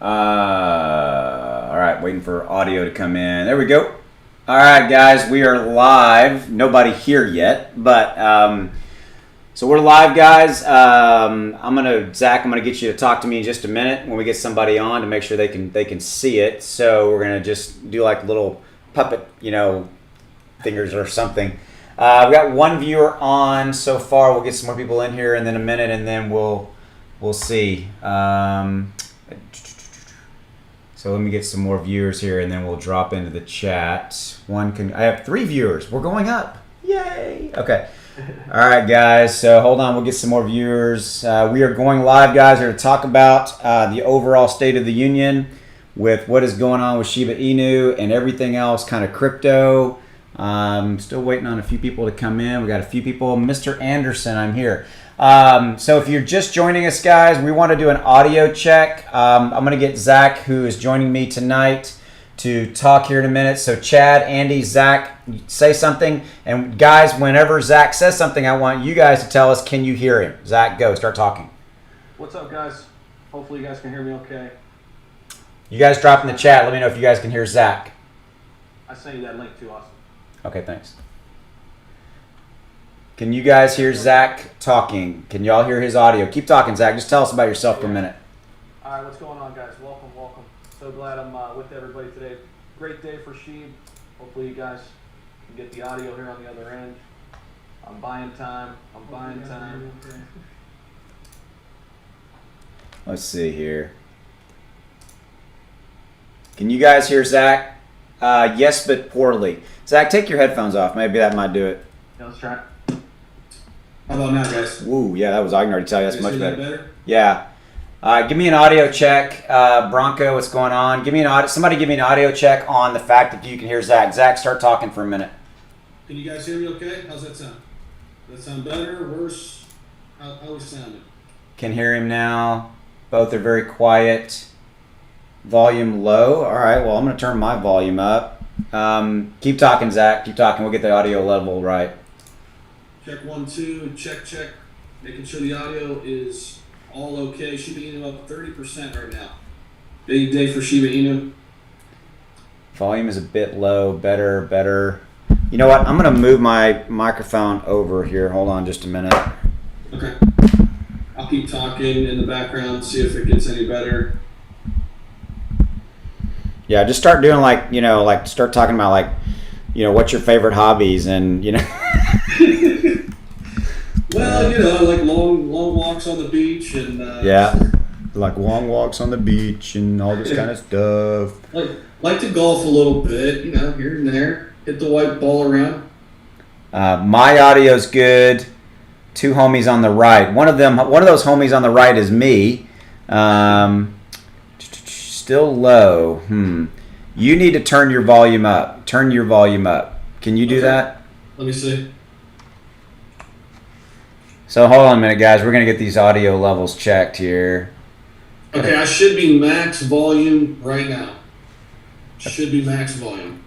All right, waiting for audio to come in. There we go. All right, guys, we are live. Nobody here yet, but so we're live, guys. Zach, I'm gonna get you to talk to me in just a minute when we get somebody on to make sure they can see it. So we're gonna just do like little puppet, fingers or something. We got one viewer on so far. We'll get some more people in here in a minute, and then we'll see. So let me get some more viewers here, and then we'll drop into the chat. I have 3 viewers. We're going up. Yay! Okay. All right, guys. So hold on. We'll get some more viewers. We are going live, guys. We're going to talk about the overall state of the union with what is going on with Shiba Inu and everything else, kind of crypto. Still waiting on a few people to come in. We got a few people. Mr. Anderson, I'm here. So if you're just joining us, guys, we want to do an audio check. I'm going to get Zach, who is joining me tonight, to talk here in a minute. So Chad, Andy, Zach, say something. And guys, whenever Zach says something, I want you guys to tell us, can you hear him? Zach, go. Start talking. What's up, guys? Hopefully you guys can hear me okay. You guys drop in the chat. Let me know if you guys can hear Zach. I sent you that link too, Austin. Okay, thanks. Can you guys hear Zach talking? Can y'all hear his audio? Keep talking, Zach. Just tell us about yourself for a minute. All right, what's going on, guys? Welcome, welcome. So glad I'm with everybody today. Great day for Sheba. Hopefully you guys can get the audio here on the other end. I'm buying time. Let's see here. Can you guys hear Zach? Yes, but poorly. Zach, take your headphones off. Maybe that might do it. Yeah, let's try it. How about now, guys? Ooh, yeah, I can already tell you that's much better. Better? Yeah. Give me an audio check. Bronco, what's going on? Somebody give me an audio check on the fact that you can hear Zach. Zach, start talking for a minute. Can you guys hear me okay? How's that sound? Does that sound better, worse? How is it sounding? Can hear him now. Both are very quiet. Volume low. All right, well, I'm going to turn my volume up. Keep talking, Zach. Keep talking. We'll get the audio level right. Check 1, 2. Check. Making sure the audio is all okay. Shiba Inu up 30% right now. Big day for Shiba Inu. Volume is a bit low. Better. You know what? I'm going to move my microphone over here. Hold on just a minute. Okay. I'll keep talking in the background, see if it gets any better. Yeah, just start doing start talking about what's your favorite hobbies and Well, like long walks on the beach and yeah, like long walks on the beach and all this kind of stuff. Like to golf a little bit, here and there. Hit the white ball around. My audio's good. 2 homies on the right. One of those homies on the right is me. Still low. You need to turn your volume up. Can you do that? Let me see. So hold on a minute, guys. We're going to get these audio levels checked here. Okay, I should be max volume right now. Should be max volume.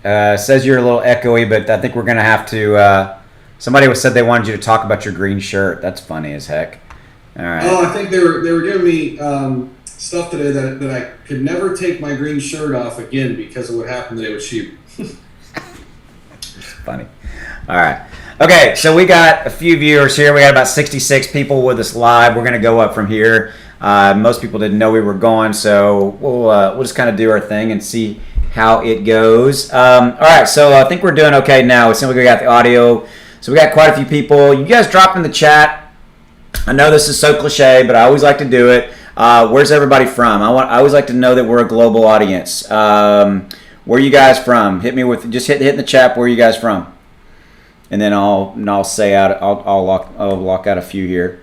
Says you're a little echoey, but I think we're going to have to... somebody said they wanted you to talk about your green shirt. That's funny as heck. All right. Oh, I think they were giving me stuff today that I could never take my green shirt off again because of what happened today with Sheba. Funny. All right. Okay, so we got a few viewers here. We got about 66 people with us live. We're going to go up from here. Most people didn't know we were going, so we'll just kind of do our thing and see how it goes. All right, so I think we're doing okay now. It seems like we got the audio. So we got quite a few people. You guys drop in the chat. I know this is so cliche, but I always like to do it. Where's everybody from? I always like to know that we're a global audience. Where are you guys from? Hit me with just hit in the chat. Where are you guys from? And then I'll say out. I'll lock out a few here.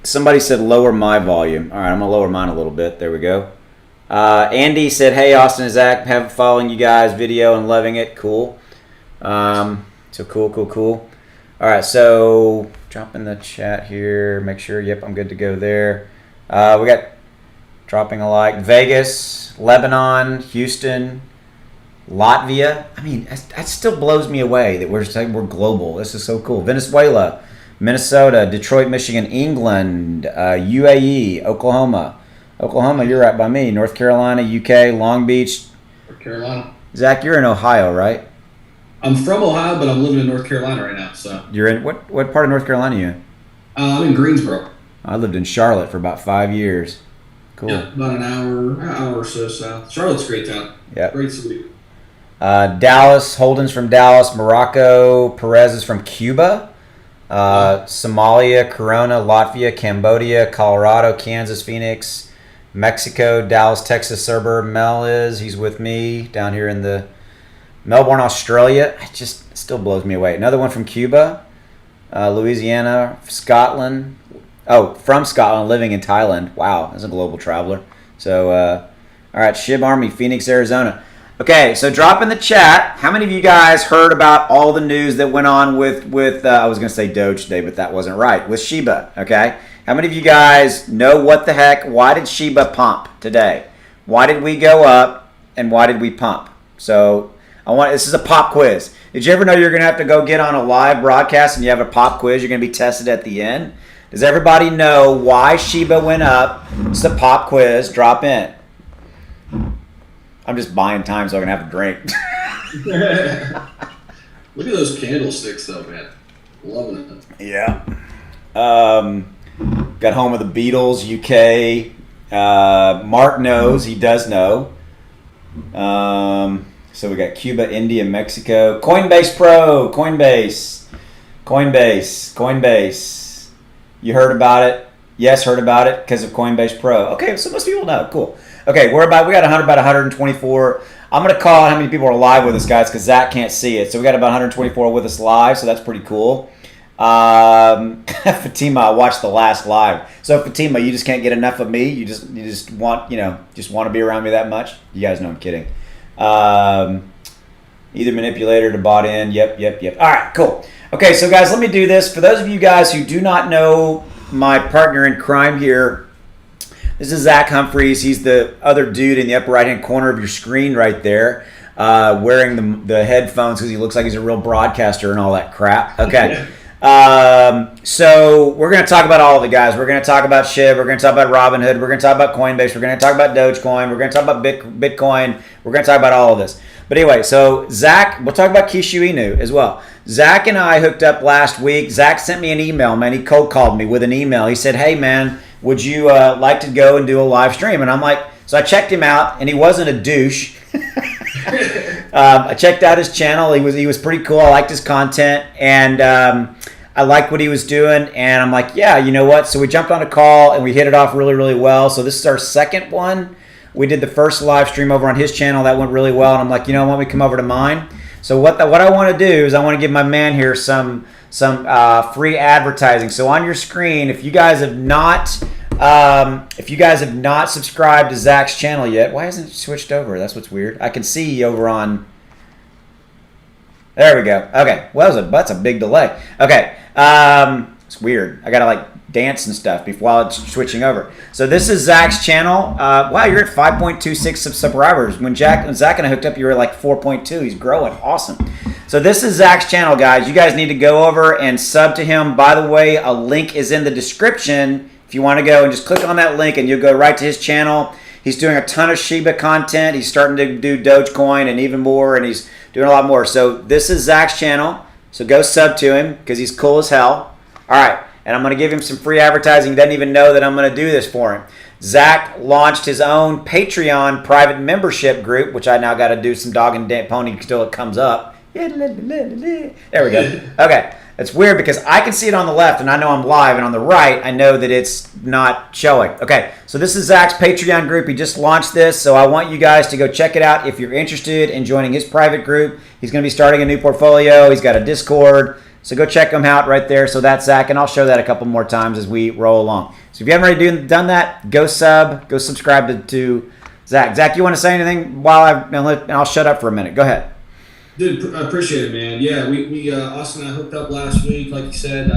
Somebody said lower my volume. All right, I'm gonna lower mine a little bit. There we go. Andy said, "Hey, Austin and Zach, have following you guys video and loving it. Cool. So cool. All right, so drop in the chat here. Make sure. Yep, I'm good to go there. We got dropping a like. Vegas, Lebanon, Houston, Latvia. I mean, that still blows me away that we're global. This is so cool. Venezuela, Minnesota, Detroit, Michigan, England, UAE, Oklahoma, Oklahoma, you're right by me. North Carolina, UK, Long Beach. North Carolina. Zach, you're in Ohio, right? I'm from Ohio, but I'm living in North Carolina right now. So You're in what part of North Carolina are you in? I'm in Greensboro. I lived in Charlotte for about 5 years. Cool. Yeah, about an hour or so south. Charlotte's a great town. Yep. Great city. Dallas, Holden's from Dallas. Morocco, Perez is from Cuba. Somalia, Corona, Latvia, Cambodia, Colorado, Kansas, Phoenix, Mexico, Dallas, Texas, Cerber. Mel he's with me down here in the Melbourne, Australia. It just still blows me away. Another one from Cuba, Louisiana, Scotland. Oh, from Scotland, living in Thailand. Wow, that's a global traveler. So, all right, Shib Army, Phoenix, Arizona. Okay, so drop in the chat. How many of you guys heard about all the news that went on with I was going to say Doge today, but that wasn't right, with Sheba, okay? How many of you guys know what the heck, why did Sheba pump today? Why did we go up, and why did we pump? So, this is a pop quiz. Did you ever know you're going to have to go get on a live broadcast and you have a pop quiz? You're going to be tested at the end? Does everybody know why Sheba went up? It's a pop quiz. Drop in. I'm just buying time so I can have a drink. Look at those candlesticks, though, man. Loving it. Yeah. Got home with the Beatles, UK. Mark knows. He does know. So we got Cuba, India, Mexico. Coinbase Pro. Coinbase. You heard about it? Yes, heard about it because of Coinbase Pro. Okay, so most people know. Cool. Okay, we got about 124. I'm going to call how many people are live with us, guys, because Zach can't see it. So we got about 124 with us live, so that's pretty cool. Fatima, I watched the last live. So Fatima, you just can't get enough of me. You just want to be around me that much. You guys know I'm kidding. Either manipulator to bought in. Yep. All right, cool. Okay, so guys, let me do this. For those of you guys who do not know my partner in crime here, this is Zach Humphreys. He's the other dude in the upper right-hand corner of your screen right there, wearing the headphones because he looks like he's a real broadcaster and all that crap. Okay. So we're going to talk about all of it, guys. We're going to talk about SHIB. We're going to talk about Robinhood. We're going to talk about Coinbase. We're going to talk about Dogecoin. We're going to talk about Bitcoin. We're going to talk about all of this. But anyway, so Zach, we'll talk about Shiba Inu as well. Zach and I hooked up last week. Zach sent me an email, man. He cold called me with an email. He said, hey, man, would you like to go and do a live stream? And I'm like, so I checked him out, and he wasn't a douche. I checked out his channel. He was pretty cool. I liked his content, and I liked what he was doing. And I'm like, yeah, you know what? So we jumped on a call, and we hit it off really, really well. So this is our second one. We did the first live stream over on his channel. That went really well. And I'm like, you know, why don't we come over to mine? So what I want to do is I want to give my man here some free advertising. So on your screen, if you guys have not subscribed to Zach's channel yet, why hasn't it switched over? That's what's weird. I can see over on. There we go. Okay. Well, that's a big delay. Okay. It's weird. I gotta dance and stuff while it's switching over. So this is Zach's channel. Wow, you're at 5.26 subscribers. When Zach and I hooked up, you were like 4.2. He's growing. Awesome. So this is Zach's channel, guys. You guys need to go over and sub to him. By the way, a link is in the description if you want to go and just click on that link and you'll go right to his channel. He's doing a ton of Shiba content. He's starting to do Dogecoin and even more, and he's doing a lot more. So this is Zach's channel. So go sub to him because he's cool as hell. All right. And I'm going to give him some free advertising. He doesn't even know that I'm going to do this for him. Zach launched his own Patreon private membership group, which I now got to do some dog and pony until it comes up. There we go. Okay. It's weird because I can see it on the left and I know I'm live, and on the right I know that it's not showing. Okay, so this is Zach's Patreon group. He just launched this, so I want you guys to go check it out if you're interested in joining his private group. He's going to be starting a new portfolio. He's got a Discord, so go check him out right there. So that's Zach, and I'll show that a couple more times as we roll along. So if you haven't already done that, go subscribe to Zach. Zach, you want to say anything and I'll shut up for a minute. Go ahead. Dude, I appreciate it, man. Yeah, we Austin and I hooked up last week, like you said.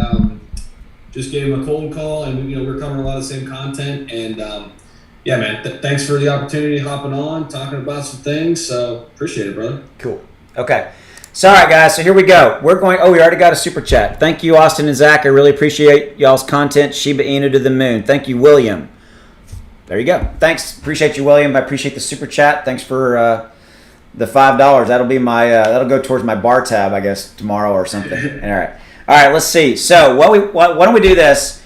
Just gave him a cold call, and we're covering a lot of the same content. And yeah, man, thanks for the opportunity hopping on, talking about some things. So appreciate it, brother. Cool. Okay. So all right, guys. So here we go. We already got a super chat. Thank you, Austin and Zach. I really appreciate y'all's content. Shiba Inu to the moon. Thank you, William. There you go. Thanks. Appreciate you, William. I appreciate the super chat. Thanks for the $5. That'll be my that'll go towards my bar tab, I guess, tomorrow or something. All right. Let's see. So why don't we do this?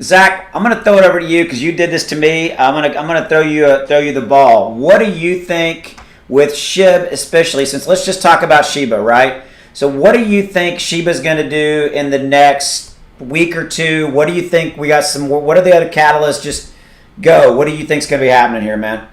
Zach, I'm gonna throw it over to you because you did this to me. I'm gonna throw you the ball. What do you think with SHIB, especially since let's just talk about Sheba, right? So what do you think Sheba's gonna do in the next week or two? What do you think we got some? What are the other catalysts? Just go. What do you think's gonna be happening here, man?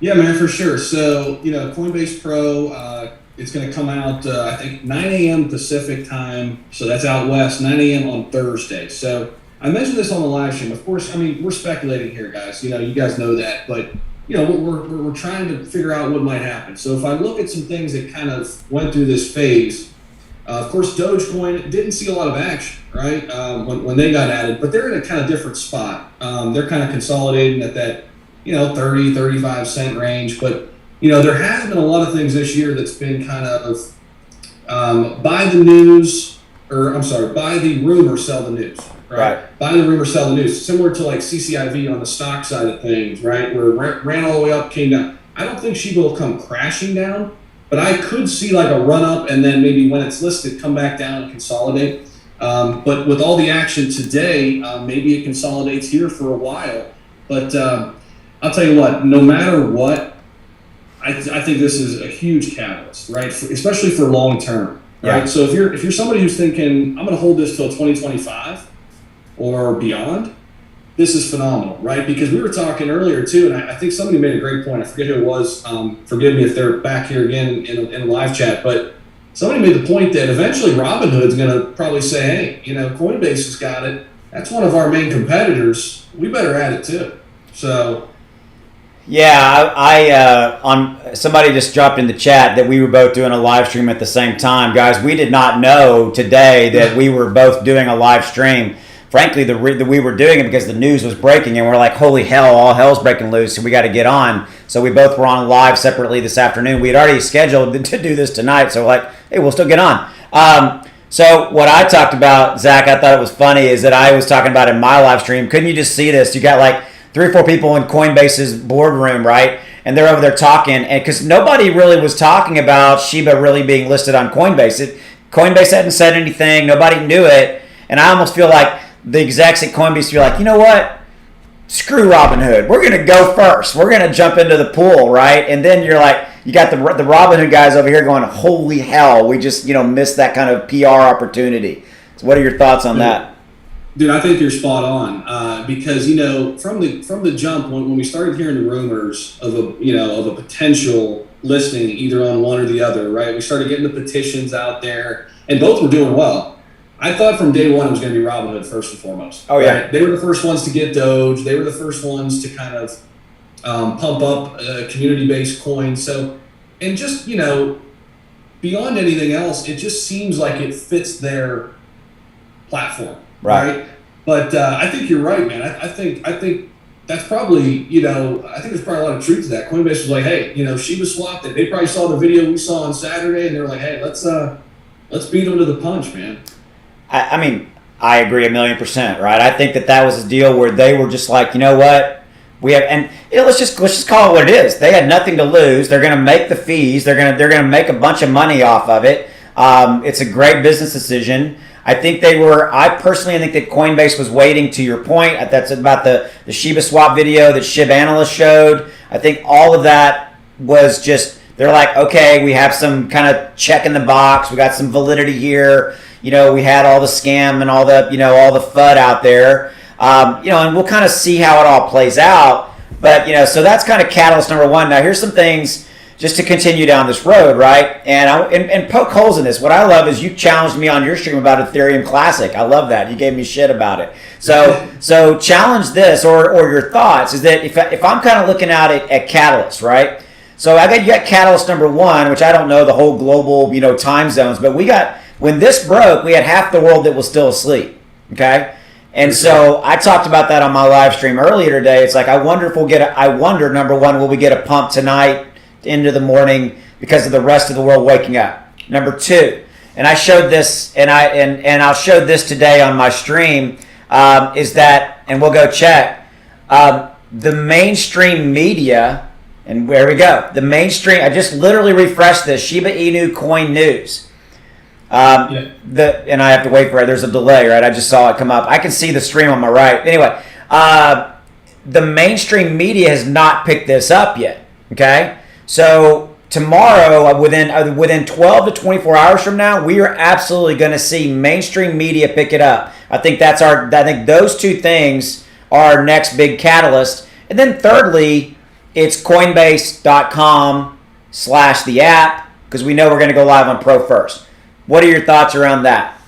Yeah, man, for sure. So, Coinbase Pro, it's going to come out, I think, 9 a.m. Pacific time. So that's out west, 9 a.m. on Thursday. So I mentioned this on the live stream. Of course, I mean, we're speculating here, guys. You guys know that. But, we're trying to figure out what might happen. So if I look at some things that kind of went through this phase, of course, Dogecoin didn't see a lot of action, right, when they got added. But they're in a kind of different spot. They're kind of consolidating at that 30, 35 cent range. But, there has been a lot of things this year that's been kind of buy the rumor, sell the news, right? Buy the rumor, sell the news. Similar to like CCIV on the stock side of things, right? Where it ran all the way up, came down. I don't think Shiba will come crashing down, but I could see like a run up and then maybe when it's listed, come back down and consolidate. But with all the action today, maybe it consolidates here for a while. But I'll tell you what, no matter what, I think this is a huge catalyst, right? Especially for long term, right? Yeah. So if you're somebody who's thinking, I'm going to hold this till 2025 or beyond, this is phenomenal, right? Because we were talking earlier too, and I think somebody made a great point. I forget who it was. Forgive me if they're back here again in a live chat, but somebody made the point that eventually Robinhood's going to probably say, hey, Coinbase has got it. That's one of our main competitors. We better add it too. So. Yeah, I somebody just dropped in the chat that we were both doing a live stream at the same time. Guys, we did not know today that we were both doing a live stream. Frankly, we were doing it because the news was breaking, and we're like, holy hell, all hell's breaking loose, so we got to get on. So we both were on live separately this afternoon. We had already scheduled to do this tonight, so we're like, hey, we'll still get on. So what I talked about, Zach, I thought it was funny, is that I was talking about in my live stream. Couldn't you just see this? You got like 3 or 4 people in Coinbase's boardroom, right? And they're over there talking, and because nobody really was talking about Sheba really being listed on Coinbase. Coinbase hadn't said anything. Nobody knew it. And I almost feel like the execs at Coinbase feel like, you know what? Screw Robinhood. We're going to go first. We're going to jump into the pool, right? And then you're like, you got the Robinhood guys over here going, holy hell, we just, missed that kind of PR opportunity. So what are your thoughts on that? Dude, I think you're spot on because from the jump when we started hearing the rumors of a potential listing either on one or the other, right? We started getting the petitions out there, and both were doing well. I thought from day one it was going to be Robinhood first and foremost. Oh yeah, right? They were the first ones to get Doge. They were the first ones to kind of pump up community-based coins. So, and just beyond anything else, it just seems like it fits their platform. Right. But I think you're right, man. I think that's probably, I think there's probably a lot of truth to that. Coinbase was like, hey, Sheba swapped it. They probably saw the video we saw on Saturday, and they were like, hey, let's beat them to the punch, man. I mean, I agree 1,000,000%, right? I think that was a deal where they were just like, you know what? We have, and let's just call it what it is. They had nothing to lose. They're going to make the fees. They're going to make a bunch of money off of it. It's a great business decision. I personally think that Coinbase was waiting, to your point. That's about the Sheba swap video that Shiba Analyst showed. I think all of that was just, they're like, okay, we have some kind of check in the box. We got some validity here. We had all the scam and all the FUD out there. And we'll kind of see how it all plays out. But, so that's kind of catalyst number one. Now, here's some things just to continue down this road, right? And poke holes in this. What I love is you challenged me on your stream about Ethereum Classic. I love that. You gave me shit about it. So challenge this or your thoughts is that if I'm kind of looking out at catalysts, right? So you got catalyst number one, which I don't know the whole global, time zones, but when this broke, we had half the world that was still asleep, okay? And so I talked about that on my live stream earlier today. It's like, I wonder, number one, will we get a pump tonight into the morning because of the rest of the world waking up? Number two, and I showed this, and I'll show this today on my stream, is that, and we'll go check, the mainstream media, and there we go. The mainstream. I just literally refreshed this Shiba Inu coin news. And I have to wait for it. There's a delay, right? I just saw it come up. I can see the stream on my right. Anyway, the mainstream media has not picked this up yet. Okay, so tomorrow, within 12 to 24 hours from now, we are absolutely going to see mainstream media pick it up. I think I think those two things are our next big catalyst. And then thirdly, it's Coinbase.com/the app, because we know we're going to go live on Pro first. What are your thoughts around that?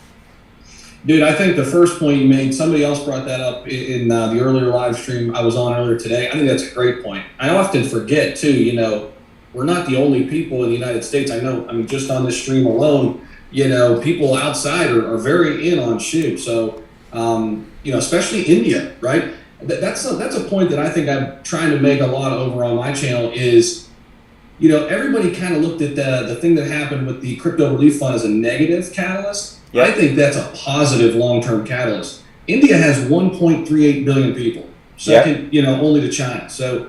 Dude, I think the first point you made, somebody else brought that up in the earlier live stream I was on earlier today. I think that's a great point. I often forget, too, we're not the only people in the United States. I mean, just on this stream alone, people outside are very in on SHIB. So, especially India, right? That's a point that I think I'm trying to make a lot over on my channel is, everybody kind of looked at the thing that happened with the crypto relief fund as a negative catalyst. Yep. I think that's a positive long-term catalyst. India has 1.38 billion people, second, only to China. So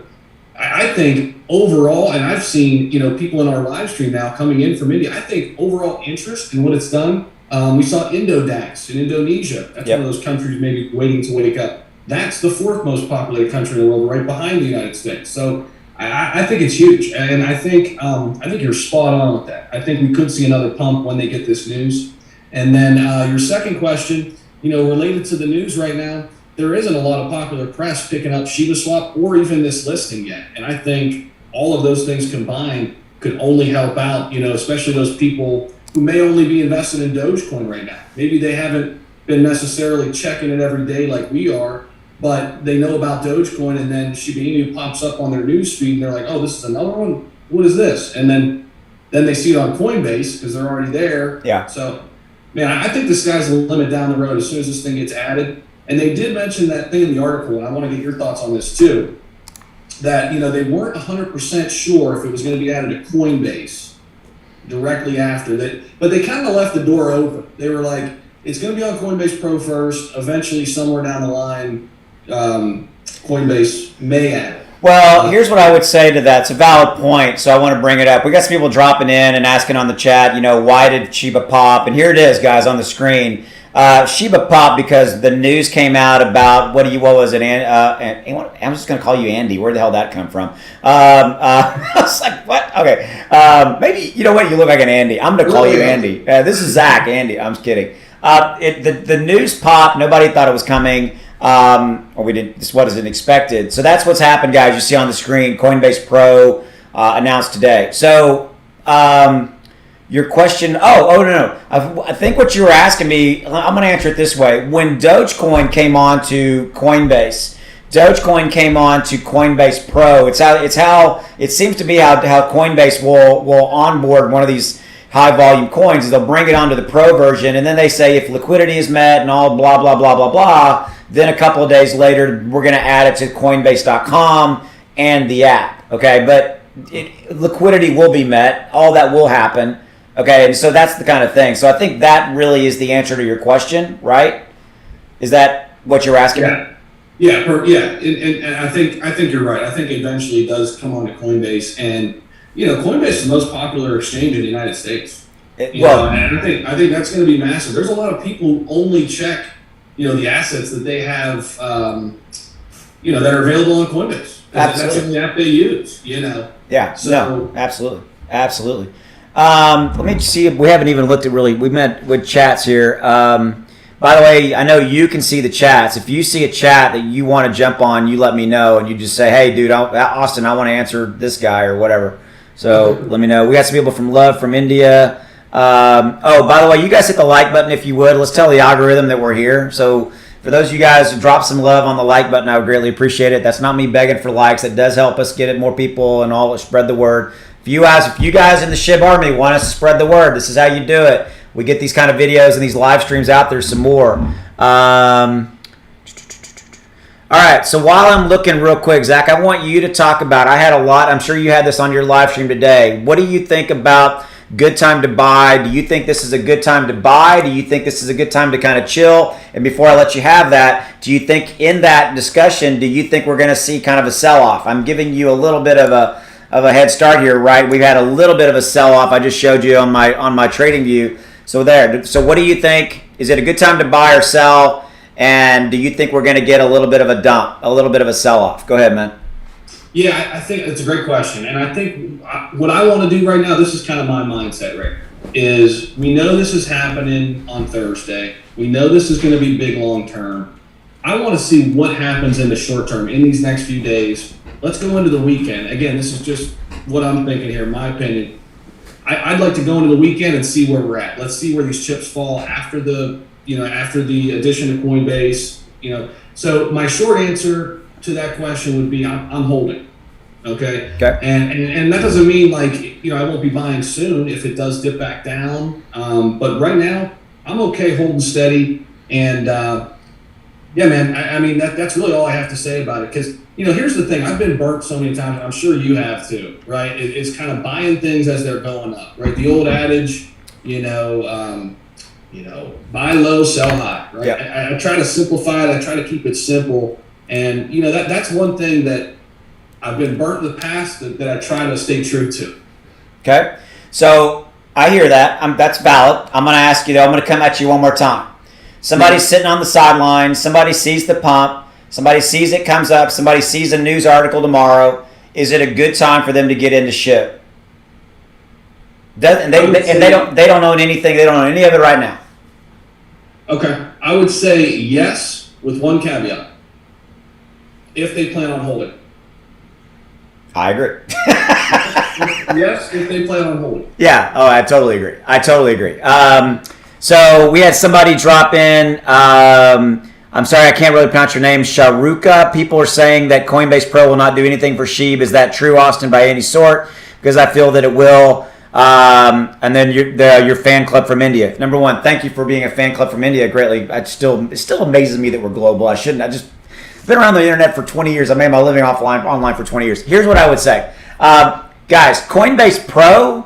I think overall, and I've seen, people in our live stream now coming in from India, I think overall interest in what it's done. We saw Indodax in Indonesia. That's one of those countries maybe waiting to wake up. That's the fourth most populated country in the world, right behind the United States. So I think it's huge, and I think you're spot on with that. I think we could see another pump when they get this news. And then your second question, related to the news right now, there isn't a lot of popular press picking up Shiba Swap or even this listing yet. And I think all of those things combined could only help out, especially those people who may only be invested in Dogecoin right now. Maybe they haven't been necessarily checking it every day like we are, but they know about Dogecoin, and then Shiba Inu pops up on their news feed, and they're like, oh, this is another one? What is this? And then they see it on Coinbase because they're already there. Yeah. So, man, I think the sky's the limit down the road as soon as this thing gets added. And they did mention that thing in the article, and I want to get your thoughts on this too, that, they weren't 100% sure if it was going to be added to Coinbase directly after that, but they kind of left the door open. They were like, it's going to be on Coinbase Pro first, eventually somewhere down the line, Coinbase may add it. Well, here's what I would say to that. It's a valid point, so I want to bring it up. We got some people dropping in and asking on the chat, why did Shiba pop? And here it is, guys, on the screen. Shiba popped because the news came out about, what was it? I'm just going to call you Andy. Where the hell did that come from? I was like, what? Okay. Maybe, you know what? You look like an Andy. I'm going to call you Andy. This is Zach, Andy. I'm just kidding. The news popped. Nobody thought it was coming. Or we didn't. This wasn't expected. So that's what's happened, guys. You see on the screen, Coinbase Pro announced today. So your question. No. I think what you were asking me. I'm going to answer it this way. When Dogecoin came on to Coinbase, Dogecoin came on to Coinbase Pro. It's how it seems to be how Coinbase will onboard one of these high volume coins. Is they'll bring it onto the Pro version, and then they say if liquidity is met and all blah blah blah blah blah. Then a couple of days later, we're going to add it to Coinbase.com and the app. Okay, but liquidity will be met. All that will happen. Okay, and so that's the kind of thing. So I think that really is the answer to your question, right? Is that what you're asking? Yeah, and I think you're right. I think eventually it does come on to Coinbase, and Coinbase is the most popular exchange in the United States. And I think that's going to be massive. There's a lot of people who only check the assets that they have, that are available on Coinbase. That's the only app they use, Yeah, so, absolutely. Let me see if we haven't even looked at we met with chats here. By the way, I know you can see the chats. If you see a chat that you want to jump on, you let me know, and you just say, hey, dude, Austin, I want to answer this guy or whatever. So let me know. We got some people from India. By the way, you guys hit the like button if you would. Let's tell the algorithm that we're here. So for those of you guys who drop some love on the like button, I would greatly appreciate it. That's not me begging for likes. It does help us get it more people and all spread the word. If you guys in the SHIB Army want us to spread the word, this is how you do it. We get these kind of videos and these live streams out there some more. All right, so while I'm looking real quick, Zach, I want you to talk about, I had a lot, I'm sure you had this on your live stream today. What do you think about good time to buy? Do you think this is a good time to buy? Do you think this is a good time to kind of chill? And before I let you have that, do you think in that discussion, do you think we're going to see kind of a sell-off? I'm giving you a little bit of a head start here, right? We've had a little bit of a sell-off. I just showed you on my trading view. So there. So what do you think? Is it a good time to buy or sell? And do you think we're going to get a little bit of a dump, a little bit of a sell-off? Go ahead, man. Yeah, I think it's a great question. And I think what I want to do right now, this is kind of my mindset right now, is we know this is happening on Thursday. We know this is going to be big long term. I want to see what happens in the short term in these next few days. Let's go into the weekend. Again, this is just what I'm thinking here, my opinion. I'd like to go into the weekend and see where we're at. Let's see where these chips fall after the addition to Coinbase. So my short answer to that question would be I'm holding. Okay. And that doesn't mean like I won't be buying soon if it does dip back down. But right now I'm okay holding steady. And yeah, man. I mean that's really all I have to say about it. Because here's the thing. I've been burnt so many times. I'm sure you have too, right? It's kind of buying things as they're going up, right? The old adage, buy low, sell high, right? Yeah. I try to simplify it. I try to keep it simple. And, that's one thing that I've been burnt in the past that I try to stay true to. Okay. So I hear that. That's valid. I'm going to ask you, though, I'm going to come at you one more time. Somebody's sitting on the sidelines. Somebody sees the pump. Somebody sees it comes up. Somebody sees a news article tomorrow. Is it a good time for them to get into SHIB? They don't own anything. They don't own any of it right now. Okay. I would say yes with one caveat. If they plan on holding. I agree. Yes, if they plan on holding. Yeah. Oh, I totally agree. So we had somebody drop in. I'm sorry, I can't really pronounce your name. Sharuka. People are saying that Coinbase Pro will not do anything for SHIB. Is that true, Austin, by any sort? Because I feel that it will. And then your fan club from India. Number one, thank you for being a fan club from India. Greatly. It still amazes me that we're global. I just been around the internet for 20 years. I made my living online for 20 years. Here's what I would say. Guys, Coinbase Pro,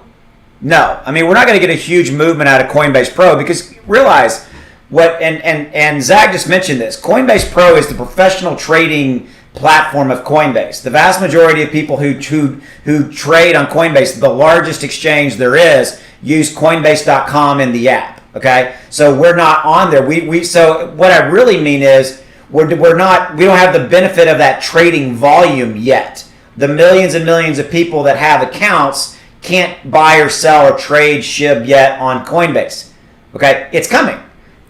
no. I mean, we're not going to get a huge movement out of Coinbase Pro because realize what, and Zach just mentioned this, Coinbase Pro is the professional trading platform of Coinbase. The vast majority of people who trade on Coinbase, the largest exchange there is, use Coinbase.com in the app. Okay, so we're not on there. So what I really mean is we don't have the benefit of that trading volume yet. The millions and millions of people that have accounts can't buy or sell or trade SHIB yet on Coinbase. Okay, it's coming.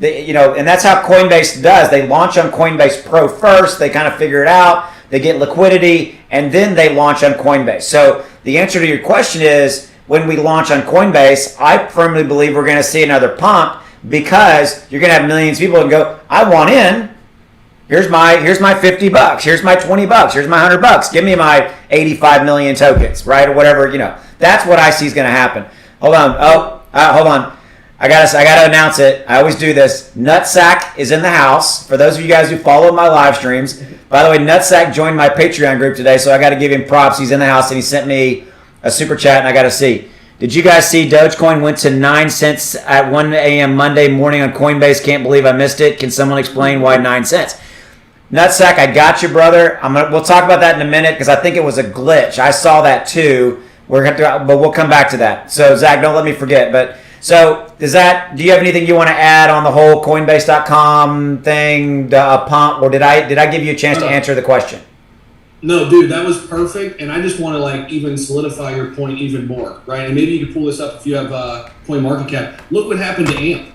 And that's how Coinbase does. They launch on Coinbase Pro first. They kind of figure it out. They get liquidity, and then they launch on Coinbase. So the answer to your question is, when we launch on Coinbase, I firmly believe we're going to see another pump because you're going to have millions of people who go, I want in. Here's my $50. Here's my $20. Here's my $100. Give me my 85 million tokens, right, or whatever. That's what I see is going to happen. Hold on. Hold on. I gotta announce it. I always do this. Nutsack is in the house. For those of you guys who follow my live streams, by the way, Nutsack joined my Patreon group today, so I got to give him props. He's in the house, and he sent me a super chat, and I got to see. Did you guys see Dogecoin went to 9 cents at 1 a.m. Monday morning on Coinbase? Can't believe I missed it. Can someone explain why 9 cents? Nutsack, I got you, brother. We'll talk about that in a minute because I think it was a glitch. I saw that too. But we'll come back to that. So Zach, don't let me forget. But so do you have anything you want to add on the whole Coinbase.com thing, pump, or did I give you a chance to answer the question? No, dude, that was perfect, and I just want to even solidify your point even more, right? And maybe you can pull this up if you have CoinMarketCap. Look what happened to AMP.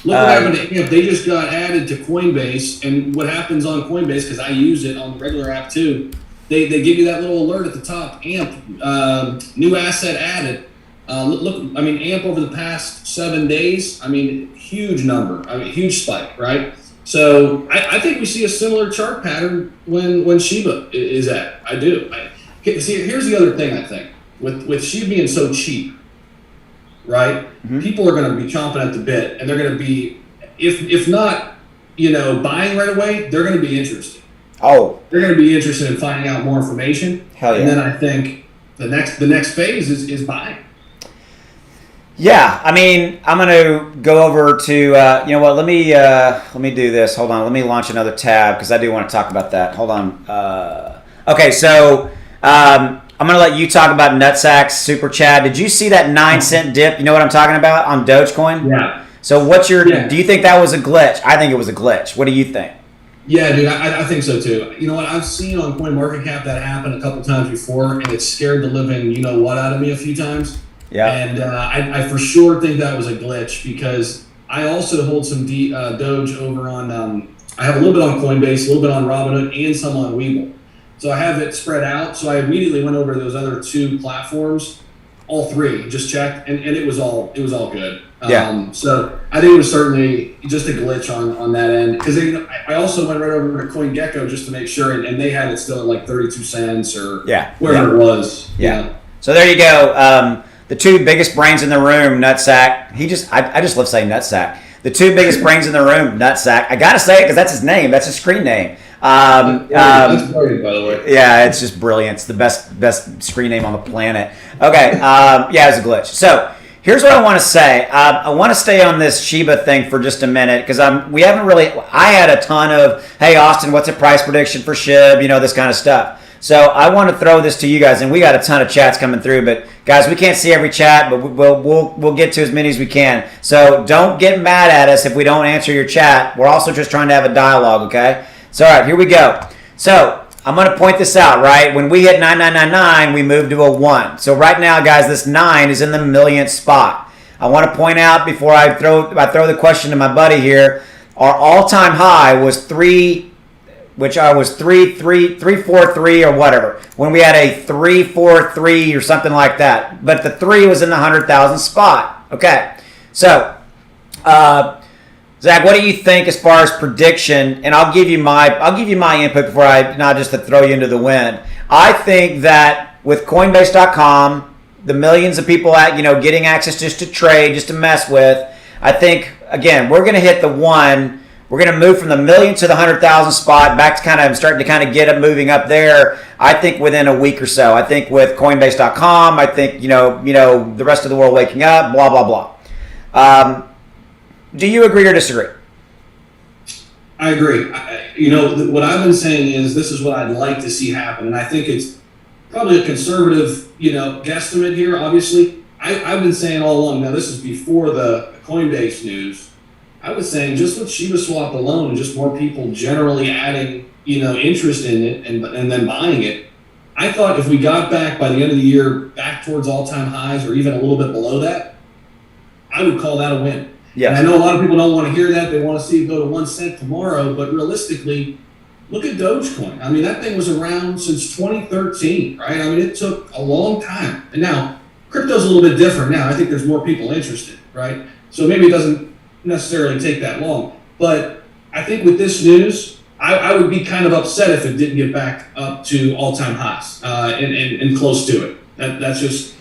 Look what happened to AMP. They just got added to Coinbase, and what happens on Coinbase, because I use it on the regular app too, they give you that little alert at the top, AMP, new asset added. Look, AMP over the past 7 days, huge number, huge spike, right? So I think we see a similar chart pattern when Sheba is at. I do. See, here's the other thing I think. With Sheba being so cheap, right? Mm-hmm. People are going to be chomping at the bit, and they're going to be, if not, buying right away, they're going to be interested. Oh. They're going to be interested in finding out more information. Hell yeah. And then I think the next phase is buying. Yeah, I mean, I'm going to go over to, you know what, let me do this. Hold on, let me launch another tab because I do want to talk about that. Hold on. Okay, so I'm going to let you talk about Nutsack's Super Chat. Did you see that 9-cent dip? You know what I'm talking about on Dogecoin? Yeah. So do you think that was a glitch? I think it was a glitch. What do you think? Yeah, dude, I think so too. You know what? I've seen on CoinMarketCap that happen a couple times before, and it scared the living you know what out of me a few times. Yeah. And I for sure think that was a glitch because I also hold some Doge over on. I have a little bit on Coinbase, a little bit on Robinhood, and some on Webull. So I have it spread out. So I immediately went over to those other two platforms, all three, just checked, and it was all good. Yeah. So I think it was certainly just a glitch on that end because I also went right over to CoinGecko just to make sure, and they had it still at like 32 cents or wherever it was. Yeah. So there you go. The two biggest brains in the room, Nutsack. I just love saying Nutsack. The two biggest brains in the room, Nutsack. I gotta say it because that's his name. That's his screen name. That's brilliant, by the way. Yeah, it's just brilliant. It's the best screen name on the planet. Okay. Yeah, it's a glitch. So here's what I want to say. I want to stay on this Sheba thing for just a minute because we haven't really. I had a ton of, hey Austin, what's a price prediction for SHIB? You know, this kind of stuff. So I want to throw this to you guys, and we got a ton of chats coming through. But guys, we can't see every chat, but we'll get to as many as we can. So don't get mad at us if we don't answer your chat. We're also just trying to have a dialogue, okay? So all right, here we go. So I'm going to point this out, right? When we hit 9999, we move to a 1. So right now, guys, this 9 is in the millionth spot. I want to point out before I throw the question to my buddy here, our all-time high was 343 or whatever, when we had a 343 or something like that. But the 3 was in the 100,000 spot. Okay. So, Zach, what do you think as far as prediction? And I'll give you my input before not just to throw you into the wind. I think that with Coinbase.com, the millions of people getting access just to trade, just to mess with, I think again we're going to hit the 1. We're going to move from the million to the 100,000 spot back to starting to get it moving up there. I think within a week or so. I think with Coinbase.com, I think the rest of the world waking up. Blah blah blah. Do you agree or disagree? I agree. What I've been saying is this is what I'd like to see happen, and I think it's probably a conservative, guesstimate here. Obviously, I've been saying all along. Now this is before the Coinbase news. I was saying just with Shiba Swap alone, and just more people generally adding, interest in it and then buying it. I thought if we got back by the end of the year back towards all-time highs or even a little bit below that, I would call that a win. Yeah. And I know a lot of people don't want to hear that. They want to see it go to 1 cent tomorrow. But realistically, look at Dogecoin. I mean, that thing was around since 2013, right? I mean, it took a long time. And now crypto's a little bit different now. I think there's more people interested, right? So maybe it doesn't necessarily take that long. But I think with this news, I would be kind of upset if it didn't get back up to all-time highs and close to it. That's just...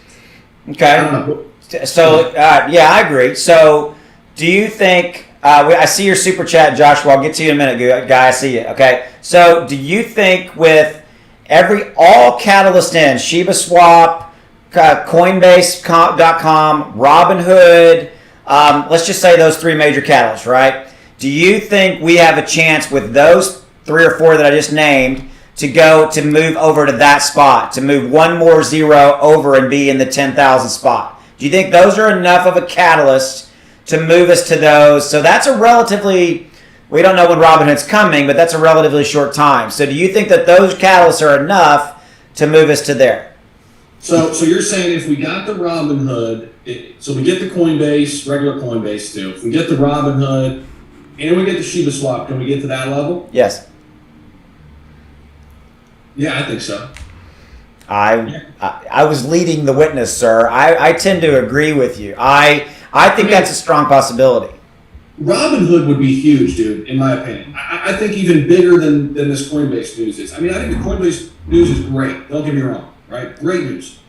Okay. I don't know. So, yeah, I agree. So, do you think... I see your super chat, Joshua. I'll get to you in a minute, guy. I see you. Okay. So, do you think with all catalyst in, Shiba Swap, Coinbase.com, Robinhood, let's just say those 3 major catalysts, right? Do you think we have a chance with those 3 or 4 that I just named to move over to that spot, to move one more 0 over and be in the 10,000 spot? Do you think those are enough of a catalyst to move us to those? So that's a relatively, we don't know when Robinhood's coming, but that's a relatively short time. So do you think that those catalysts are enough to move us to there? So you're saying if we got the Robinhood, so we get the Coinbase, regular Coinbase too. If we get the Robinhood and we get the Shiba Swap, can we get to that level? Yes. Yeah, I think so. I was leading the witness, sir. I tend to agree with you. I think that's a strong possibility. Robinhood would be huge, dude, in my opinion. I think even bigger than this Coinbase news is. I mean, I think the Coinbase news is great. Don't get me wrong, right? Great news.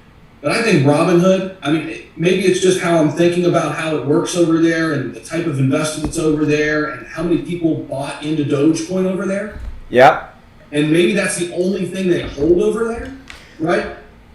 But I think Robinhood, I mean, maybe it's just how I'm thinking about how it works over there and the type of investments over there and how many people bought into Dogecoin over there. Yep. And maybe that's the only thing they hold over there, right?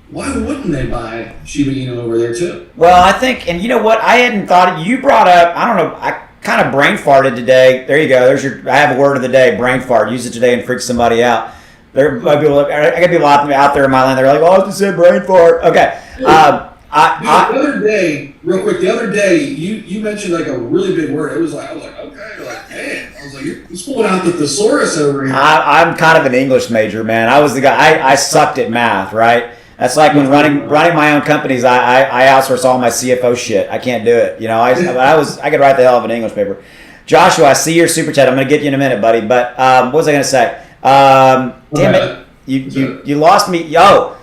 why wouldn't they buy Shiba Inu over there too? Well, I think, and you know what? I hadn't thought. You brought up. I don't know. I kind of brain farted today. There you go. There's your. I have a word of the day. Brain fart. Use it today and freak somebody out. There might be people. I got people out there in my land. They're like, "Oh, I just said brain fart." Okay. The other day, real quick. The other day, you mentioned like a really big word. It was like I was like, okay, like man. I was like, you're pulling out the thesaurus over here. I'm kind of an English major, man. I was the guy. I sucked at math, right? That's like when running my own companies. I outsource all my CFO shit. I can't do it. You know, I could write the hell of an English paper. Joshua, I see your super chat. I'm going to get you in a minute, buddy. But what was I going to say? Damn it, you lost me. Yo,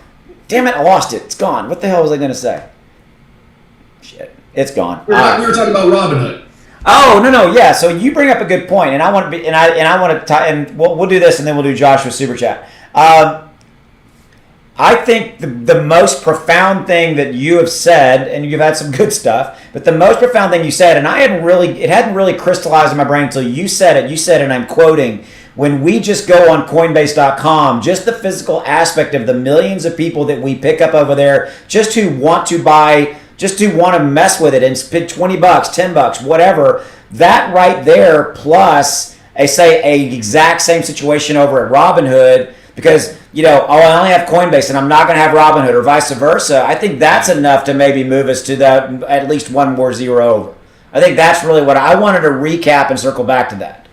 damn it, I lost it. It's gone. What the hell was I going to say? Shit, it's gone. We were talking about Robinhood. Oh no, yeah. So you bring up a good point, and I want to be, and I want to, and we'll do this, and then we'll do Joshua's super chat. I think the most profound thing that you have said, and you've had some good stuff, but the most profound thing you said, and it hadn't really crystallized in my brain until you said it. You said, and I'm quoting, when we just go on Coinbase.com, just the physical aspect of the millions of people that we pick up over there, just who want to buy, just who want to mess with it and spend $20, $10, whatever, that right there, plus a exact same situation over at Robinhood, because, you know, oh, I only have Coinbase and I'm not going to have Robinhood or vice versa. I think that's enough to maybe move us to that at least one more zero over. I think that's really what I wanted to recap and circle back to that.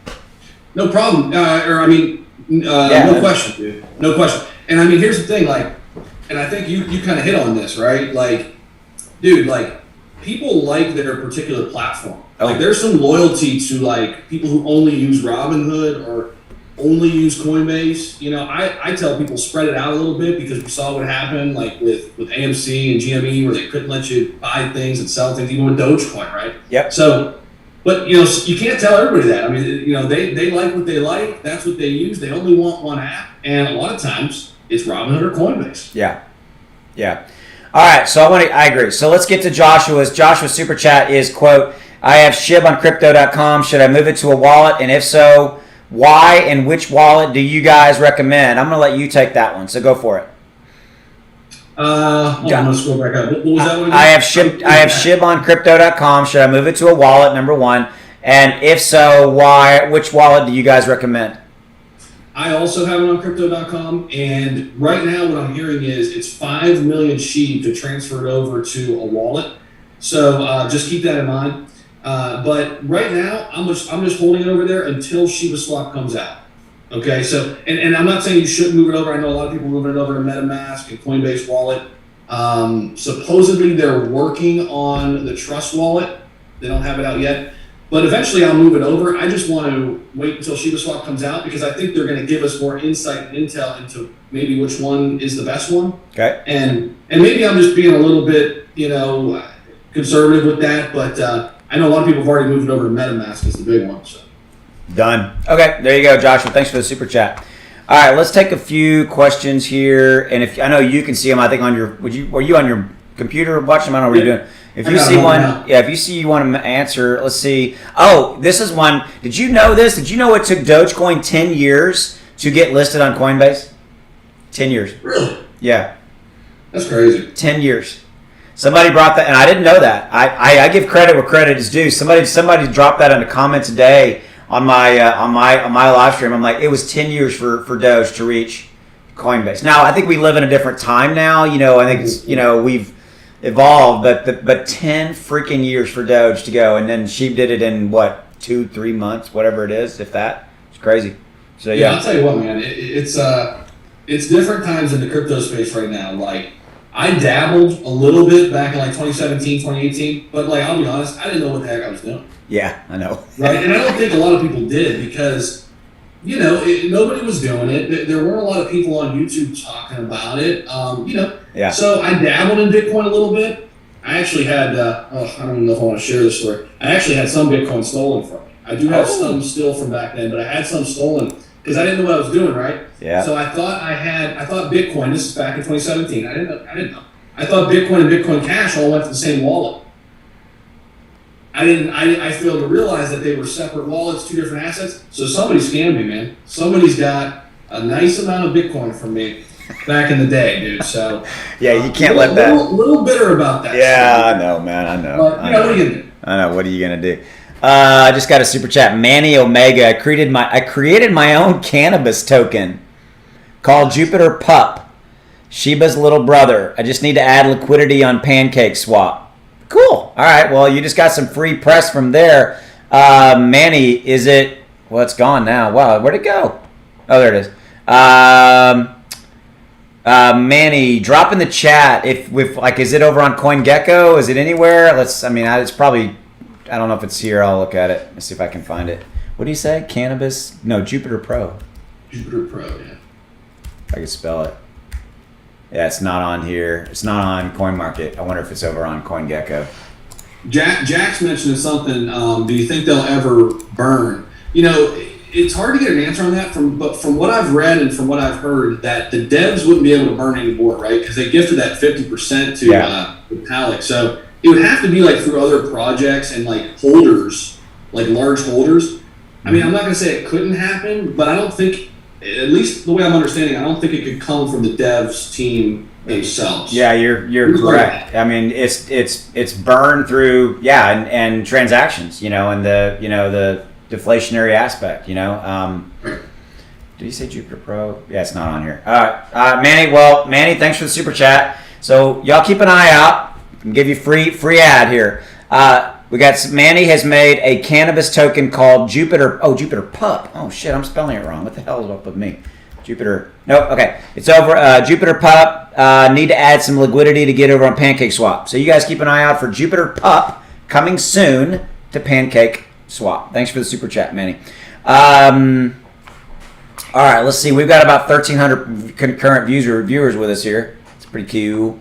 No problem. No question, dude. No question. And I mean, here's the thing, like, and I think you kind of hit on this, right? Like, dude, like, people like their particular platform. Like, there's some loyalty to, like, people who only use Robinhood or only use Coinbase. You know, I tell people spread it out a little bit because we saw what happened, like, with AMC and GME, where they couldn't let you buy things and sell things, even with Dogecoin, right? Yep. So, but, you know, you can't tell everybody that. I mean, you know, they like what they like. That's what they use. They only want one app. And a lot of times it's Robinhood or Coinbase. Yeah. Yeah. All right. So I agree. So let's get to Joshua's. Joshua's super chat is, quote, I have Shib on crypto.com. Should I move it to a wallet? And if so, why and which wallet do you guys recommend? I'm going to let you take that one. So go for it. I'm going to scroll back up. What was that one again? I have Shib on crypto.com. Should I move it to a wallet, number one? And if so, why? Which wallet do you guys recommend? I also have it on crypto.com. And right now what I'm hearing is it's 5 million SHIB to transfer it over to a wallet. So just keep that in mind. But right now, I'm just holding it over there until Shiba Swap comes out. Okay, so and I'm not saying you shouldn't move it over. I know a lot of people moving it over to MetaMask and Coinbase Wallet. Supposedly they're working on the Trust Wallet. They don't have it out yet, but eventually I'll move it over. I just want to wait until Shiba Swap comes out because I think they're going to give us more insight and intel into maybe which one is the best one. Okay. And maybe I'm just being a little bit, you know, conservative with that, but I know a lot of people have already moved it over to MetaMask as the big one. So. Done. Okay, there you go, Joshua. Thanks for the super chat. All right, let's take a few questions here. And if I know you can see them, I think on your were you on your computer watching them? I don't know what you're doing. If you see one, if you see you want to answer, let's see. Oh, this is one. Did you know this? Did you know it took Dogecoin 10 years to get listed on Coinbase? 10 years. Really? Yeah. That's crazy. 10 years. Somebody brought that, and I didn't know that. I give credit where credit is due. Somebody dropped that in a comment today on my live stream. I'm like, it was 10 years for Doge to reach Coinbase. Now I think we live in a different time now. You know, I think it's, you know, we've evolved, but 10 freaking years for Doge to go, and then she did it in what 2-3 months, whatever it is, if that. It's crazy. So yeah, I'll tell you what, man. It's different times in the crypto space right now. Like, I dabbled a little bit back in like 2017, 2018, but like, I'll be honest, I didn't know what the heck I was doing. Yeah, I know. Right? And I don't think a lot of people did because, you know, nobody was doing it. There weren't a lot of people on YouTube talking about it. You know, yeah. So I dabbled in Bitcoin a little bit. I actually had, I don't even know if I want to share this story. I actually had some Bitcoin stolen from me. I do have some still from back then, but I had some stolen because I didn't know what I was doing, right? Yeah. So I thought Bitcoin, this is back in 2017. I didn't know. I thought Bitcoin and Bitcoin Cash all went to the same wallet. I failed to realize that they were separate wallets, two different assets. So somebody scammed me, man. Somebody's got a nice amount of Bitcoin from me. back in the day, dude. So yeah, you can't let that. Little bitter about that. Yeah, I know, man. I know. But what are you gonna do? I know. What are you gonna do? I just got a super chat. Manny Omega. I created my own cannabis token called Jupiter Pup, Sheba's little brother. I just need to add liquidity on Pancake Swap. Cool. All right. Well, you just got some free press from there. Manny, is it? Well, it's gone now. Wow, where'd it go? Oh, there it is. Manny, drop in the chat if is it over on CoinGecko? Is it anywhere? It's probably. I don't know if it's here. I'll look at it. Let's see if I can find it. What do you say? Cannabis? No, Jupiter Pro. Jupiter Pro, yeah. If I can spell it. Yeah, it's not on here. It's not on CoinMarket. I wonder if it's over on CoinGecko. Jack's mentioned something. Do you think they'll ever burn? It's hard to get an answer on that. But from what I've read and from what I've heard, that the devs wouldn't be able to burn anymore, right? Because they gifted that 50% to Vitalik. So it would have to be like through other projects and like holders, like large holders. I mean, I'm not going to say it couldn't happen, but I don't think, at least the way I'm understanding, I don't think it could come from the devs team themselves. Yeah, you're correct. I mean, it's burned through and transactions, and the deflationary aspect, Did you say Jupiter Pro? Yeah, it's not on here. All right, Manny. Well, Manny, thanks for the super chat. So y'all keep an eye out. Can give you free ad here. We got Manny has made a cannabis token called Jupiter. Oh, Jupiter Pup. Oh shit, I'm spelling it wrong. What the hell is up with me? Jupiter. Nope. Okay, it's over. Jupiter Pup. Need to add some liquidity to get over on Pancake Swap. So you guys keep an eye out for Jupiter Pup coming soon to Pancake Swap. Thanks for the super chat, Manny. All right, let's see. We've got about 1,300 concurrent viewers with us here. It's pretty cool.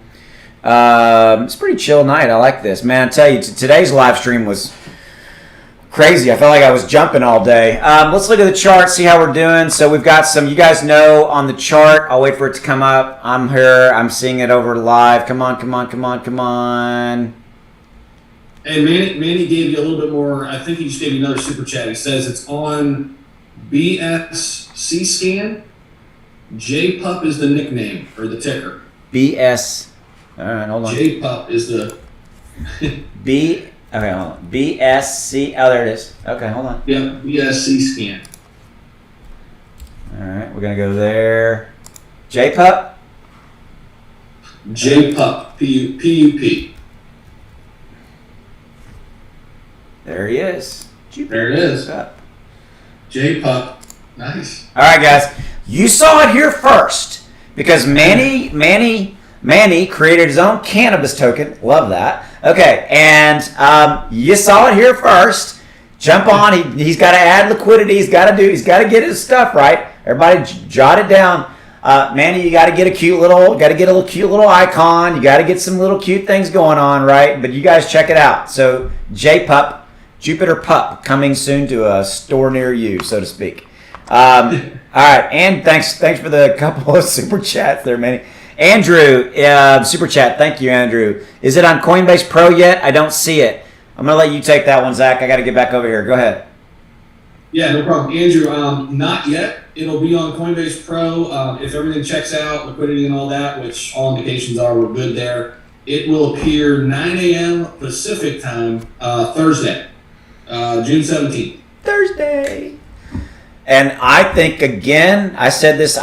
It's a pretty chill night. I like this, man. I tell you, today's live stream was crazy. I felt like I was jumping all day. Let's look at the chart, see how we're doing. So we've got some. You guys know on the chart. I'll wait for it to come up. I'm here. I'm seeing it over live. Come on. And Manny gave you a little bit more. I think he just gave you another super chat. He says it's on BSC scan. JPup is the nickname or the ticker. BS. All right, hold on. JPup is the B. Okay, hold on. BSC. Oh, there it is. Okay, hold on. Yeah, BSC scan. All right, we're gonna go there. JPup. JPup. P-U-P. There he is. There it is. JPup. Nice. All right, guys. You saw it here first because Manny created his own cannabis token. Love that. Okay, and you saw it here first. Jump on. He's got to add liquidity. He's got to get his stuff right. Everybody, jot it down. Manny, you got to get a cute little icon. You got to get some little cute things going on, right? But you guys check it out. So JPup. Jupiter Pup coming soon to a store near you, so to speak. All right, and thanks for the couple of super chats there, Manny. Andrew, super chat. Thank you, Andrew. Is it on Coinbase Pro yet? I don't see it. I'm gonna let you take that one, Zach. I got to get back over here. Go ahead. Yeah, no problem, Andrew. Not yet. It'll be on Coinbase Pro if everything checks out, liquidity and all that, which all indications are we're good there. It will appear 9 a.m. Pacific time Thursday. June 17th. Thursday. And I think, again, I said this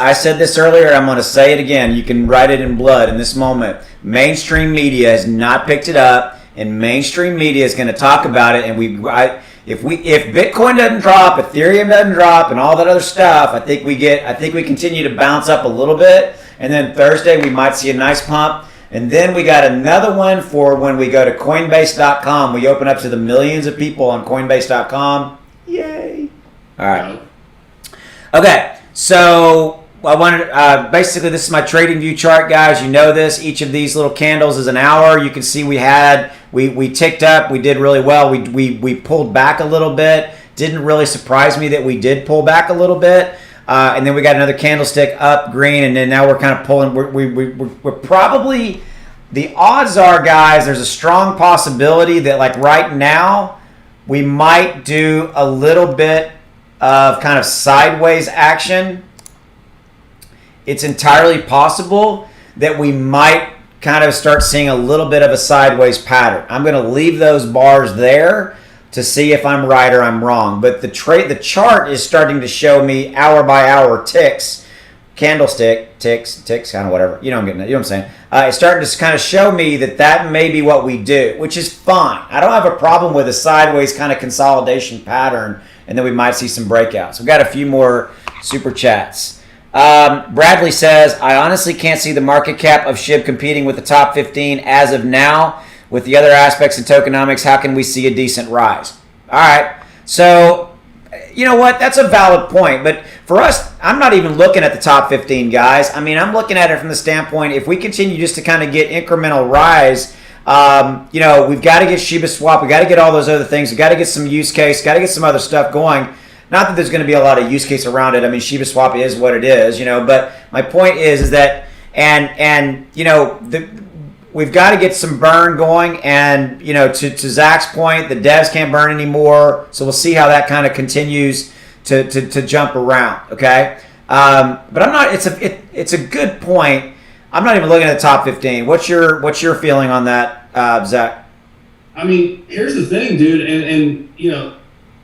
earlier, I'm going to say it again. You can write it in blood in this moment. Mainstream media has not picked it up, and mainstream media is going to talk about it. And if Bitcoin doesn't drop, Ethereum doesn't drop, and all that other stuff, I think we continue to bounce up a little bit. And then Thursday we might see a nice pump. And then we got another one for when we go to Coinbase.com. We open up to the millions of people on Coinbase.com. Yay. All right. Okay, so I wanted basically this is my trading view chart, guys. You know this. Each of these little candles is an hour. You can see we ticked up. We did really well. We pulled back a little bit. Didn't really surprise me that we did pull back a little bit. And then we got another candlestick up green, and then now we're kind of pulling. We're probably, the odds are, guys, there's a strong possibility that like right now we might do a little bit of kind of sideways action, it's entirely possible that we might kind of start seeing a little bit of a sideways pattern. I'm going to leave those bars there to see if I'm right or I'm wrong. But the chart is starting to show me hour by hour ticks, candlestick, ticks, kind of whatever. You know what I'm getting at. You know what I'm saying? It's starting to kind of show me that may be what we do, which is fine. I don't have a problem with a sideways kind of consolidation pattern, and then we might see some breakouts. We've got a few more super chats. Bradley says, I honestly can't see the market cap of SHIB competing with the top 15 as of now. With the other aspects in tokenomics, how can we see a decent rise? All right. So, you know what? That's a valid point. But for us, I'm not even looking at the top 15, guys. I mean, I'm looking at it from the standpoint, if we continue just to kind of get incremental rise, we've got to get Shiba Swap. We've got to get all those other things. We've got to get some use case. Got to get some other stuff going. Not that there's going to be a lot of use case around it. I mean, Shiba Swap is what it is, but my point is that, we've got to get some burn going, and to Zach's point, the devs can't burn anymore, so we'll see how that kind of continues to jump around. Okay, but I'm not. It's a good point. I'm not even looking at the top 15. What's your feeling on that, Zach? I mean, here's the thing, dude, and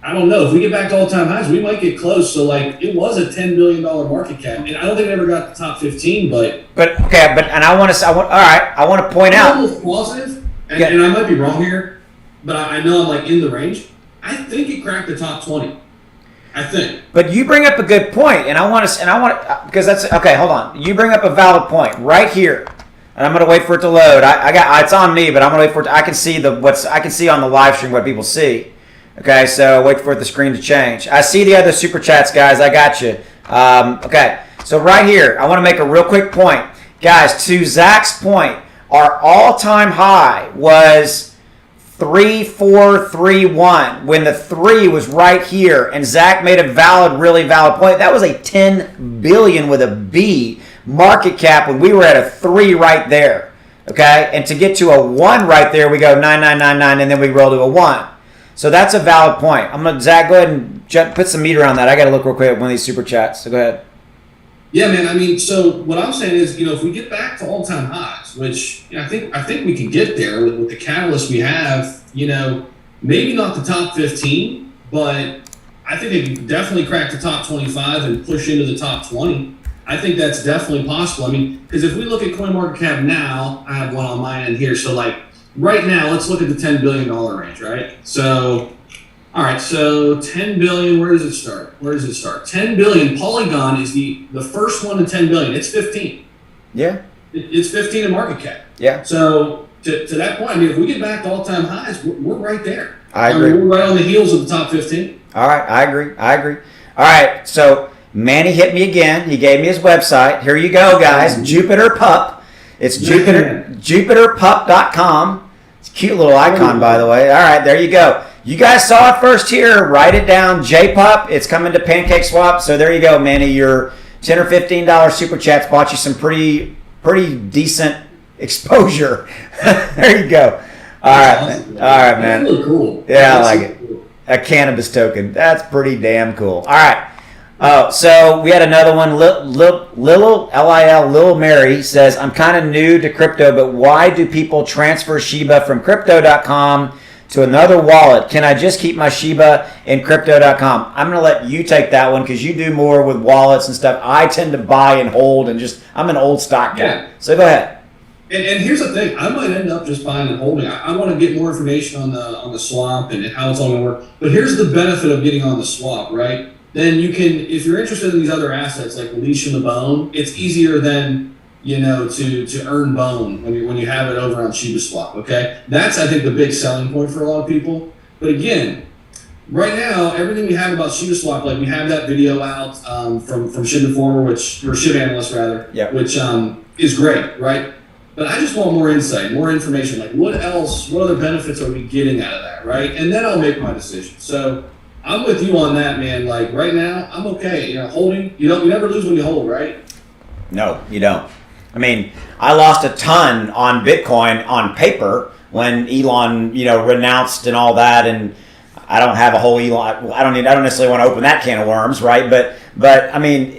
I don't know. If we get back to all-time highs, we might get close. So, it was a $10 billion market cap, and I don't think it ever got the top 15. But I want to point out. I'm almost positive, and I might be wrong here, but I know I'm in the range. I think it cracked the top 20. I think. But you bring up a good point, because that's okay. Hold on. You bring up a valid point right here, and I'm going to wait for it to load. It's on me, but I'm going to wait for it. I can see on the live stream what people see. Okay, so wait for the screen to change. I see the other super chats, guys. I got you. Okay, so right here, I want to make a real quick point. Guys, to Zach's point, our all-time high was 3431 when the 3 was right here, and Zach made a really valid point. That was a 10 billion with a B market cap when we were at a 3 right there. Okay, and to get to a 1 right there, we go 9999, and then we roll to a 1. So that's a valid point. Zach, go ahead and put some meat around that. I got to look real quick at one of these super chats. So go ahead. Yeah, man. I mean, so what I'm saying is, if we get back to all-time highs, which I think we can get there with the catalyst we have, maybe not the top 15, but I think it can definitely crack the top 25 and push into the top 20. I think that's definitely possible. I mean, because if we look at CoinMarketCap now, I have one on my end here. So right now, let's look at the $10 billion range, right? So, all right, so 10 billion, where does it start? 10 billion, Polygon is the first one to 10 billion. It's 15. Yeah. It's 15 in market cap. Yeah. So, to that point, I mean, if we get back to all-time highs, we're right there. I agree. We're right on the heels of the top 15. All right, I agree. All right, so Manny hit me again. He gave me his website. Here you go, guys. Jupiter Pup. It's jupiterpup.com. It's a cute little icon, by the way. All right, there you go. You guys saw it first here. Write it down. JPup. It's coming to PancakeSwap. So there you go, Manny. Your $10 or $15 super chats bought you some pretty decent exposure. There you go. All right, man. That's really cool. Yeah, I like it. A cannabis token. That's pretty damn cool. All right. So we had another one. Lil Mary says, I'm kind of new to crypto, but why do people transfer Sheba from crypto.com to another wallet? Can I just keep my Sheba in crypto.com? I'm going to let you take that one because you do more with wallets and stuff. I tend to buy and hold and I'm an old stock guy. Yeah. So go ahead. And here's the thing, I might end up just buying and holding. I want to get more information on the swap and how it's all going to work. But here's the benefit of getting on the swap, right? Then you can, if you're interested in these other assets like the leash and the bone, it's easier than, to earn bone when you have it over on Shiba Swap, okay? That's, I think, the big selling point for a lot of people. But again, right now, everything we have about Shiba Swap, we have that video out from Shiba Informer, or Shiba Analyst rather, which is great, right? But I just want more insight, more information. What other benefits are we getting out of that, right? And then I'll make my decision. So I'm with you on that, man. Right now, I'm okay. Holding, you never lose when you hold, right? No, you don't. I mean, I lost a ton on Bitcoin on paper when Elon, renounced and all that. And I don't have a whole Elon. I don't necessarily want to open that can of worms, right? But I mean,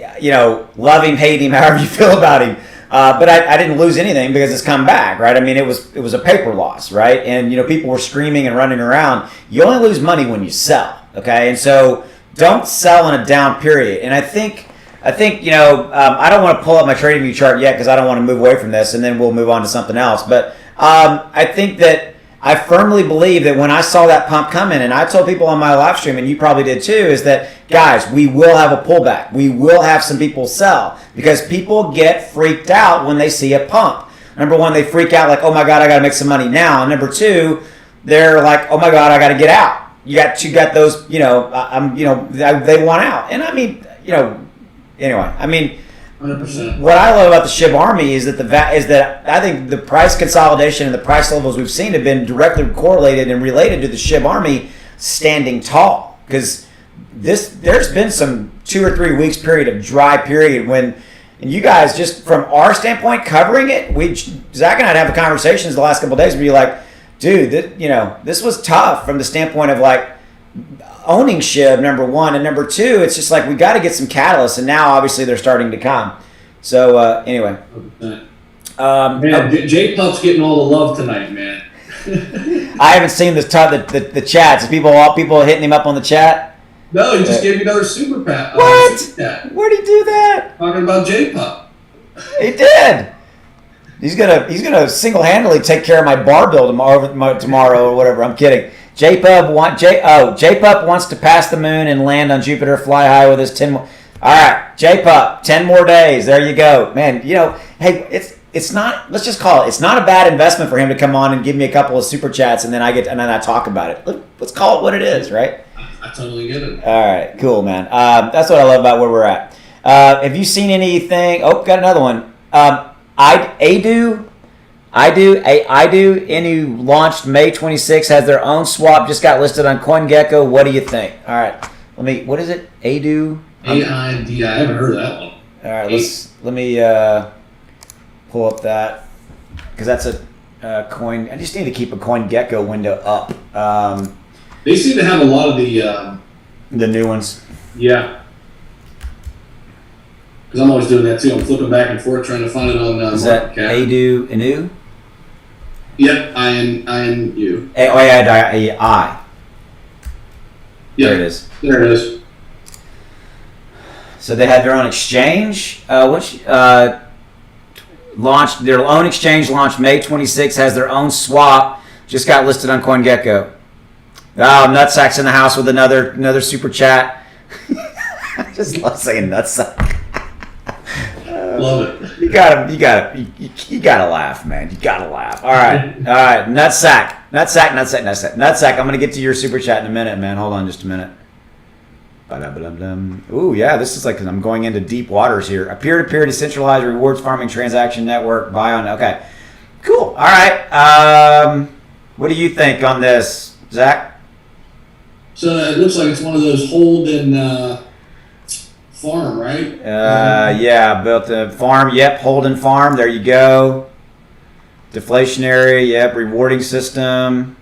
love him, hate him, however you feel about him. But I didn't lose anything because it's come back, right? I mean, it was a paper loss, right? And people were screaming and running around. You only lose money when you sell, okay? And so don't sell in a down period. And I think I don't want to pull up my trading view chart yet because I don't want to move away from this, and then we'll move on to something else. But I think that I firmly believe that when I saw that pump coming, and I told people on my live stream, and you probably did too, is that, guys, we will have a pullback. We will have some people sell because people get freaked out when they see a pump. Number one, they freak out like, oh my God, I got to make some money now. And number two, they're like, oh my God, I got to get out. You got those, they want out. And I mean, anyway, I mean, 100%. What I love about the SHIB Army is that I think the price consolidation and the price levels we've seen have been directly correlated and related to the SHIB Army standing tall. Because there's been some 2 or 3 weeks period of dry period when, and you guys just from our standpoint covering it, Zach and I'd have conversations the last couple of days and be like, dude, this was tough from the standpoint of like owning SHIB, number one, and number two, it's just like we got to get some catalysts, and now obviously they're starting to come. So anyway, J Pup's getting all the love tonight, man. I haven't seen the chats. Is people hitting him up on the chat? No, he just gave me another super pat. What? Where'd he do that? Talking about J Pup. He did. He's gonna single-handedly take care of my bar bill tomorrow or whatever. I'm kidding. J-Pub wants to pass the moon and land on Jupiter, fly high with his 10 more. All right, J-Pub, 10 more days. There you go. Man, hey, it's not, let's just call it, it's not a bad investment for him to come on and give me a couple of super chats and then I talk about it. Let's call it what it is, right? I totally get it. All right, cool, man. That's what I love about where we're at. Have you seen anything? Oh, got another one. Inu launched May 26, has their own swap, just got listed on CoinGecko. What do you think? All right, what is it? Adu? AIDI, I haven't heard of that one. All right, let me pull up that, because that's a coin. I just need to keep a CoinGecko window up. They seem to have a lot of the new ones. Yeah. Because I'm always doing that too. I'm flipping back and forth trying to find it on is that Adu Inu? Yep, INU. I. Yep. There it is. There it is. So they had their own exchange, launched their own exchange, launched May 26, has their own swap, just got listed on CoinGecko. Oh, Nutsack's in the house with another super chat. I just love saying Nutsack. Love it. You gotta laugh, man. You gotta laugh. All right. Nutsack. I'm gonna get to your super chat in a minute, man. Hold on just a minute. Ooh, yeah, this is like I'm going into deep waters here. A peer-to-peer decentralized rewards farming transaction network. Buy on. Okay, cool. All right. What do you think on this, Zach? So it looks like it's one of those hold and farm, right? Yeah, built a farm. Yep, hold and farm. There you go. Deflationary. Yep, rewarding system.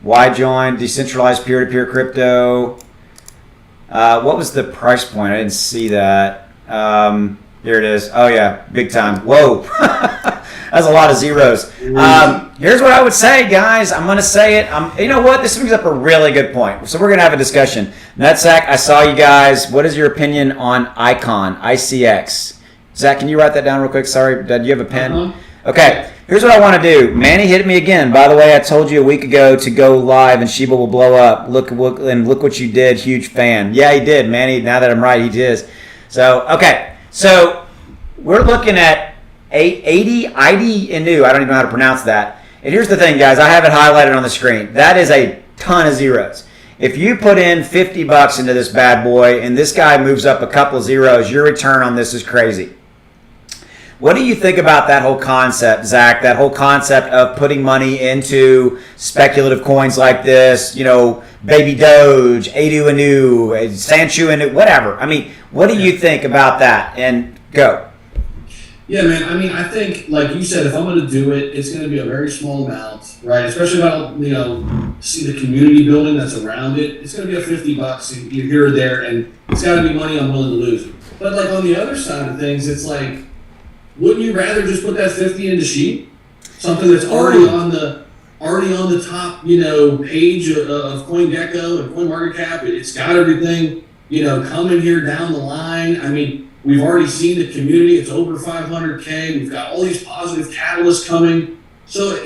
Y-join, decentralized peer-to-peer crypto. What was the price point? I didn't see that. Here it is. Oh yeah, big time. Whoa, that's a lot of zeros. Here's what I would say, guys. I'm gonna say it. You know what? This brings up a really good point. So we're gonna have a discussion. Nutsack, I saw you guys. What is your opinion on Icon, ICX? Zach, can you write that down real quick? Sorry, do you have a pen? Okay. Here's what I want to do. Manny hit me again. By the way, I told you a week ago to go live and Sheba will blow up. Look what you did. Huge fan. Yeah, he did, Manny. Now that I'm right, he did. So, okay. So, we're looking at 80 Inu. I don't even know how to pronounce that. And here's the thing, guys. I have it highlighted on the screen. That is a ton of zeros. If you put in $50 into this bad boy and this guy moves up a couple of zeros, your return on this is crazy. What do you think about that whole concept, Zach? That whole concept of putting money into speculative coins like this, Baby Doge, Adu Inu, Sanchu Inu, whatever. I mean, what do you think about that? And go. Yeah, man. I mean, I think, like you said, if I'm going to do it, it's going to be a very small amount, right? Especially if I don't, see the community building that's around it, it's going to be a $50 here or there, and it's got to be money I'm willing to lose. But like on the other side of things, it's like, wouldn't you rather just put that 50 into Sheep? Something that's already on the top, page of CoinGecko and CoinMarketCap. It's got everything, coming here down the line. I mean, we've already seen the community. It's over 500K. We've got all these positive catalysts coming. So,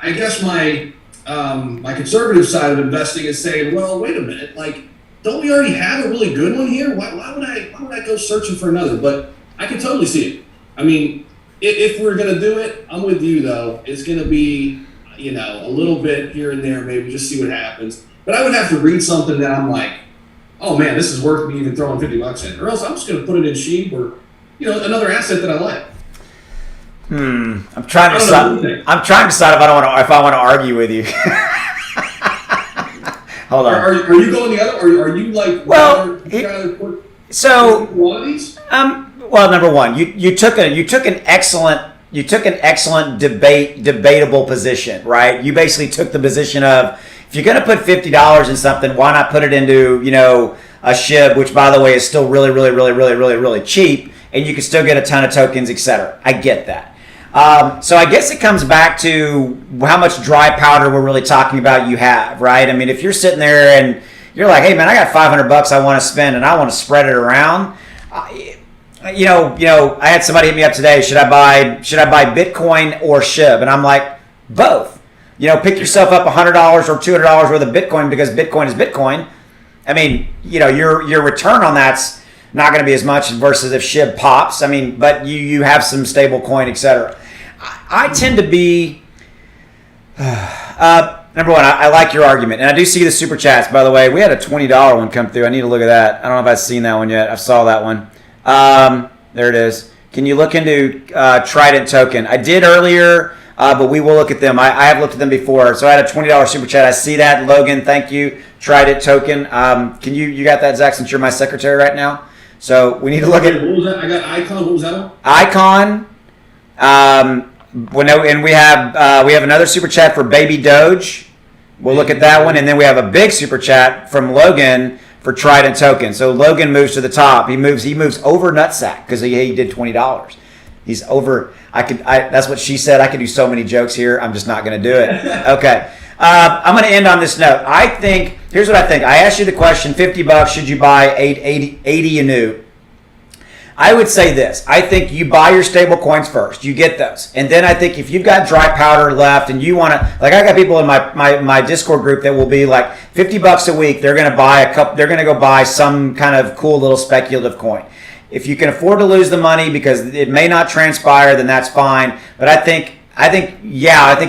I guess my conservative side of investing is saying, well, wait a minute, like, don't we already have a really good one here? Why would I go searching for another? But I can totally see it. I mean, if we're going to do it, I'm with you, though. It's going to be, a little bit here and there, maybe just see what happens. But I would have to read something that I'm like, oh, man, this is worth me even throwing $50 in. Or else I'm just going to put it in Sheep or, another asset that I like. I'm trying to decide if I want to argue with you. Hold on. Are you going the other, or are you like? Well, so one of these. Well, number one, you took an excellent debatable position, right? You basically took the position of, if you're going to put $50 in something, why not put it into a SHIB, which by the way is still really, really, really, really, really, really cheap, and you can still get a ton of tokens, etc. I get that. So I guess it comes back to how much dry powder we're really talking about you have, right? I mean, if you're sitting there and you're like, hey man, I got $500 I want to spend and I want to spread it around. I had somebody hit me up today. Should I buy Bitcoin or SHIB? And I'm like, both. Pick yourself up $100 or $200 worth of Bitcoin because Bitcoin is Bitcoin. I mean, your return on that's not going to be as much versus if SHIB pops. I mean, but you have some stable coin, etc. I tend to be number one. I like your argument, and I do see the super chats. By the way, we had a $20 one come through. I need to look at that. I don't know if I've seen that one yet. I saw that one. There it is. Can you look into Trident token? I did earlier, but we will look at them. I have looked at them before. So I had a $20 super chat. I see that. Logan, thank you. Trident token. Can you got that, Zach, since you're my secretary right now? So we need to look at. What was that? I got Icon. What was that one? Icon. And we have another super chat for Baby Doge. We'll look at that one, and then we have a big super chat from Logan for Trident token. So Logan moves to the top. He moves over Nutsack because he did $20. He's over. That's what she said. I could do so many jokes here. I'm just not going to do it. Okay. I'm going to end on this note. Here's what I think. I asked you the question, $50, should you buy 80 Inu? I would say this. I think you buy your stable coins first. You get those. And then I think if you've got dry powder left and you want to, like I got people in my Discord group that will be like $50 a week, they're going to go buy some kind of cool little speculative coin. If you can afford to lose the money because it may not transpire, then that's fine. But I think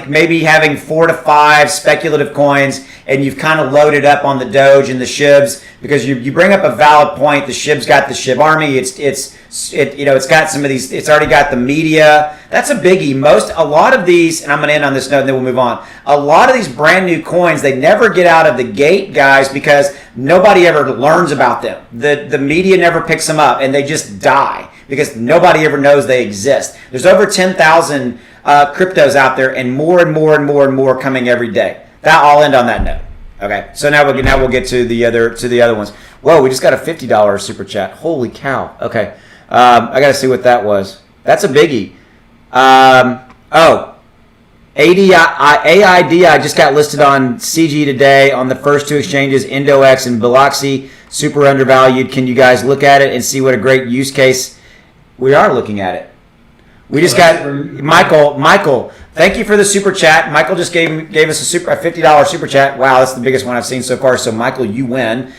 maybe having 4 to 5 speculative coins and you've kind of loaded up on the Doge and the SHIBs, because you bring up a valid point. The SHIB's got the SHIB army. It's got some of these. It's already got the media. That's a biggie. A lot of these, and I'm going to end on this note and then we'll move on. A lot of these brand new coins, they never get out of the gate, guys, because nobody ever learns about them. The media never picks them up and they just die because nobody ever knows they exist. There's over 10,000 cryptos out there, and more and more and more and more coming every day. I'll end on that note. Okay, so now we'll get to the other ones. Whoa, we just got a $50 super chat. Holy cow. Okay, I got to see what that was. That's a biggie. AIDI just got listed on CG today on the first 2 exchanges, IndoX and Biloxi. Super undervalued. Can you guys look at it and see what a great use case? We are looking at it. We just got Michael. Thank you for the super chat. Michael just gave us a $50 super chat. Wow, that's the biggest one I've seen so far. So Michael, you win.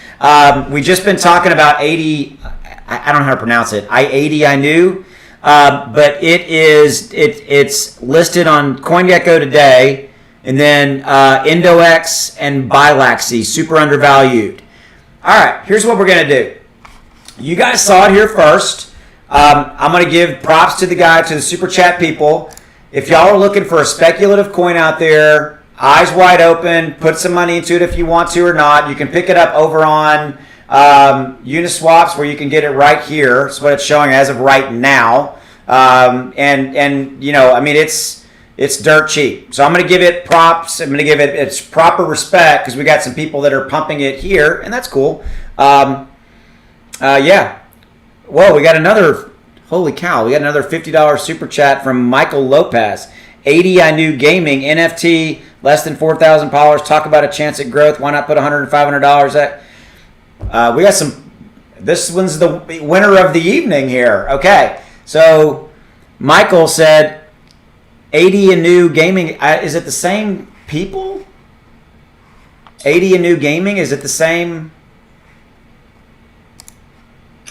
We just been talking about 80. I don't know how to pronounce it. I knew, but it's listed on CoinGecko today, and then IndoX and Bilaxy, super undervalued. All right, here's what we're gonna do. You guys saw it here first. I'm going to give props to the super chat people. If y'all are looking for a speculative coin out there, eyes wide open, put some money into it if you want to or not. You can pick it up over on Uniswaps, where you can get it right here. That's what it's showing as of right now. It's dirt cheap. So I'm going to give it props. I'm going to give it its proper respect because we got some people that are pumping it here, and that's cool. Yeah. Whoa, we got another, holy cow, we got another $50 super chat from Michael Lopez. 80 I knew gaming, NFT, less than 4,000 followers. Talk about a chance at growth. Why not put $100 and $500 at? We got some, this one's the winner of the evening here. Okay. So Michael said 80 and new gaming. Is it the same people? 80 and new gaming. Is it the same?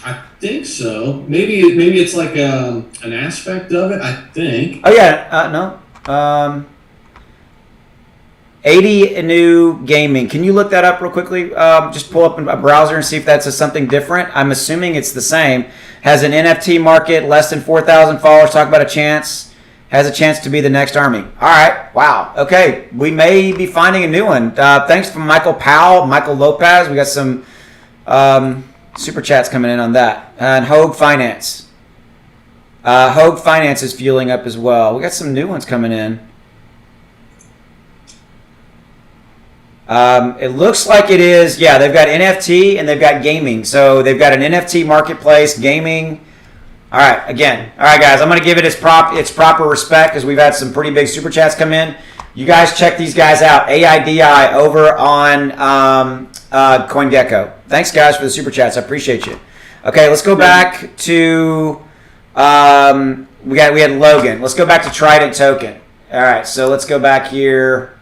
I think so. Maybe it's like an aspect of it. I think. Oh yeah. No. 80 and new gaming. Can you look that up real quickly? Just pull up a browser and see if that's something different. I'm assuming it's the same. Has an NFT market, less than 4,000 followers. Talk about a chance. Has a chance to be the next army. All right. Wow. Okay. We may be finding a new one. Thanks from Michael Powell, Michael Lopez. We got some super chats coming in on that. And Hogue Finance. Hogue Finance is fueling up as well. We got some new ones coming in. It looks like it is, yeah, they've got NFT and they've got gaming. So they've got an NFT marketplace, gaming. All right, again. All right, guys, I'm going to give it its proper respect because we've had some pretty big super chats come in. You guys check these guys out. AIDI over on CoinGecko. Thanks, guys, for the super chats. I appreciate you. Okay, let's go back to we had Logan. Let's go back to Trident token. All right, so let's go back here.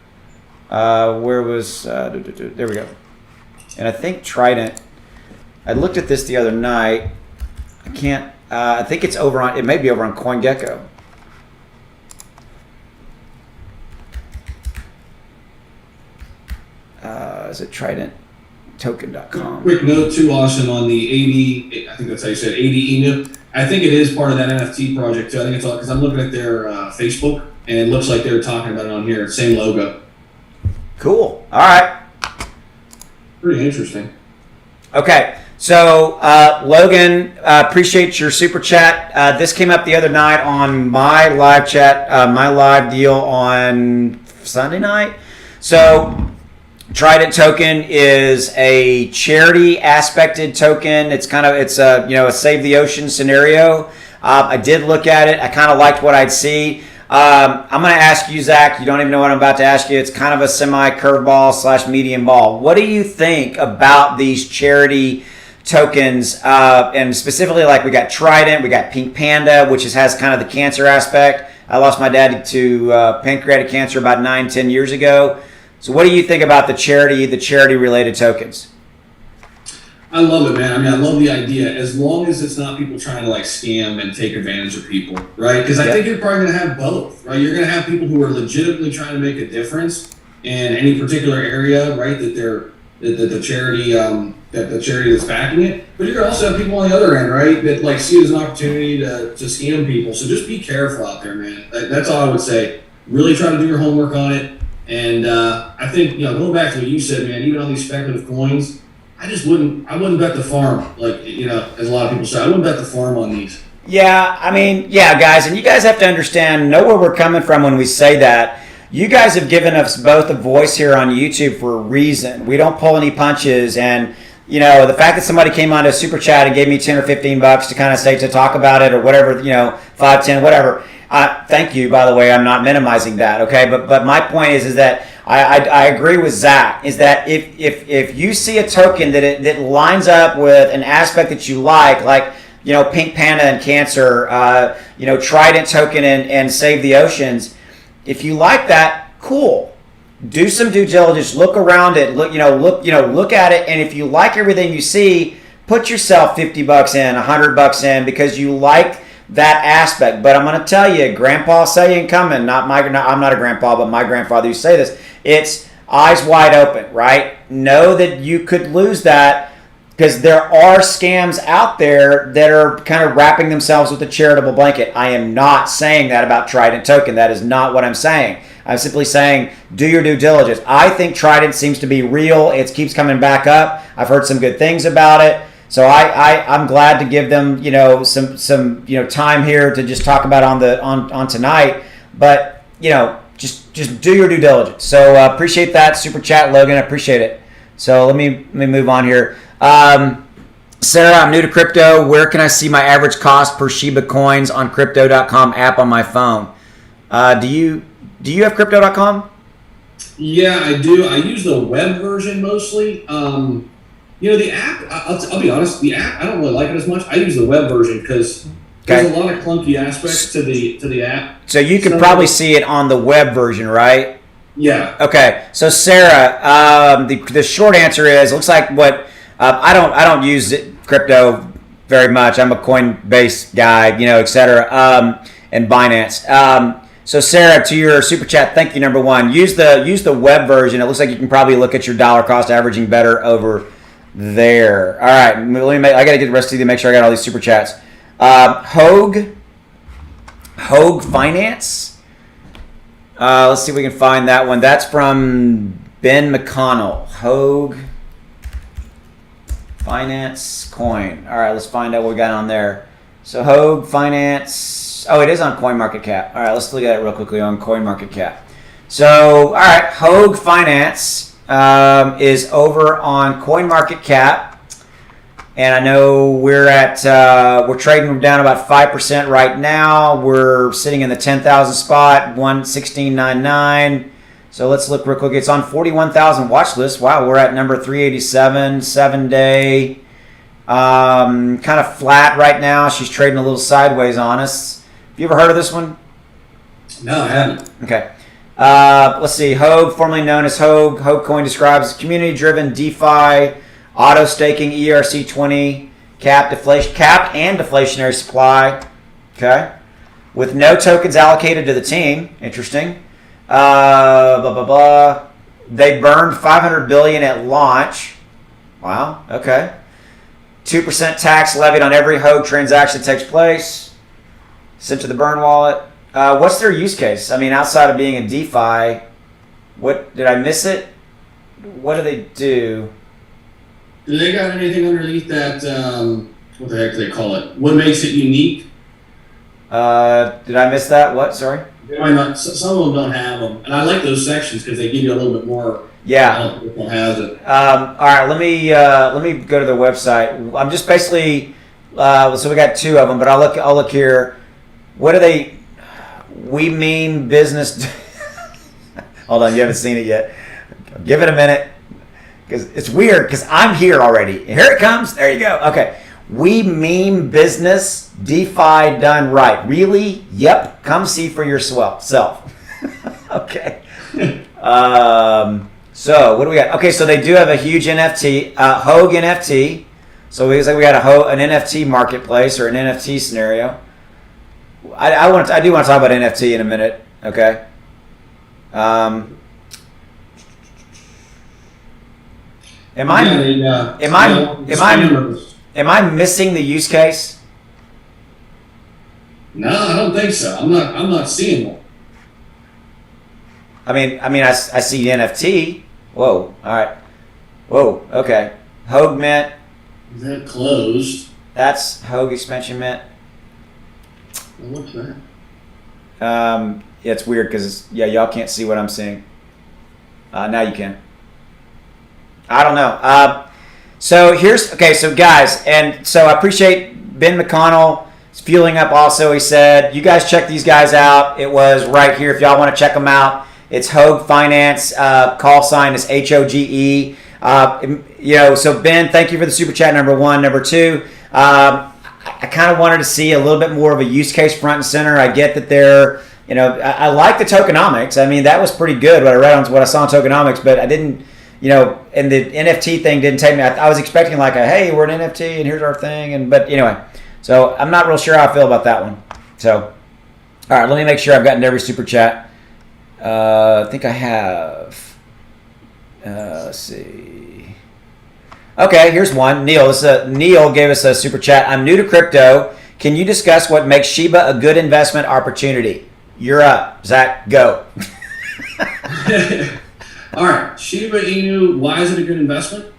Where was there we go. And I think Trident. I looked at this the other night. I can't. I think it's over on. It may be over on CoinGecko. Is it TridentToken.com? Quick note too, Austin, on the 80. I think that's how you said 80 Inu. I think it is part of that NFT project too. I think it's all because I'm looking at their Facebook and it looks like they're talking about it on here. Same logo. Cool. All right. Pretty interesting. Okay. So, Logan, appreciate your super chat. This came up the other night on my live chat, my live deal on Sunday night. So, Trident token is a charity aspected token. It's a Save the Ocean scenario. I did look at it. I kind of liked what I'd see. I'm going to ask you, Zach. You don't even know what I'm about to ask you. It's kind of a semi curveball / medium ball. What do you think about these charity tokens? And specifically, like we got Trident, we got Pink Panda, which has kind of the cancer aspect. I lost my dad to pancreatic cancer about 9-10 years ago. So what do you think about the charity related tokens? I love it, man. I mean, I love the idea as long as it's not people trying to like scam and take advantage of people, right? Because I think you're probably going to have both, right? You're going to have people who are legitimately trying to make a difference in any particular area, right? That the charity that's backing it. But you're going to also have people on the other end, right? That like see it as an opportunity to scam people. So just be careful out there, man. That's all I would say. Really try to do your homework on it. And I think, going back to what you said, man, even on these speculative coins, I wouldn't bet the farm, as a lot of people say. I wouldn't bet the farm on these. Yeah, I mean, yeah, guys, and you guys have to know where we're coming from when we say that. You guys have given us both a voice here on YouTube for a reason. We don't pull any punches, and the fact that somebody came onto a super chat and gave me $10 or $15 to kind of say to talk about it or whatever, 5, 10, whatever. Thank you, by the way. I'm not minimizing that, okay? But my point is that I agree with Zach. Is that if you see a token that lines up with an aspect that you like Pink Panda and cancer, Trident token and Save the Oceans, if you like that, cool. Do some due diligence. Look around it. Look at it. And if you like everything you see, put yourself $50 in, $100 in because you like that aspect. But I'm going to tell you, Grandpa saying coming, I'm not a grandpa, but my grandfather used to say this. It's eyes wide open, right? Know that you could lose that because there are scams out there that are kind of wrapping themselves with a charitable blanket. I am not saying that about Trident token. That is not what I'm saying. I'm simply saying do your due diligence. I think Trident seems to be real. It keeps coming back up. I've heard some good things about it. So I'm glad to give them some time here to just talk about on tonight. But just do your due diligence. So appreciate that super chat, Logan. I appreciate it. So let me move on here. Sarah, I'm new to crypto. Where can I see my average cost per Shiba coins on crypto.com app on my phone? Do you have crypto.com? Yeah, I do. I use the web version mostly. The app, I'll be honest, the app, I don't really like it as much. I use the web version because there's a lot of clunky aspects to the app. So you can probably see it on the web version, right? Yeah. Okay. So Sarah, the short answer is, looks like what I don't use crypto very much. I'm a Coinbase guy, et cetera, and Binance. So Sarah, to your super chat, thank you. Number one, use the web version. It looks like you can probably look at your dollar cost averaging better over there. All right, I got to get the rest of you to make sure I got all these super chats. Hogue Finance. Let's see if we can find that one. That's from Ben McConnell. Hogue Finance Coin. All right, let's find out what we got on there. So Hogue Finance. Oh, it is on CoinMarketCap. All right, let's look at it real quickly on CoinMarketCap. So, all right, Hogue Finance is over on CoinMarketCap, and I know we're trading down about 5% right now. We're sitting in the 10,000 spot, 116.99. So let's look real quick. It's on 41,000 watch list. Wow, we're at number 387, 7-day. Kind of flat right now. She's trading a little sideways on us. Have you ever heard of this one? No, I haven't. Okay. Let's see. Hogue, formerly known as Hogue. Hogue Coin describes community-driven DeFi, auto-staking, ERC20, capped and deflationary supply. Okay. With no tokens allocated to the team. Interesting. Blah, blah, blah. They burned $500 billion at launch. Wow. Okay. 2% tax levied on every Hogue transaction that takes place. Sent to the burn wallet. What's their use case? I mean, outside of being a DeFi, what did I miss it? What do they do? Do they got anything underneath that? What the heck do they call it? What makes it unique? Did I miss that? What? Sorry. Why not? Some of them don't have them, and I like those sections because they give you a little bit more. Yeah. Has it. All right. Let me go to their website. I'm just basically. So we got two of them, but I'll look here. What do they? We mean business. Hold on, you haven't seen it yet. Give it a minute, because it's weird. Because I'm here already. Here it comes. There you go. Okay. We mean business. DeFi done right. Really? Yep. Come see for yourself. Okay. So what do we got? Okay, so they do have a huge NFT, Hogue NFT. So we got an NFT marketplace or an NFT scenario. I do want to talk about NFT in a minute. Okay. Am I missing the use case? No, I don't think so. I'm not seeing one. I mean, I see NFT. Whoa. All right. Whoa. Okay. Hogue Mint. Is that closed? That's Hogue Expansion Mint. What's that? Yeah, it's weird because y'all can't see what I'm seeing. Now you can. I don't know. So guys, and so I appreciate Ben McConnell fueling up. Also, he said, you guys check these guys out. It was right here if y'all want to check them out. It's Hogue Finance. Call sign is HOGE. So Ben, thank you for the super chat. Number one. Number two, I kind of wanted to see a little bit more of a use case front and center. I get that they're, I like the tokenomics. I mean, that was pretty good. What I read on what I saw in tokenomics, but I didn't, and the NFT thing didn't take me. I was expecting like hey, we're an NFT and here's our thing, but anyway. So I'm not real sure how I feel about that one. So, all right, let me make sure I've gotten every super chat. I think I have. Let's see. Okay, here's one. Neil gave us a super chat. I'm new to crypto. Can you discuss what makes Sheba a good investment opportunity? You're up, Zach. Go. All right, Shiba Inu. Why is it a good investment?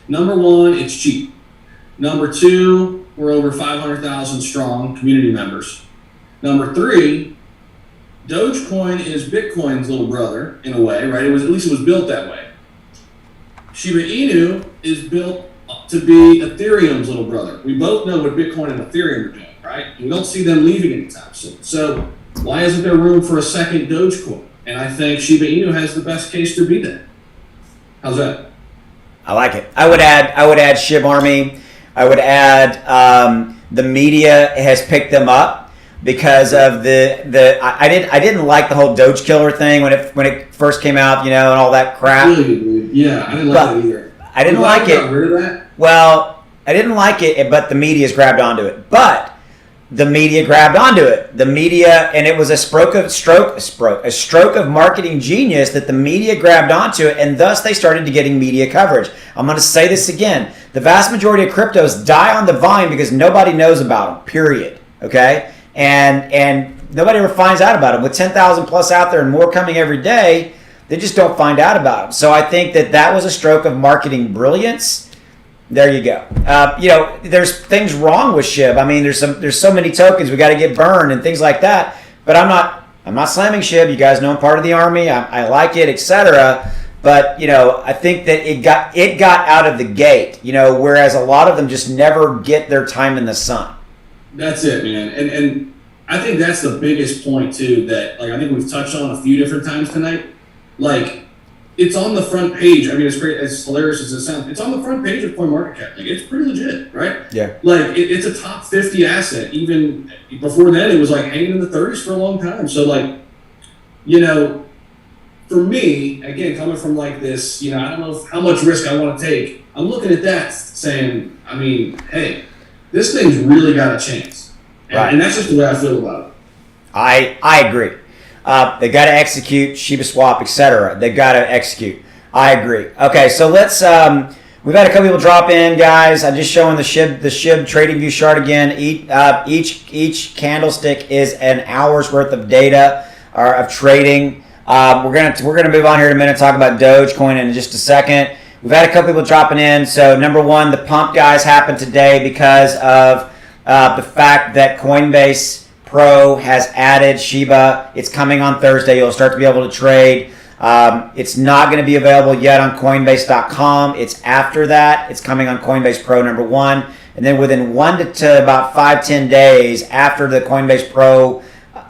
Number one, it's cheap. Number two, we're over 500,000 strong community members. Number three, Dogecoin is Bitcoin's little brother in a way, right? At least it was built that way. Shiba Inu is built to be Ethereum's little brother. We both know what Bitcoin and Ethereum are doing, right? We don't see them leaving anytime soon. So why isn't there room for a second Dogecoin? And I think Shiba Inu has the best case to be that. How's that? I like it. I would add Shib Army. I would add the media has picked them up because of I didn't like the whole Doge killer thing when it first came out, and all that crap. Really? Yeah, I didn't like that either. I didn't like it. Got rid of that? Well, I didn't like it, but the media's grabbed onto it. But the media grabbed onto it. The media, and it was a stroke of marketing genius that the media grabbed onto it, and thus they started to getting media coverage. I'm going to say this again. The vast majority of cryptos die on the vine because nobody knows about them, period. Okay? And nobody ever finds out about them. With 10,000 plus out there and more coming every day, they just don't find out about them. So I think that was a stroke of marketing brilliance. There you go. There's things wrong with SHIB. I mean, there's so many tokens we got to get burned and things like that. But I'm not slamming SHIB. You guys know I'm part of the army. I like it, etc. But I think that it got out of the gate. Whereas a lot of them just never get their time in the sun. That's it, man. And I think that's the biggest point too. That I think we've touched on a few different times tonight. It's on the front page. I mean, it's great, as hilarious as it sounds. It's on the front page of CoinMarketCap. It's pretty legit, right? Yeah. It's a top 50 asset. Even before then, it was hanging in the 30s for a long time. So, for me, again, coming from this, I don't know how much risk I want to take. I'm looking at that saying, hey, this thing's really got a chance. And that's just the way I feel about it. I agree. They got to execute Shiba Swap, etc. They got to execute. I agree. Okay, so let's. We've had a couple people drop in, guys. I'm just showing the SHIB trading view chart again. Each candlestick is an hour's worth of data of trading. We're gonna move on here in a minute and talk about Dogecoin in just a second. We've had a couple people dropping in. So number one, the pump, guys, happened today because of the fact that Coinbase Pro has added Sheba. It's coming on Thursday. You'll start to be able to trade. It's not going to be available yet on Coinbase.com. It's after that. It's coming on Coinbase Pro number one. And then within 1 to about 5-10 days after the Coinbase Pro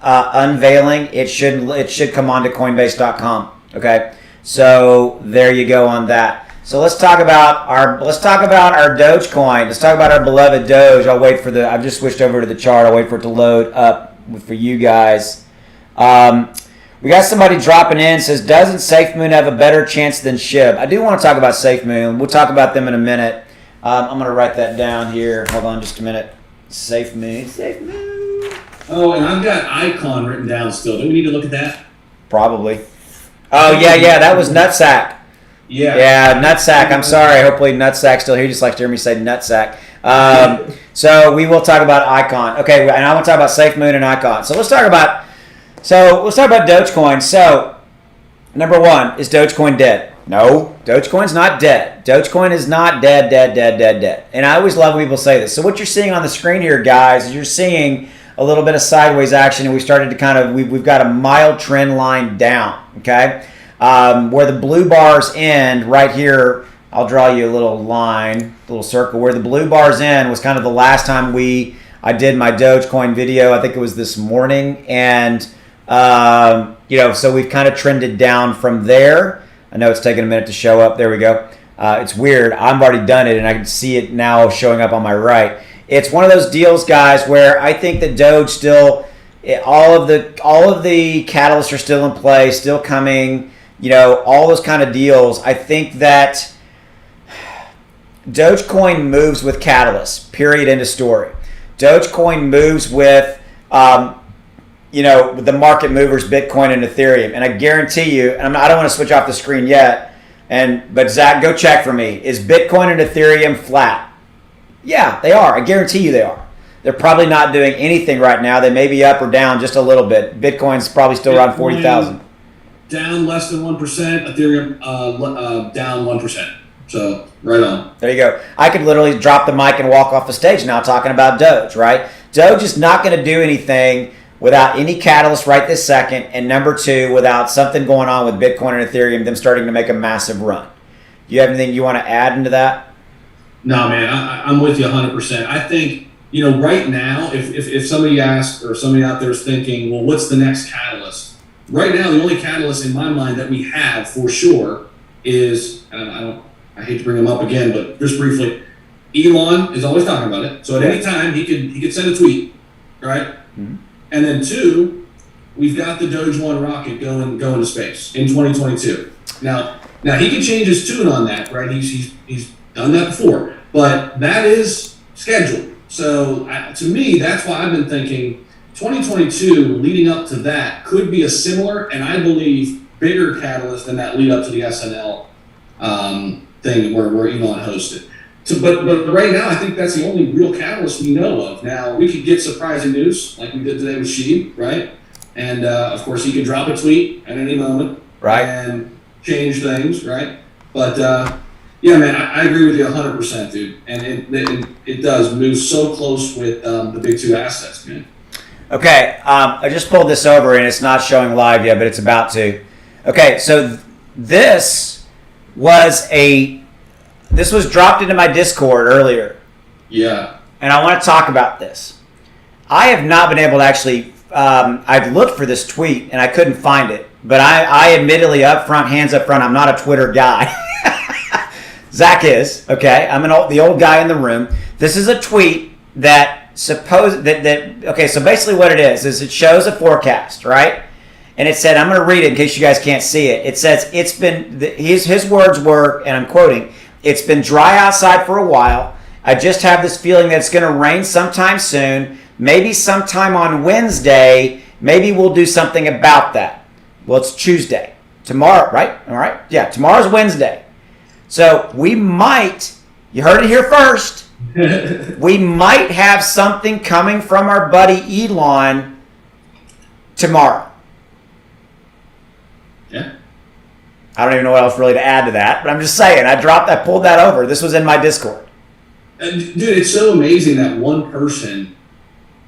unveiling, it should come on to Coinbase.com. Okay, so there you go on that. So let's talk about our Dogecoin. Let's talk about our beloved Doge. I've just switched over to the chart. I'll wait for it to load up for you guys. We got somebody dropping in, says, doesn't SafeMoon have a better chance than SHIB? I do want to talk about SafeMoon. We'll talk about them in a minute. I'm going to write that down here. Hold on just a minute. SafeMoon. Oh, and I've got Icon written down still. Do we need to look at that? Probably. Oh, yeah. That was Nutsack. Yeah, Nutsack. I'm sorry. Hopefully Nutsack's still here. Just like to hear me say Nutsack. So we will talk about Icon. Okay, and I want to talk about SafeMoon and Icon. So let's talk about Dogecoin. So number one, is Dogecoin dead? No, Dogecoin's not dead. Dogecoin is not dead. And I always love when people say this. So what you're seeing on the screen here, guys, is you're seeing a little bit of sideways action, and we started to we've got a mild trend line down. Okay. Where the blue bars end right here, I'll draw you a little line, a little circle. Where the blue bars end was kind of the last time I did my Dogecoin video. I think it was this morning, and so we've kind of trended down from there. I know it's taking a minute to show up. There we go. It's weird. I've already done it, and I can see it now showing up on my right. It's one of those deals, guys, where I think that Doge still, all of the catalysts are still in play, still coming. All those kind of deals. I think that Dogecoin moves with catalysts, period, end of story. Dogecoin moves with, the market movers, Bitcoin and Ethereum. And I guarantee you, and I don't want to switch off the screen yet, but Zach, go check for me. Is Bitcoin and Ethereum flat? Yeah, they are. I guarantee you they are. They're probably not doing anything right now. They may be up or down just a little bit. Bitcoin's probably still around 40,000. Down less than 1%, Ethereum down 1%. So, right on. There you go. I could literally drop the mic and walk off the stage now talking about Doge, right? Doge is not going to do anything without any catalyst right this second, and number two, without something going on with Bitcoin and Ethereum, them starting to make a massive run. Do you have anything you want to add into that? No, man, I'm with you 100%. I think, right now, if somebody asks or somebody out there is thinking, well, what's the next catalyst? Right now, the only catalyst in my mind that we have for sure is, and I hate to bring him up again, but just briefly, Elon is always talking about it. So at any time, he could send a tweet, right? Mm-hmm. And then two, we've got the Doge 1 rocket going to space in 2022. Now he can change his tune on that, right? He's done that before, but that is scheduled. So to me, that's why I've been thinking 2022 leading up to that could be a similar, and I believe bigger catalyst than that lead up to the SNL thing where Elon hosted. So, but right now, I think that's the only real catalyst we know of. Now, we could get surprising news like we did today with Sheba, right? And of course, he could drop a tweet at any moment, right, and change things, right? But yeah, man, I agree with you 100%, dude. And it does move so close with the big two assets, man. Okay, I just pulled this over and it's not showing live yet, but it's about to. Okay, so this was dropped into my Discord earlier. Yeah. And I want to talk about this. I have not been able to actually, I've looked for this tweet and I couldn't find it. But I admittedly, hands up front, I'm not a Twitter guy. Zach is, okay? I'm the old guy in the room. This is a tweet that okay, so basically what it is it shows a forecast, right? And it said, I'm going to read it in case you guys can't see it. It says, his words were, and I'm quoting, "It's been dry outside for a while. I just have this feeling that it's going to rain sometime soon, maybe sometime on Wednesday. Maybe we'll do something about that." Well, it's Tuesday. Tomorrow, right? All right. Yeah, tomorrow's Wednesday. So we might, you heard it here first, we might have something coming from our buddy Elon tomorrow. Yeah. I don't even know what else really to add to that, but I'm just saying, I pulled that over. This was in my Discord. Dude, it's so amazing that one person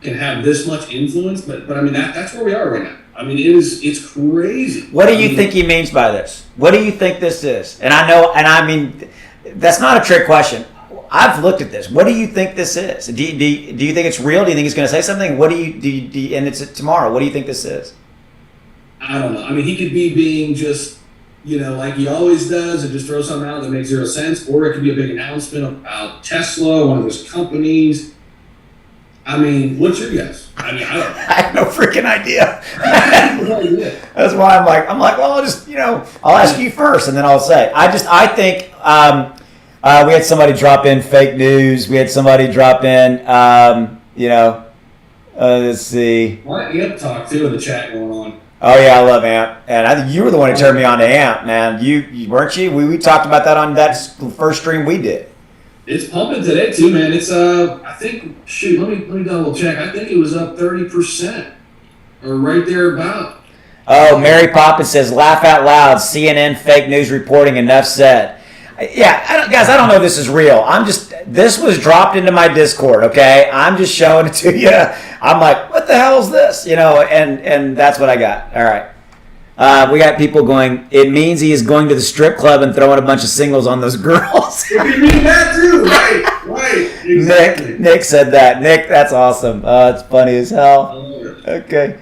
can have this much influence, but I mean, that's where we are right now. I mean, it's crazy. What do you think he means by this? What do you think this is? And I mean, that's not a trick question. I've looked at this. What do you think this is? Do you think it's real? Do you think he's going to say something? What do you and it's tomorrow. What do you think this is? I don't know. I mean, he could be being just, like he always does and just throw something out that makes zero sense, or it could be a big announcement about Tesla, one of his companies. I mean, what's your guess? I mean, I don't know. I have no freaking idea. That's why I'm like, well, I'll just, I'll ask you first and then I'll say. I think we had somebody drop in fake news. We had somebody drop in, let's see. What Amp talk too in the chat going on? Oh yeah, I love Amp, and I think you were the one who turned me on to Amp, man. You weren't you? We talked about that on that first stream we did. It's pumping today too, man. It's I think let me double check. I think it was up 30% or right there about. Oh, Mary Poppins says, "Laugh out loud." CNN fake news reporting. Enough said. Yeah, guys, I don't know if this is real. This was dropped into my Discord, okay? I'm just showing it to you. I'm like, what the hell is this? And that's what I got. All right. We got people going, it means he is going to the strip club and throwing a bunch of singles on those girls. It could mean that too, right, exactly. Nick said that. Nick, that's awesome. It's funny as hell. Okay.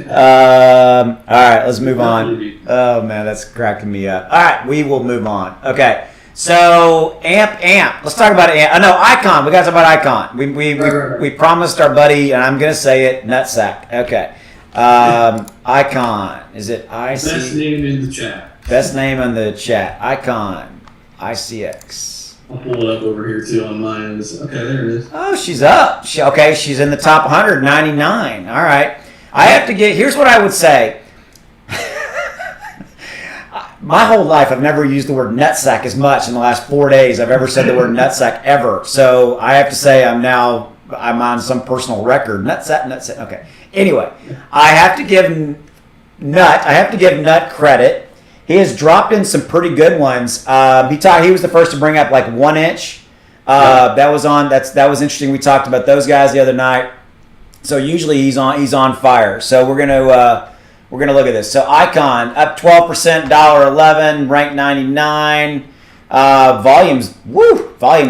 All right, let's move on. Oh man, that's cracking me up. All right, we will move on. Okay, so Amp. Let's talk about Amp. No, Icon. We got to talk about Icon. We promised our buddy, and I'm gonna say it, Nutsack. Okay, Icon. Is it IC? Best name in the chat. Best name in the chat. Icon. ICX. I'll pull it up over here too on mine. Okay, there it is. Oh, she's up. She's in the top 199. All right. I have to here's what I would say. My whole life, I've never used the word nutsack as much in the last 4 days. I've ever said the word nutsack ever. So I have to say I'm on some personal record. Nutsack. Okay. Anyway, I have to give Nut credit. He has dropped in some pretty good ones. He was the first to bring up like 1 inch. That was interesting. We talked about those guys the other night. So usually he's on fire. So we're gonna look at this. So Icon up 12%, $1.11, ranked 99. Volumes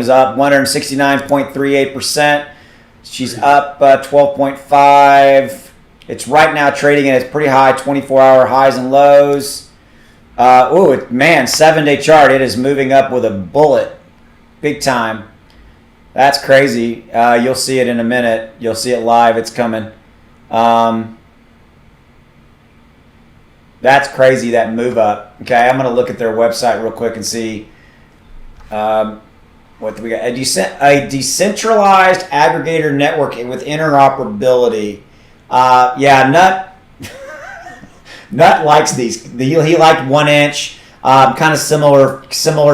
up 169.38%. She's up 12.5. It's right now trading at its pretty high 24-hour highs and lows. 7-day chart. It is moving up with a bullet, big time. That's crazy. You'll see it in a minute. You'll see it live. It's coming. That's crazy, that move up. Okay, I'm going to look at their website real quick and see what do we got. A decentralized aggregator network with interoperability. Nut likes these. He liked 1inch, kind of similar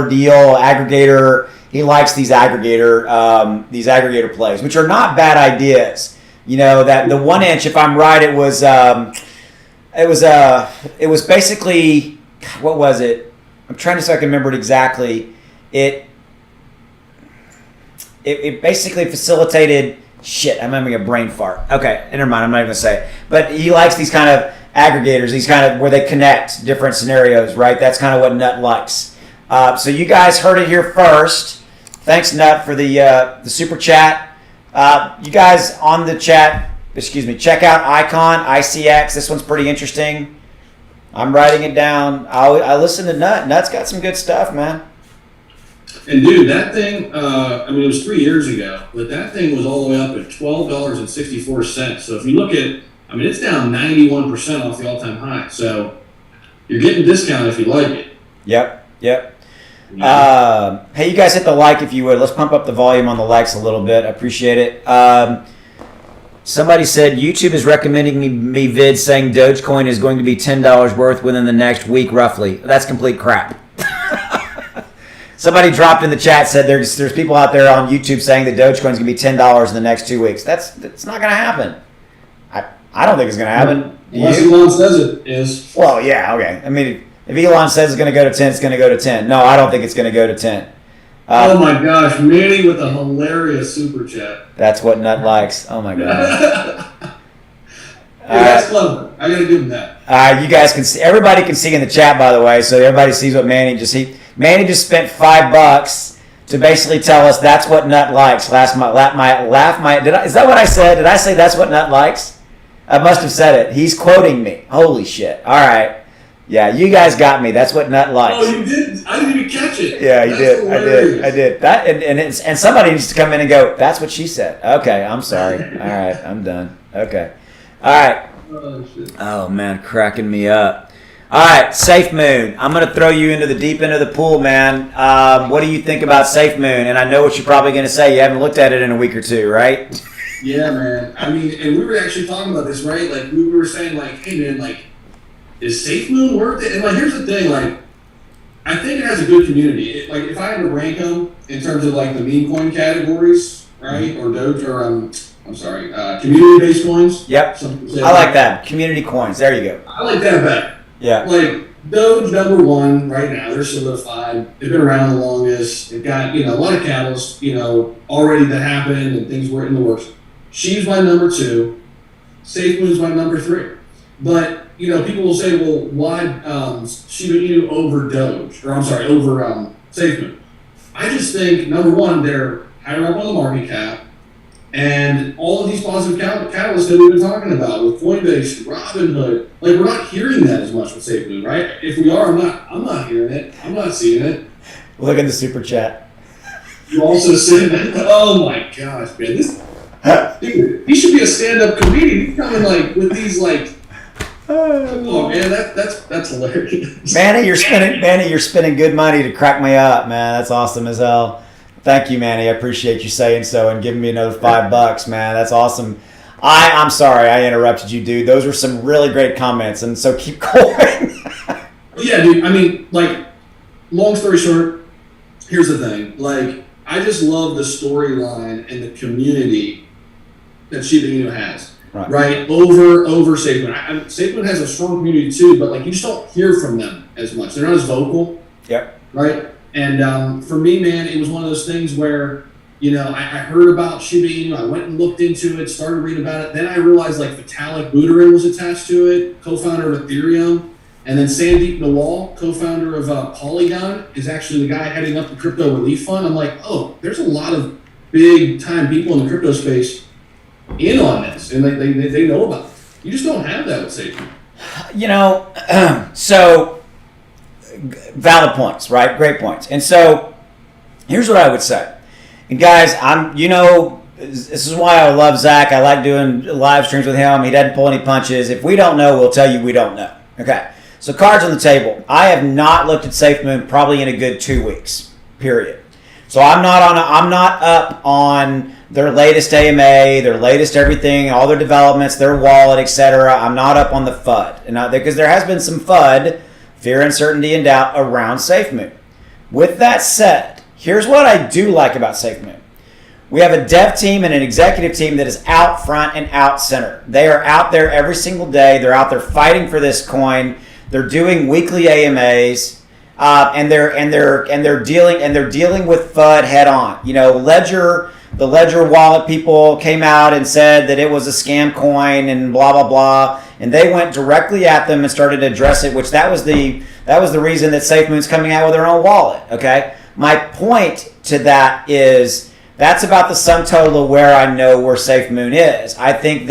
deal. Aggregator. He likes these aggregator plays, which are not bad ideas. You know that the 1inch, if I'm right, it was basically, what was it? I'm trying to see if I can remember it exactly. It basically facilitated. Shit, I'm having a brain fart. Okay, never mind. I'm not even gonna say it. But he likes these kind of aggregators, these kind of where they connect different scenarios, right? That's kind of what Nut likes. So you guys heard it here first. Thanks, Nut, for the super chat. You guys on the chat, check out Icon, ICX. This one's pretty interesting. I'm writing it down. I listen to Nut. Nut's got some good stuff, man. And dude, that thing, it was 3 years ago, but that thing was all the way up at $12.64. So if you look at, it's down 91% off the all-time high. So you're getting a discount if you like it. Yep. Hey, you guys hit the like if you would. Let's pump up the volume on the likes a little bit. I appreciate it. Somebody said YouTube is recommending me vids saying Dogecoin is going to be $10 worth within the next week, roughly. That's complete crap. Somebody dropped in the chat, said there's people out there on YouTube saying that Dogecoin is going to be $10 in the next 2 weeks. That's not going to happen. I don't think it's going to happen. Unless Elon says it is. Well, yeah, okay. If Elon says it's going to go to 10, it's going to go to 10. No, I don't think it's going to go to 10. Oh my gosh, Manny with a hilarious super chat. That's what Nut likes. Oh my god. That's clever. I gotta give him that. You guys can see. Everybody can see in the chat, by the way, so everybody sees what Manny just spent $5 to basically tell us that's what Nut likes. Is that what I said? Did I say that's what Nut likes? I must have said it. He's quoting me. Holy shit! All right. Yeah, you guys got me. That's what Nut likes. Oh, you did? I didn't even catch it. Yeah, you did. Hilarious. I did. That and somebody needs to come in and go, that's what she said. Okay, I'm sorry. All right, I'm done. Okay. All right. Oh, shit. Oh, man, cracking me up. All right, Safe Moon. I'm going to throw you into the deep end of the pool, man. What do you think about Safe Moon? And I know what you're probably going to say. You haven't looked at it in a week or two, right? Yeah, man. And we were actually talking about this, right? Like, we were saying, like, hey, man, like, is Safe Moon worth it? And like, here's the thing, like, I think it has a good community. If I had to rank them in terms of like the meme coin categories, right, or Doge, or community-based coins. Yep. I like that. Community coins. There you go. I like that better. Yeah. Like Doge #1 right now. They're solidified. They've been around the longest. They've got a lot of catalysts already that happened and things were in the works. She's my #2. Safe Moon's my #3. But people will say, well, why Shiba Inu over Doge? Or over Safe Moon. I just think, #1, they're higher up on the market cap. And all of these positive catalysts that we've been talking about with Coinbase, Robinhood, like we're not hearing that as much with Safe Moon, right? If we are, I'm not hearing it. I'm not seeing it. Look in the super chat. You also said that. Oh my gosh, man. Dude, he should be a stand-up comedian. He's coming with these oh man, that's hilarious. Manny, you're spending good money to crack me up, man. That's awesome as hell. Thank you, Manny. I appreciate you saying so and giving me another $5, man. That's awesome. I'm sorry I interrupted you, dude. Those were some really great comments, and so keep going. Yeah, dude. Long story short, here's the thing. I just love the storyline and the community that Shiba Inu has. Right. Over Safe Moon. Safe Moon has a strong community too, but you just don't hear from them as much. They're not as vocal. Yep. Right. And for me, man, it was one of those things where I heard about Shiba Inu. I went and looked into it, started reading about it. Then I realized like Vitalik Buterin was attached to it, co-founder of Ethereum. And then Sandeep Nawal, co-founder of Polygon, is actually the guy heading up the crypto relief fund. I'm like, oh, there's a lot of big time people in the crypto space in on this, and they know about it. You just don't have that with safety. So valid points, right? Great points. And so here's what I would say. And guys, this is why I love Zach. I like doing live streams with him. He doesn't pull any punches. If we don't know, we'll tell you we don't know. Okay. So cards on the table. I have not looked at SafeMoon probably in a good 2 weeks. Period. So I'm not up on their latest AMA, their latest everything, all their developments, their wallet, etc. I'm not up on the FUD, and because there has been some FUD, fear, uncertainty, and doubt around SafeMoon. With that said, here's what I do like about SafeMoon. We have a dev team and an executive team that is out front and out center. They are out there every single day. They're out there fighting for this coin. They're doing weekly AMAs. And they're dealing with FUD head on. The Ledger wallet people came out and said that it was a scam coin and blah blah blah, and they went directly at them and started to address it. Which that was the reason that SafeMoon's coming out with their own wallet. Okay, my point to that is that's about the sum total of where I know where SafeMoon is. I think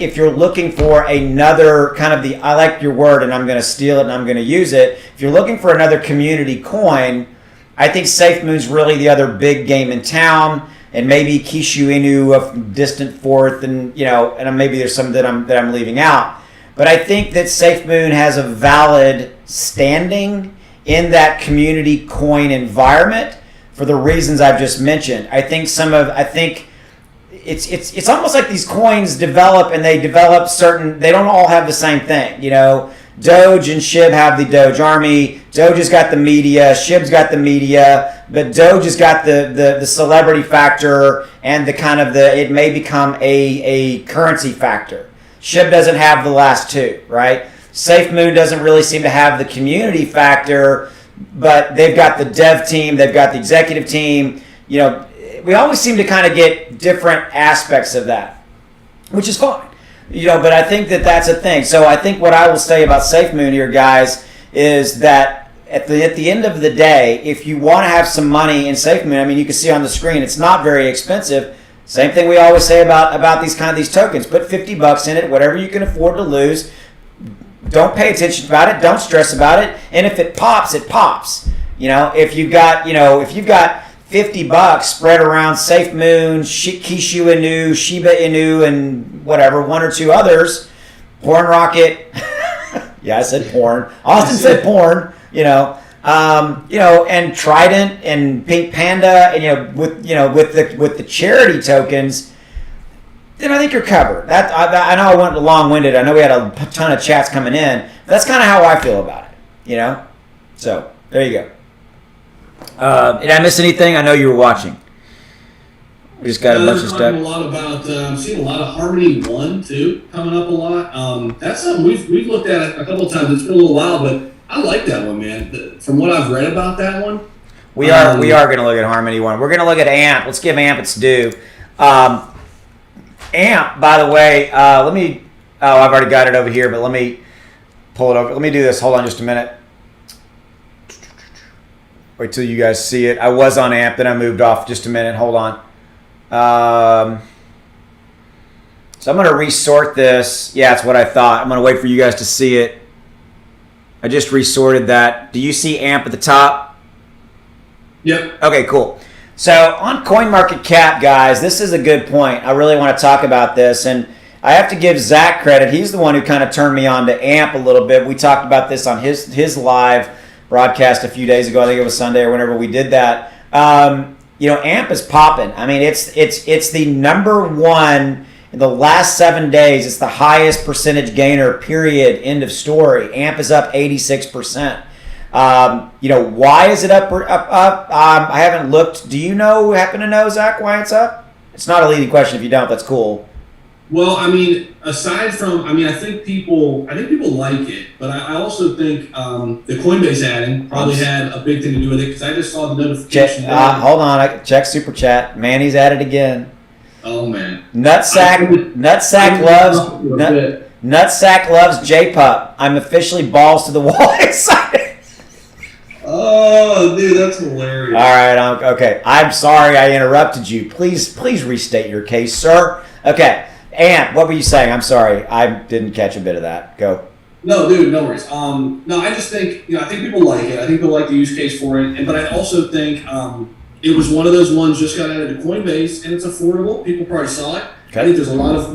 if you're looking for another kind of I like your word and I'm going to steal it and I'm going to use it. If you're looking for another community coin, I think SafeMoon's really the other big game in town, and maybe Shiba Inu of distant fourth, and and maybe there's some that I'm leaving out. But I think that SafeMoon has a valid standing in that community coin environment for the reasons I've just mentioned. I think it's almost like these coins develop, and they develop they don't all have the same thing. Doge and Shib have the Doge army. Doge has got the media. Shib's got the media, but Doge has got the celebrity factor and it may become a currency factor. Shib doesn't have the last two, right? SafeMoon doesn't really seem to have the community factor, but they've got the dev team, they've got the executive team. We always seem to kind of get different aspects of that, which is fine. But I think that that's a thing. So I think what I will say about SafeMoon here, guys, is that at the end of the day, if you want to have some money in SafeMoon, you can see on the screen, it's not very expensive. Same thing we always say about these tokens. Put $50 in it, whatever you can afford to lose. Don't pay attention about it. Don't stress about it. And if it pops, it pops. If you've got $50 spread around SafeMoon, Shiba Inu, Shiba Inu, and whatever, one or two others. Porn Rocket. Yeah, I said porn. Austin said porn. And Trident and Pink Panda, and with the charity tokens, then I think you're covered. I know I went long-winded. I know we had a ton of chats coming in. But that's kind of how I feel about it. So there you go. Did I miss anything? I know you were watching. We just got a bunch of stuff. I'm seeing a lot of Harmony 1 too coming up a lot. That's something we've looked at a couple of times. It's been a little while, but I like that one, man. From what I've read about that one, we are going to look at Harmony 1. We're going to look at AMP. Let's give AMP its due. AMP, by the way, let me. Oh, I've already got it over here, but let me pull it over. Let me do this. Hold on, just a minute. Wait till you guys see it. I was on AMP, then I moved off. Just a minute. Hold on. So I'm going to resort this. Yeah, that's what I thought. I'm going to wait for you guys to see it. I just resorted that. Do you see AMP at the top? Yep. Okay, cool. So on CoinMarketCap, guys, this is a good point. I really want to talk about this, and I have to give Zach credit. He's the one who kind of turned me on to AMP a little bit. We talked about this on his live broadcast a few days ago. I think it was Sunday or whenever we did that. AMP is popping. It's the number one in the last 7 days. It's the highest percentage gainer, period, end of story. AMP is up 86%. Why is it up? I haven't looked. Do you happen to know, Zach, why it's up? It's not a leading question. If you don't, that's cool. Well, I mean, aside from, I think people like it, but I also think the Coinbase adding probably had a big thing to do with it because I just saw the notification. Hold on, I check super chat. Manny's at it again. Oh man, Nutsack loves J-Pup. I'm officially balls to the wall excited. Oh, dude, that's hilarious. All right, okay. I'm sorry I interrupted you. Please restate your case, sir. Okay. And what were you saying? I'm sorry, I didn't catch a bit of that. Go. No, dude, no worries. No, I just think I think people like it. I think people like the use case for it, but I also think it was one of those ones just got added to Coinbase, and it's affordable. People probably saw it. Okay. I think there's a lot of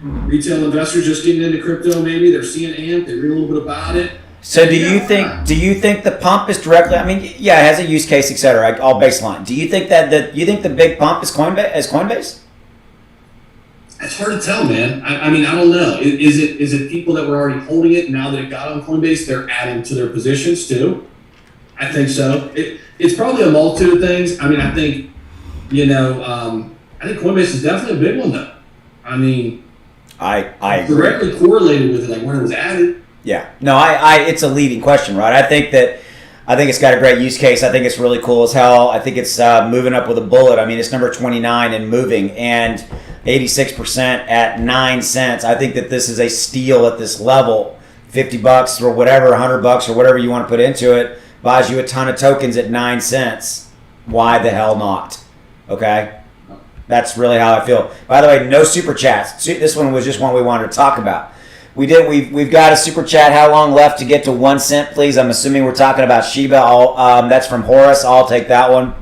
retail investors just getting into crypto. Maybe they're seeing AMP, they read a little bit about it. So do you think the pump is directly? I mean, yeah, it has a use case, etc. All baseline. Do you think the big pump is Coinbase? It's hard to tell, man. I mean, I don't know. Is it people that were already holding it now that it got on Coinbase, they're adding to their positions too? I think so. It's probably a multitude of things. I mean, I think I think Coinbase is definitely a big one though. I mean, I agree. Directly correlated with it, like when it was added. Yeah. No, it's a leading question, right? I think it's got a great use case. I think it's really cool as hell. I think it's moving up with a bullet. I mean, it's number 29 and moving, and 86% at 9 cents. I think that this is a steal at this level. $50 or whatever, $100 or whatever you want to put into it buys you a ton of tokens at 9 cents. Why the hell not? Okay, that's really how I feel. By the way, no super chats. This one was just one we wanted to talk about. We've got a super chat. How long left to get to 1 cent, please? I'm assuming we're talking about Sheba. That's from Horace. I'll take that one.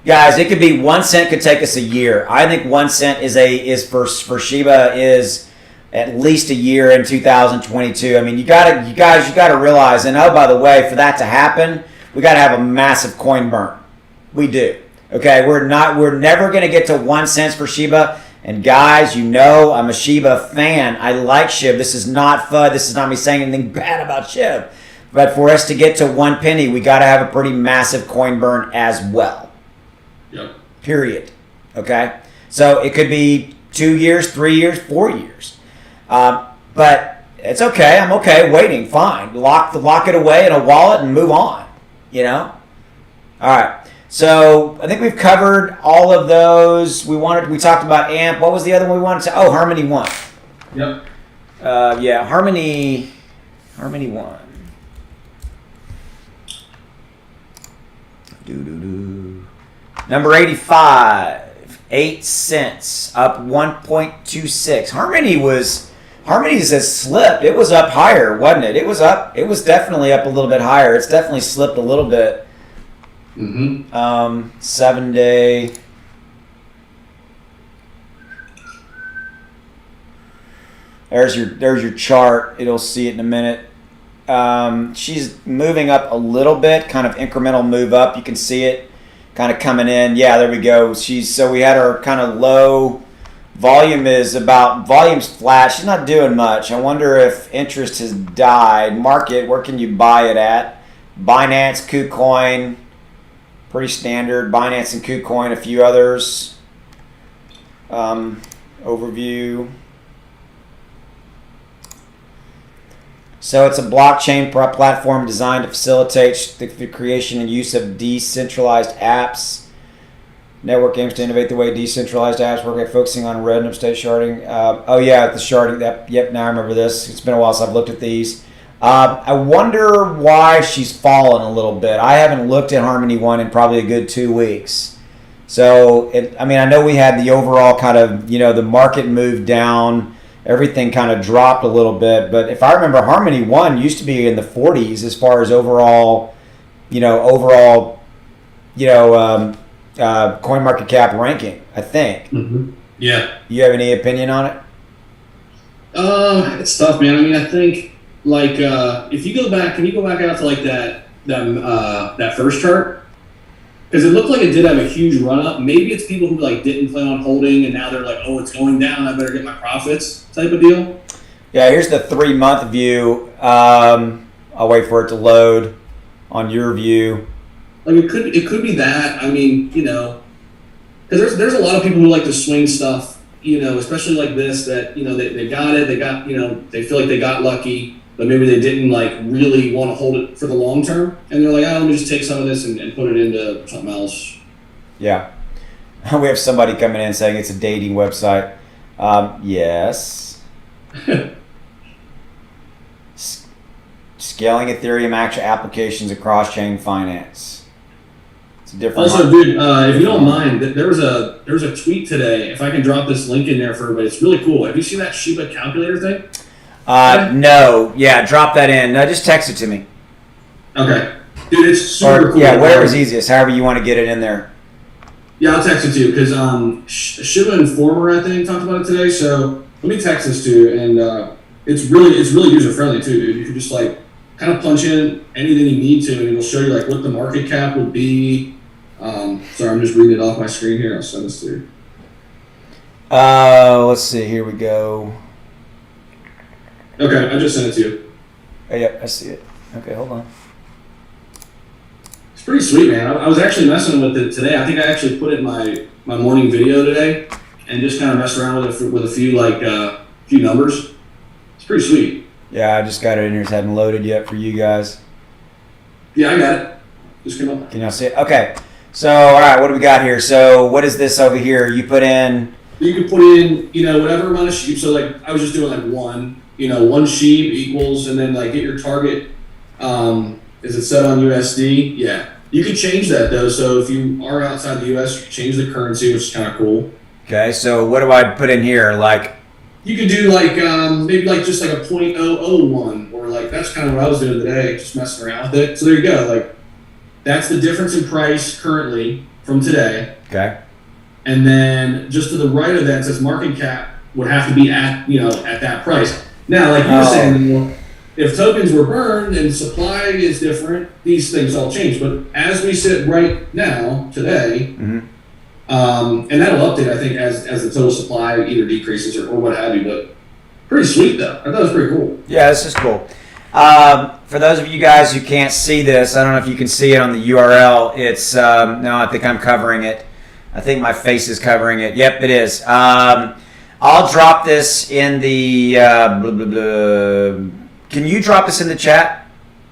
Guys, it could be 1 cent could take us a year. I think 1 cent is for Sheba is at least a year in 2022. I mean, you gotta realize. And oh, by the way, for that to happen, we gotta have a massive coin burn. We do. Okay, we're never gonna get to 1 cent for Sheba. And guys, I'm a Sheba fan. I like Shib. This is not FUD. This is not me saying anything bad about Shib. But for us to get to 1 penny, we got to have a pretty massive coin burn as well. Yep. Period. Okay? So it could be 2 years, 3 years, 4 years. But it's okay. I'm okay waiting. Fine. Lock it away in a wallet and move on. All right. So I think we've covered all of those. We talked about AMP. What was the other one we wanted to? Oh, Harmony 1. Yep. Yeah, Harmony 1. Number 85, 8 cents, up 1.26. Harmony's has slipped. It was up higher, wasn't it? It was up. It was definitely up a little bit higher. It's definitely slipped a little bit. 7 day. There's your chart. It'll see it in a minute. She's moving up a little bit, kind of incremental move up. You can see it kind of coming in. Yeah, there we go. So we had her kind of low. Volume's flat. She's not doing much. I wonder if interest has died. Market, where can you buy it at? Binance, KuCoin. Pretty standard. Binance and KuCoin, a few others. Overview. So it's a blockchain platform designed to facilitate the creation and use of decentralized apps. Network aims to innovate the way decentralized apps work by focusing on random state sharding. The sharding. Yep, now I remember this. It's been a while since I've looked at these. I wonder why she's fallen a little bit. I haven't looked at Harmony 1 in probably a good 2 weeks. So, I know we had the overall kind of, the market moved down. Everything kind of dropped a little bit. But if I remember, Harmony 1 used to be in the 40s as far as overall coin market cap ranking, I think. Mm-hmm. Yeah. You have any opinion on it? It's tough, man. I think... if you go back, can you go back out to that first chart? Because it looked like it did have a huge run up. Maybe it's people who didn't plan on holding and now they're like, oh, it's going down. I better get my profits type of deal. Yeah, here's the 3-month view. I'll wait for it to load on your view. It could be that. Because there's a lot of people who like to swing stuff especially like this, that, they got it, they feel like they got lucky, but maybe they didn't like really want to hold it for the long term. And they're like, let me just take some of this and put it into something else. Yeah. We have somebody coming in saying it's a dating website. Yes. Scaling Ethereum actual applications across chain finance. It's a different. Also, dude, if you don't mind, there was a tweet today. If I can drop this link in there for everybody, it's really cool. Have you seen that Shiba calculator thing? No. Yeah, drop that in. No, just text it to me. Okay, dude, it's super cool. Yeah, whatever's easiest. However you want to get it in there. Yeah, I'll text it to you because Shiba Informer, I think, talked about it today. So let me text this to you, and it's really user friendly too, dude. You can just like kind of punch in anything you need to, and it'll show you like what the market cap would be. Sorry, I'm just reading it off my screen here. I'll send this to you. Let's see. Here we go. Okay, I just sent it to you. Oh, yeah, I see it. Okay, hold on. It's pretty sweet, man. I was actually messing with it today. I think I actually put it in my morning video today, and just kind of messed around with it with a few numbers. It's pretty sweet. Yeah, I just got it in here. It hadn't loaded yet for you guys. Yeah, I got it. Just came up. Can y'all see it? Okay. So, all right, what do we got here? So, what is this over here? You put in... You can put in, whatever amount of sheep. So, like, I was just doing, like, one sheep equals, and then, like, get your target. Is it set on USD? Yeah. You can change that, though. So, if you are outside the US, you can change the currency, which is kind of cool. Okay, so what do I put in here? Like... You could do like maybe like just like a 0.001, or like that's kind of what I was doing today, just messing around with it. So there you go. Like that's the difference in price currently from today. Okay. And then just to the right of that says market cap would have to be at at that price. Now, like you were saying, if tokens were burned and supply is different, these things all change. But as we sit right now today. Mm-hmm. And that'll update, I think, as the total supply either decreases or what have you. But pretty sweet, though. I thought it was pretty cool. Yeah, this is cool. For those of you guys who can't see this, I don't know if you can see it on the URL. It's no, I think I'm covering it. I think my face is covering it. Yep, it is. I'll drop this in the. Can you drop this in the chat?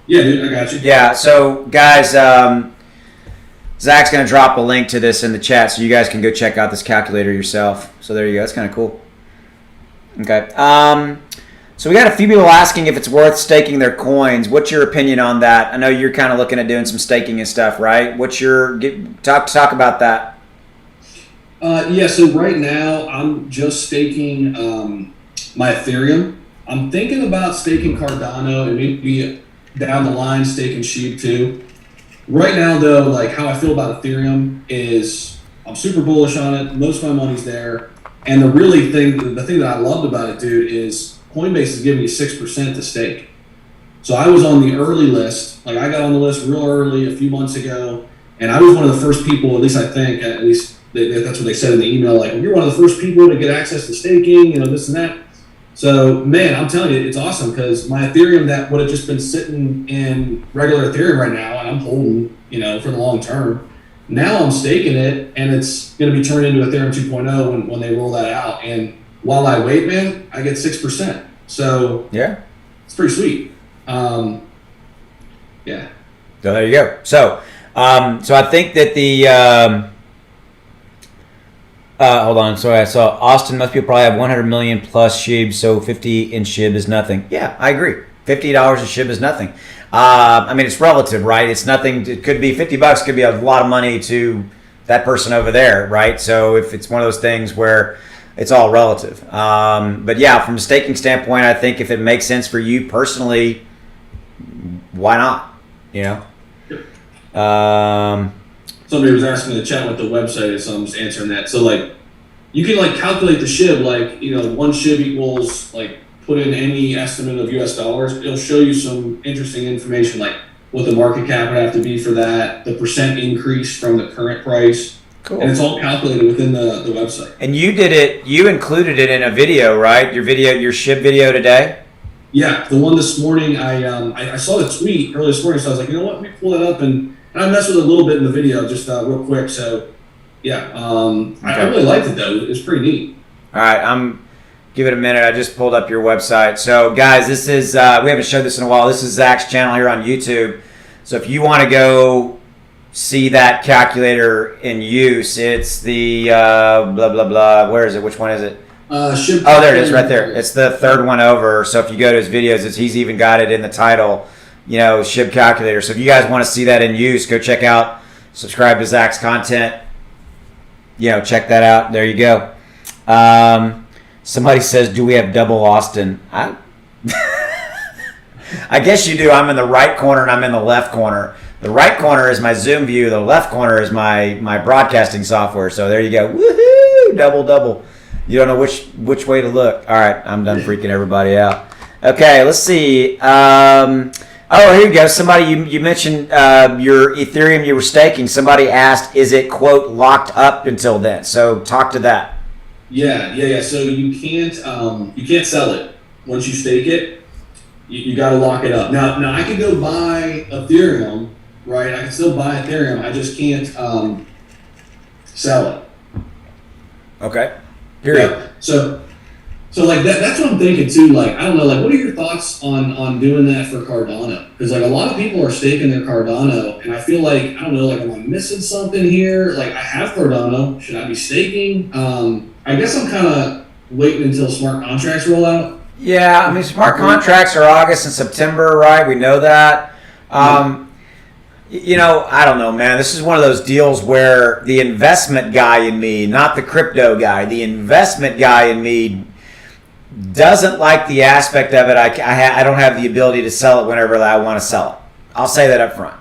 Yeah, dude, I got you. Yeah. So, guys. Zach's going to drop a link to this in the chat so you guys can go check out this calculator yourself. So there you go. That's kind of cool. Okay. So we got a few people asking if it's worth staking their coins. What's your opinion on that? I know you're kind of looking at doing some staking and stuff, right? What's your talk about that? Yeah, so right now I'm just staking my Ethereum. I'm thinking about staking Cardano and maybe down the line staking Sheba too. Right now, though, like how I feel about Ethereum is I'm super bullish on it. Most of my money's there. And the thing that I loved about it, dude, is Coinbase is giving me 6% to stake. So I was on the early list. Like I got on the list real early a few months ago. And I was one of the first people, at least I think, that's what they said in the email, like, you're one of the first people to get access to staking, this and that. So, man, I'm telling you, it's awesome because my Ethereum that would have just been sitting in regular Ethereum right now, and I'm holding, for the long term. Now I'm staking it, and it's going to be turned into Ethereum 2.0 when they roll that out. And while I wait, man, I get 6%. So, yeah, it's pretty sweet. Yeah. So there you go. So I think that the hold on. Sorry, I saw Austin. Most people probably have 100 million plus SHIB, so 50 in SHIB is nothing. Yeah, I agree. $50 in SHIB is nothing. I mean, it's relative, right? It's nothing. It could be $50. Could be a lot of money to that person over there, right? So if it's one of those things where it's all relative. But yeah, from a staking standpoint, I think if it makes sense for you personally, why not? Somebody was asking in the chat what the website is, so I'm just answering that. So, like, you can, like, calculate the SHIB, like, one SHIB equals, like, put in any estimate of US dollars. It'll show you some interesting information, like what the market cap would have to be for that, the percent increase from the current price. Cool. And it's all calculated within the website. And you included it in a video, right? Your SHIB video today? Yeah, the one this morning, I saw the tweet earlier this morning, so I was like, let me pull that up, and I messed with it a little bit in the video, just real quick. So, yeah, I really liked it though. It's pretty neat. All right, give it a minute. I just pulled up your website. So, guys, this is we haven't showed this in a while. This is Zach's channel here on YouTube. So, if you want to go see that calculator in use, it's the blah blah blah. Where is it? Which one is it? Shiba There it is, right there. It's the third one over. So, if you go to his videos, he's even got it in the title. Shib calculator. So, if you guys want to see that in use, go check out. Subscribe to Zach's content. Check that out. There you go. Somebody says, do we have double Austin? I guess you do. I'm in the right corner and I'm in the left corner. The right corner is my Zoom view. The left corner is my broadcasting software. So there you go. Woohoo! Double. You don't know which way to look. All right. I'm done freaking everybody out. Okay. Let's see. Here you go. Somebody, you mentioned your Ethereum you were staking. Somebody asked, is it, quote, locked up until then? So talk to that. Yeah. So you can't sell it once you stake it. You got to lock it up. Now I can go buy Ethereum, right? I can still buy Ethereum. I just can't sell it. Okay. Period. Yeah. So like that's what I'm thinking too. Like, I don't know, like what are your thoughts on doing that for Cardano? Because like a lot of people are staking their Cardano, and I feel like, I don't know, like am I missing something here? Like I have Cardano, should I be staking? I guess I'm kind of waiting until smart contracts roll out. Yeah, I mean smart contracts are August and September, right? We know that. I don't know, man. This is one of those deals where the investment guy in me, not the crypto guy, the investment guy in me doesn't like the aspect of it. I don't have the ability to sell it whenever I want to sell it. I'll say that up front.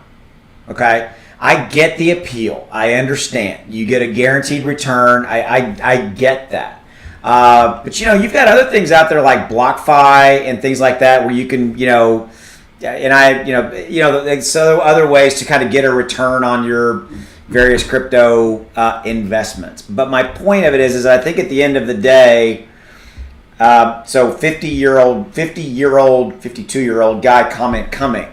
Okay? I get the appeal. I understand. You get a guaranteed return. I get that. But you've got other things out there like BlockFi and things like that where you can, so other ways to kind of get a return on your various crypto investments. But my point of it is I think at the end of the day, so 52-year-old, 52-year-old guy comment coming.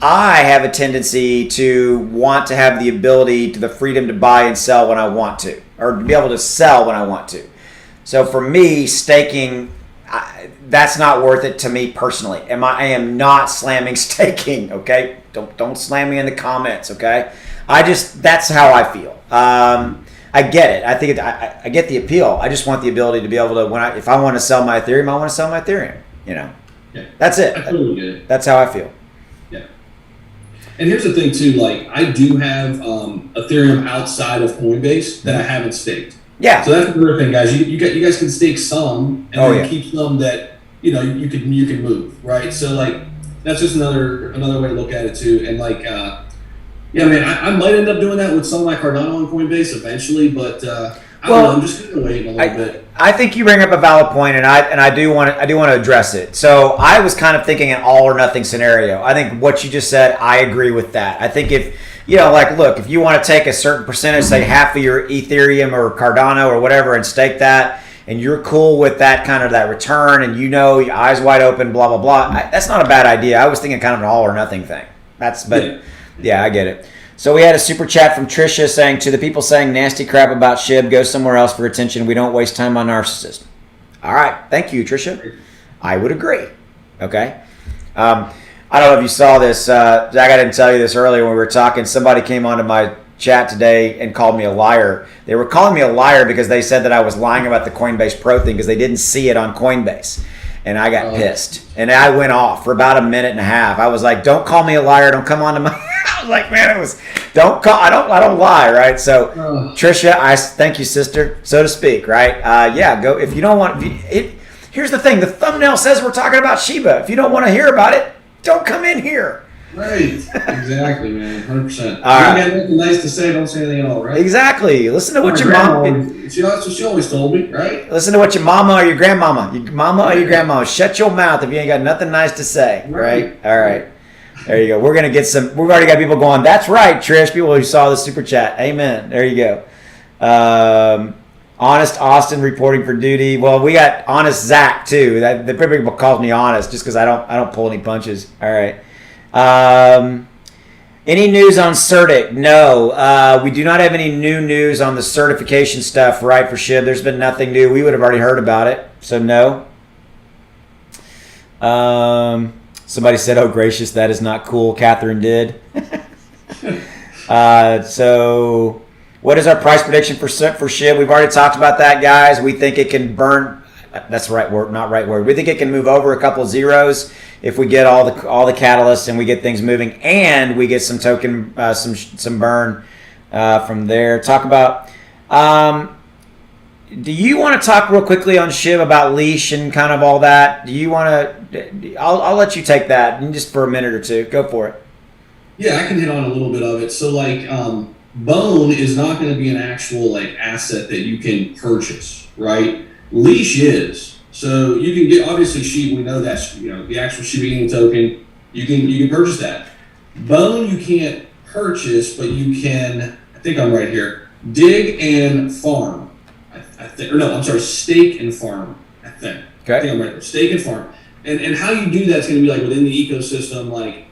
I have a tendency to want to have the ability to the freedom to buy and sell when I want to, or to be able to sell when I want to. So for me, staking, that's not worth it to me personally. I am not slamming staking. Okay, don't slam me in the comments. Okay, that's how I feel. I get it. I think I get the appeal. I just want the ability to be able to, if I want to sell my Ethereum, I want to sell my Ethereum. Yeah. That's it. I totally get it. That's how I feel. Yeah. And here's the thing too. Like I do have Ethereum outside of Coinbase that I haven't staked. Yeah. So that's the other thing, guys. You guys can stake some and then keep some that you can move, right? So like that's just another way to look at it too. And like yeah, man, I might end up doing that with some of my Cardano on Coinbase eventually, but I don't know. I'm just gonna wait a little bit. I think you bring up a valid point, and I do want to address it. So I was kind of thinking an all or nothing scenario. I think what you just said, I agree with that. I think if look, if you want to take a certain percentage, say half of your Ethereum or Cardano or whatever, and stake that, and you're cool with that kind of that return, and your eyes wide open, blah blah blah. That's not a bad idea. I was thinking kind of an all or nothing thing. Yeah, I get it. So we had a super chat from Trisha saying, to the people saying nasty crap about Shib, go somewhere else for attention. We don't waste time on narcissists. All right. Thank you, Trisha. I would agree. Okay. I don't know if you saw this. Zach, I didn't tell you this earlier when we were talking. Somebody came onto my chat today and called me a liar. They were calling me a liar because they said that I was lying about the Coinbase Pro thing because they didn't see it on Coinbase. And I got pissed. And I went off for about a minute and a half. I was like, don't call me a liar. Don't come on to my... I was like, man, I don't lie, right? So, Trisha, I thank you, sister, so to speak, right? Go. If you don't want... here's the thing. The thumbnail says we're talking about Sheba. If you don't want to hear about it, don't come in here. Right. Exactly, man. 100%. All right. You got nothing nice to say, don't say anything at all, right? Exactly. Listen to what your mom... She always told me, right? Listen to what your mama or your grandmama... Your mama or your grandmama. Shut your mouth if you ain't got nothing nice to say, right? All right. There you go. We're going to get some... We've already got people going, that's right, Trish. People who saw the super chat. Amen. There you go. Honest Austin reporting for duty. Well, we got Honest Zach, too. The people calls me Honest just because I don't pull any punches. All right. Any news on Certic? No. We do not have any new news on the certification stuff, right, for SHIB. There's been nothing new. We would have already heard about it, so no. Somebody said, oh, gracious, that is not cool. Catherine did. So what is our price prediction for SHIB? We've already talked about that, guys. We think it can burn. That's the right word, not right word. We think it can move over a couple of zeros if we get all the catalysts and we get things moving, and we get some token, some burn from there. Talk about. Do you want to talk real quickly on SHIB about leash and kind of all that? Do you want to? I'll let you take that just for a minute or two. Go for it. Yeah, I can hit on a little bit of it. So like, Bone is not going to be an actual like asset that you can purchase, right? Leash is. So you can get, obviously Shiba, we know that's, the actual Shiba Inu token, you can purchase that. Bone you can't purchase, but you can, I think I'm right here, dig and farm. Stake and farm, I think. Okay. I think I'm right there. Stake and farm. And how you do that's going to be like within the ecosystem, like,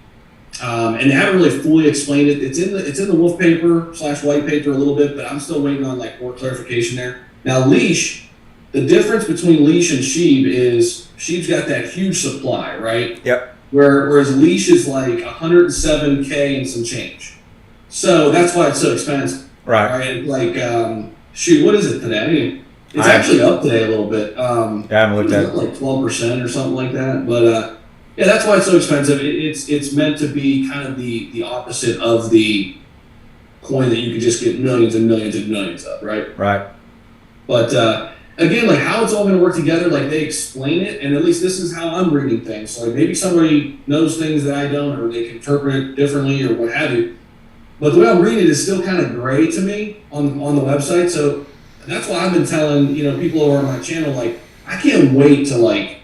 and they haven't really fully explained it. It's in the wolf paper / white paper a little bit, but I'm still waiting on like more clarification there. Now leash, the difference between leash and Sheba is Sheba's got that huge supply, right? Yep. Whereas leash is like 107K and some change. So that's why it's so expensive. Right. Like, shoot, what is it today? I mean, it's actually up today a little bit. Yeah, I haven't looked at it. Like 12% or something like that. But yeah, that's why it's so expensive. It's meant to be kind of the opposite of the coin that you can just get millions and millions and millions of, right? Right. But again, like how it's all going to work together, like they explain it, and at least this is how I'm reading things. So like maybe somebody knows things that I don't, or they can interpret it differently, or what have you. But the way I'm reading it is still kind of gray to me on the website. So that's why I've been telling people over on my channel, like I can't wait to like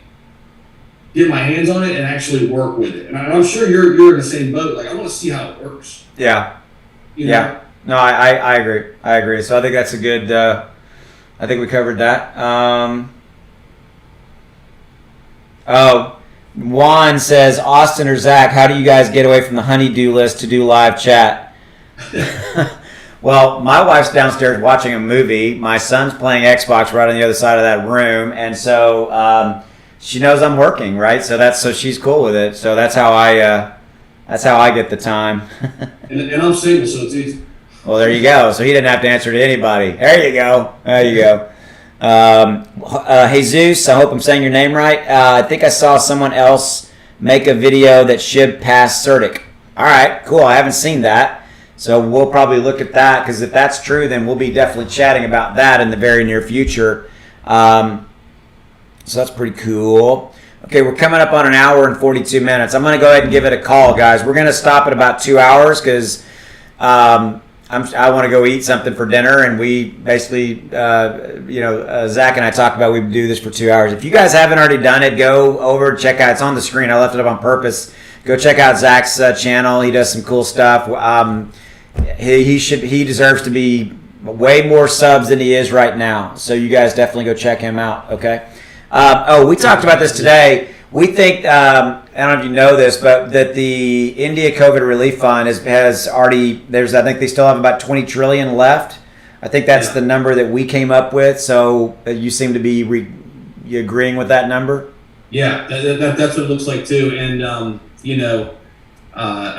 get my hands on it and actually work with it. And I'm sure you're in the same boat. Like I want to see how it works. Yeah. You know? Yeah. No, I agree. I agree. So I think that's a good. I think we covered that. Juan says, Austin or Zach, how do you guys get away from the honeydew list to do live chat? Well, my wife's downstairs watching a movie. My son's playing Xbox right on the other side of that room, and so she knows I'm working, right? So she's cool with it. So that's how I get the time. and I'm single, so it's easy. Well, there you go. So he didn't have to answer to anybody. There you go. Jesus, I hope I'm saying your name right. I think I saw someone else make a video that SHIB passed Certic. All right, cool. I haven't seen that. So we'll probably look at that, because if that's true, then we'll be definitely chatting about that in the very near future. So that's pretty cool. Okay, we're coming up on an hour and 42 minutes. I'm going to go ahead and give it a call, guys. We're going to stop at about 2 hours because I want to go eat something for dinner, and we basically, Zach and I talked about we would do this for 2 hours. If you guys haven't already done it, go over, check out. It's on the screen. I left it up on purpose. Go check out Zach's channel. He does some cool stuff. He deserves to be way more subs than he is right now. So you guys definitely go check him out. Okay. We talked about this today. We think, I don't know if you know this, but that the India COVID Relief Fund has already, I think they still have about 20 trillion left. I think that's the number that we came up with. So you seem to be you agreeing with that number? Yeah, that's what it looks like too. And,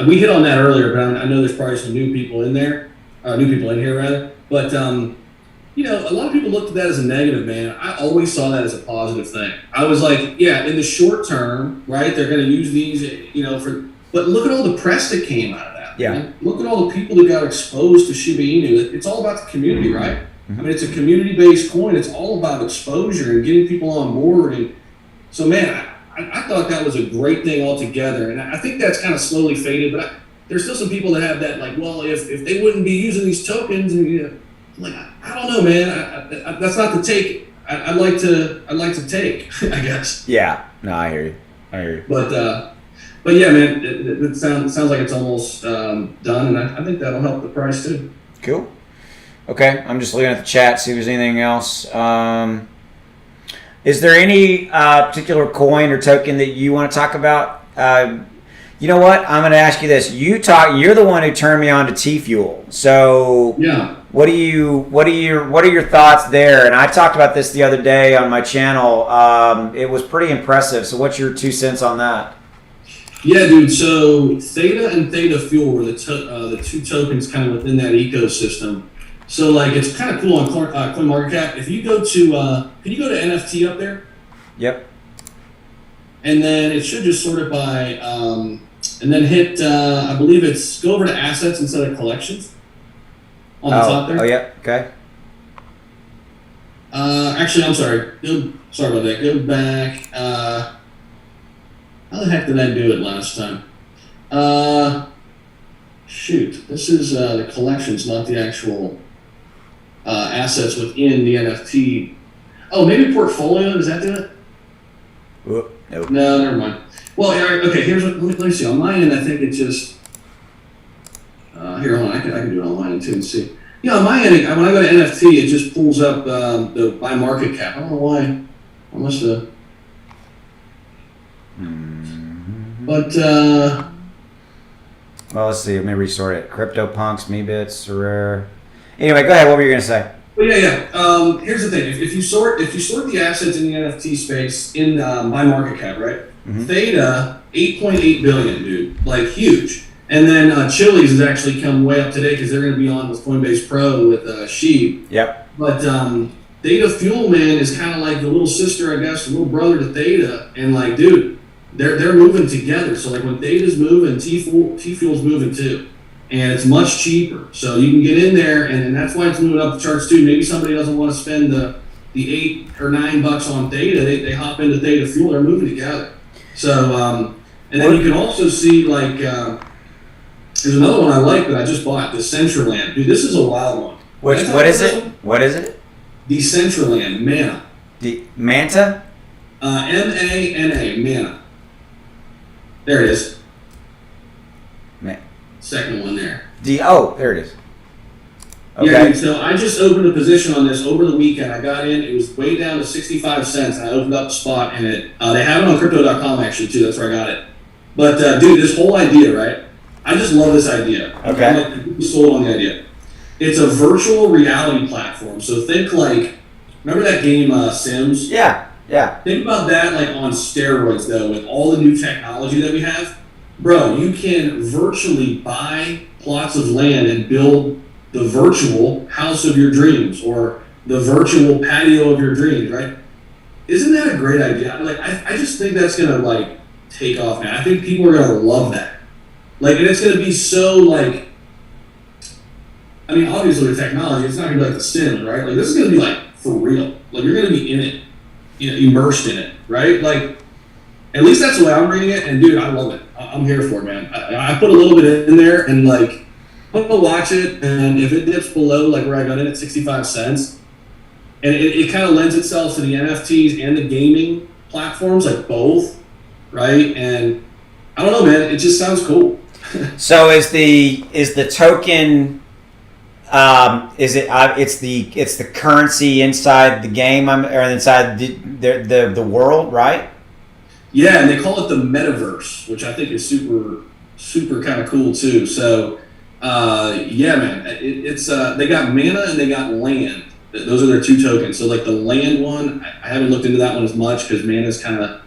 we hit on that earlier, but I know there's probably some new people in here rather. But, a lot of people looked at that as a negative, man. I always saw that as a positive thing. I was like, yeah, in the short term, right, they're going to use these, but look at all the press that came out of that. Yeah. Man. Look at all the people that got exposed to Shiba Inu. It's all about the community, right? Mm-hmm. I mean, it's a community-based coin. It's all about exposure and getting people on board. And so, man, I thought that was a great thing altogether. And I think that's kind of slowly faded, but there's still some people that have that, like, well, if they wouldn't be using these tokens, and like, I don't know, man. That's not the take. I'd like to take, I guess. Yeah. No, I hear you. But yeah, man, it sounds like it's almost done, and I think that'll help the price too. Cool. Okay, I'm just looking at the chat, see if there's anything else. Is there any particular coin or token that you want to talk about? You know what? I'm going to ask you this. You're the one who turned me on to T-Fuel. So Yeah. what are your thoughts there? And I talked about this the other day on my channel. It was pretty impressive. So what's your 2 cents on that? Yeah, dude. So Theta and Theta Fuel were the two tokens kind of within that ecosystem. So like it's kind of cool on CoinMarketCap. If you go to, can you go to NFT up there? Yep. And then it should just sort it by, and then hit. I believe it's go over to assets instead of collections. On the top there. Oh yeah. Okay. Actually, I'm sorry. Sorry about that. Go back. How the heck did I do it last time? Shoot. This is the collections, not the actual assets within the NFT. Oh, maybe portfolio. Does that do it? Nope. No, never mind. Well, okay. Here's what. Let me see. On my end, I think it just. Here, hold on. I can do it online too and see. Yeah, on my end, when I go to NFT, it just pulls up the by market cap. I don't know why. I must have. But well, let's see. Let me restart it. CryptoPunks, Meebits, Rare. Anyway, go ahead. What were you gonna say? But yeah. Here's the thing: if you sort the assets in the NFT space in by market cap, right? Mm-hmm. Theta 8.8 billion, dude, like huge. And then Chili's has actually come way up today because they're going to be on with Coinbase Pro with Sheba. Yep. But Theta Fuel, man, is kind of like the little sister, I guess, the little brother to Theta. And like, dude, they're moving together. So like when Theta's moving, T-Fuel's moving too. And it's much cheaper. So you can get in there, and that's why it's moving up the charts too. Maybe somebody doesn't want to spend the $8 or $9 on Theta. They hop into Theta Fuel. They're moving together. So, and then you can also see like, there's another one I like that I just bought, Decentraland. Dude, this is a wild one. What is it? What is it? Decentraland, Mana. Manta? M-A-N-A, Mana. There it is. Man. Second one there. There it is. Okay. Yeah, dude, so I just opened a position on this over the weekend. I got in, it was way down to 65 cents, and I opened up a spot, and they have it on crypto.com actually too, that's where I got it. But dude, this whole idea, right? I just love this idea. Okay. I'm like completely sold on the idea. It's a virtual reality platform. So think like, remember that game Sims? Yeah. Think about that like on steroids though, with all the new technology that we have. Bro, you can virtually buy plots of land and build the virtual house of your dreams or the virtual patio of your dreams, right? Isn't that a great idea? Like, I just think that's gonna like take off, man. I think people are gonna love that. Like, and it's going to be so, like, I mean, obviously with technology, it's not going to be like The Sims, right? Like, this is going to be, like, for real. Like, you're going to be in it, immersed in it, right? Like, at least that's the way I'm reading it, and, dude, I love it. I'm here for it, man. I put a little bit in there, and, like, I'm going to watch it, and if it dips below, like, where I got in at 65 cents, and it kind of lends itself to the NFTs and the gaming platforms, like, both, right? And I don't know, man. It just sounds cool. So is the token it's the currency inside the game or inside the world, right? Yeah, and they call it the metaverse, which I think is super kind of cool too. So yeah, man, it's they got Mana and they got Land. Those are their two tokens. So like the Land one, I haven't looked into that one as much because Mana is kind of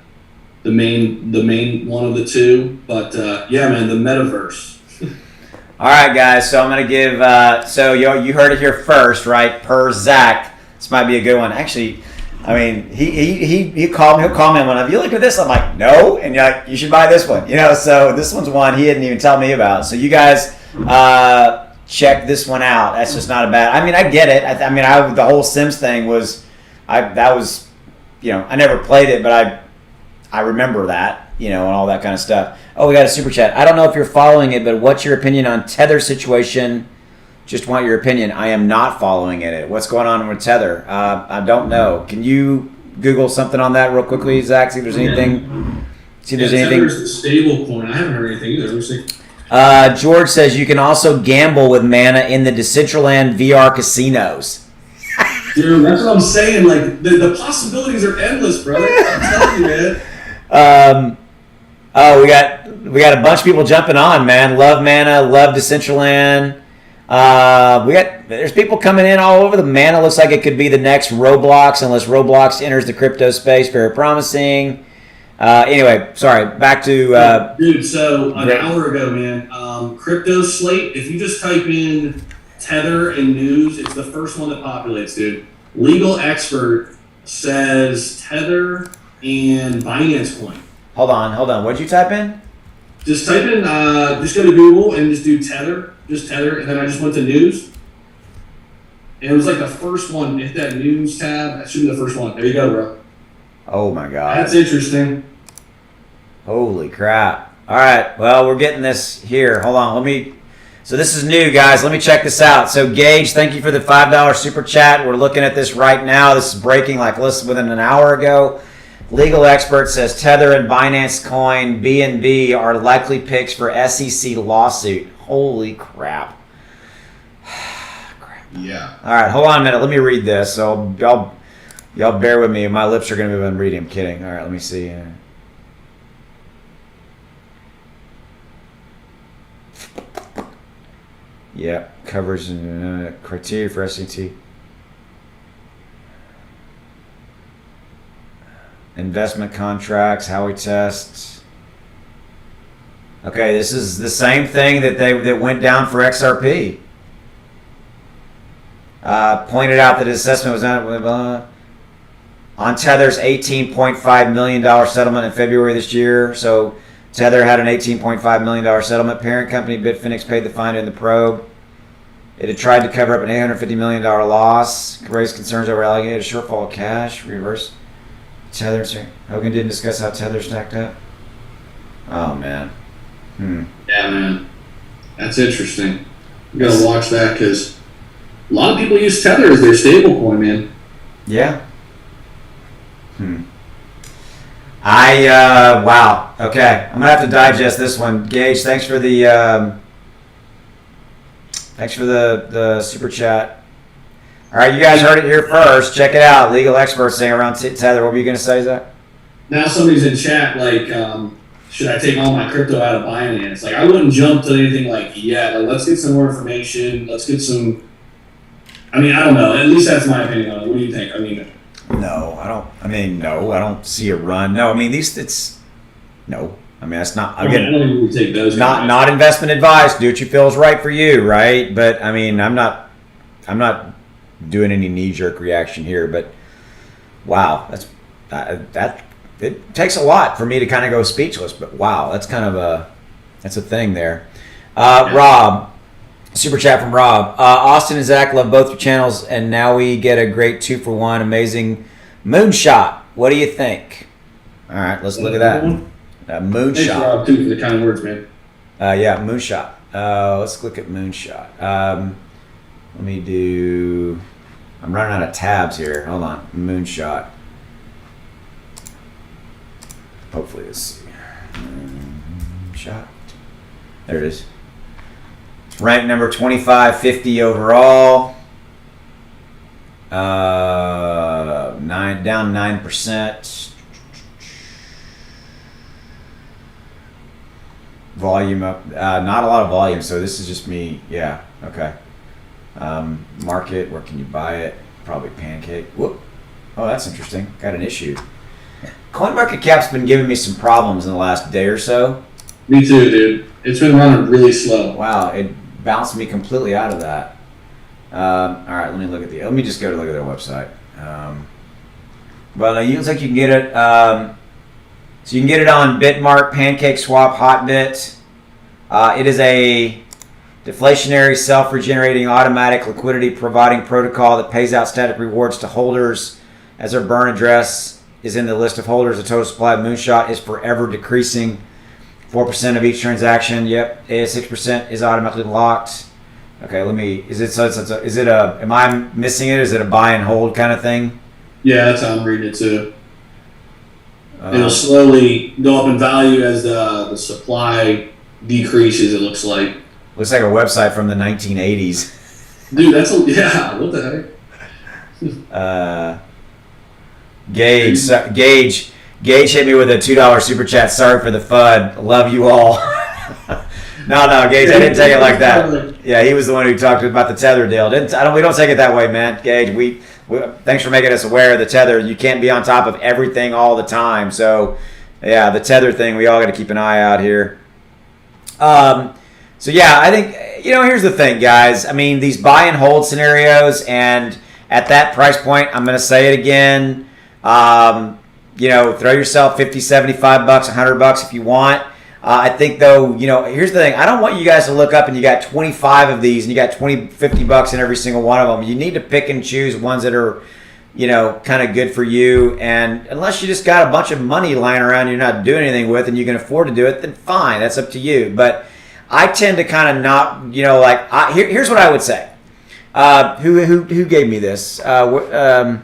the main one of the two, but yeah, man, the metaverse. All right, guys. So I'm gonna give. So you heard it here first, right? Per Zach, this might be a good one. Actually, I mean, he called me. He'll call me on one. Have you looked at this? I'm like, no. And you're like, you should buy this one. So this one's one he didn't even tell me about. So you guys check this one out. That's just not a bad. I mean, I get it. The whole Sims thing was, I never played it, but I remember that, and all that kind of stuff. Oh, we got a super chat. I don't know if you're following it, but what's your opinion on Tether situation? Just want your opinion. I am not following it. What's going on with Tether? I don't know. Can you Google something on that real quickly, Zach? See if there's anything. Tether's the stable coin. I haven't heard anything either. Let me see. George says you can also gamble with Mana in the Decentraland VR casinos. Dude, that's what I'm saying. Like the possibilities are endless, brother. I'm telling you, man. Oh, we got a bunch of people jumping on, man. Love Mana, love Decentraland. There's people coming in all over. The Mana looks like it could be the next Roblox, unless Roblox enters the crypto space. Very promising. Anyway, sorry. Back to dude. So an hour ago, man, crypto slate. If you just type in Tether and news, it's the first one that populates, dude. Legal expert says Tether and Binance Coin. Hold on. What'd you type in? Just type in, just go to Google and just do Tether, and then I just went to news. And it was like the first one. Hit that news tab. That should be the first one. There you go, bro. Oh my God. That's interesting. Holy crap. All right. Well, we're getting this here. Hold on. So this is new, guys. Let me check this out. So Gage, thank you for the $5 super chat. We're looking at this right now. This is breaking like less within an hour ago. Legal expert says Tether and Binance Coin BNB are likely picks for SEC lawsuit. Holy crap. Yeah. All right, hold on a minute. Let me read this. So y'all bear with me. My lips are going to be unreading. I'm kidding. All right, let me see. Yeah, covers criteria for SEC. Investment contracts, how we test. Okay, this is the same thing that went down for XRP. Pointed out that his assessment was on Tether's $18.5 million settlement in February this year. So Tether had an $18.5 million settlement. Parent company Bitfinex paid the fine in the probe. It had tried to cover up an $850 million loss, raised concerns over alleged shortfall of cash, reverse. Tether, Hogan didn't discuss how Tether stacked up. Oh man. Yeah, man. That's interesting. You gotta watch that because a lot of people use Tether as their stable coin, man. Yeah. Wow. Okay. I'm gonna have to digest this one. Gage, thanks for the super chat. All right, you guys heard it here first. Check it out. Legal experts saying around Tether. What were you going to say, Zach? Now somebody's in chat like, should I take all my crypto out of Binance? Like, I wouldn't jump to anything like yet. Like, let's get some more information. Let's get some. I mean, I don't know. At least that's my opinion on it. What do you think? I mean, no, I don't see a run. No, I mean no. I mean, that's not. Again, I don't even take those. Not investment advice. Do what you feel is right for you, right? But I mean, I'm not doing any knee-jerk reaction here, but wow, that it takes a lot for me to kind of go speechless. But wow, that's a thing there. Rob, super chat from Rob. Austin and Zach love both your channels, and now we get a great 2-for-1 amazing moonshot. What do you think? All right, let's look at that. Moonshot. Thanks, Rob, too, for the kind words, man. Yeah, moonshot. Let's look at moonshot. Let me do. I'm running out of tabs here. Hold on. Moonshot. Hopefully this. Moonshot. There it is. It's ranked number 2550 overall. Down 9%. Volume up. Not a lot of volume, so this is just me. Yeah. Okay. Market, where can you buy it? Probably Pancake. Whoop. Oh, that's interesting. Got an issue. CoinMarketCap's been giving me some problems in the last day or so. Me too, dude. It's been running really slow. Wow, it bounced me completely out of that. All right, let me just go to look at their website. Well, it looks like you can get it. So you can get it on Bitmart, Pancake Swap, Hotbit. It is a deflationary, self-regenerating, automatic liquidity providing protocol that pays out static rewards to holders as their burn address is in the list of holders. The total supply of Moonshot is forever decreasing. 4% of each transaction. Yep. 6% is automatically locked. Okay, am I missing it? Is it a buy and hold kind of thing? Yeah, that's how I'm reading it too. It'll slowly go up in value as the supply decreases, it looks like. Looks like a website from the 1980s. Dude, what the heck? Gage Gage hit me with a $2 super chat. Sorry for the FUD. Love you all. No, Gage, I didn't take it like that. Yeah, he was the one who talked about the tether deal. We don't take it that way, man. Gage, we thanks for making us aware of the tether. You can't be on top of everything all the time. So, yeah, the tether thing, we all got to keep an eye out here. So, yeah, I think, here's the thing, guys. I mean, these buy and hold scenarios, and at that price point, I'm going to say it again, throw yourself $50, $75, $100 if you want. I think, though, here's the thing. I don't want you guys to look up and you got 25 of these and you got $20, $50 in every single one of them. You need to pick and choose ones that are, kind of good for you. And unless you just got a bunch of money lying around you're not doing anything with and you can afford to do it, then fine. That's up to you. But I tend to kind of not, here's what I would say. Who gave me this? Rob.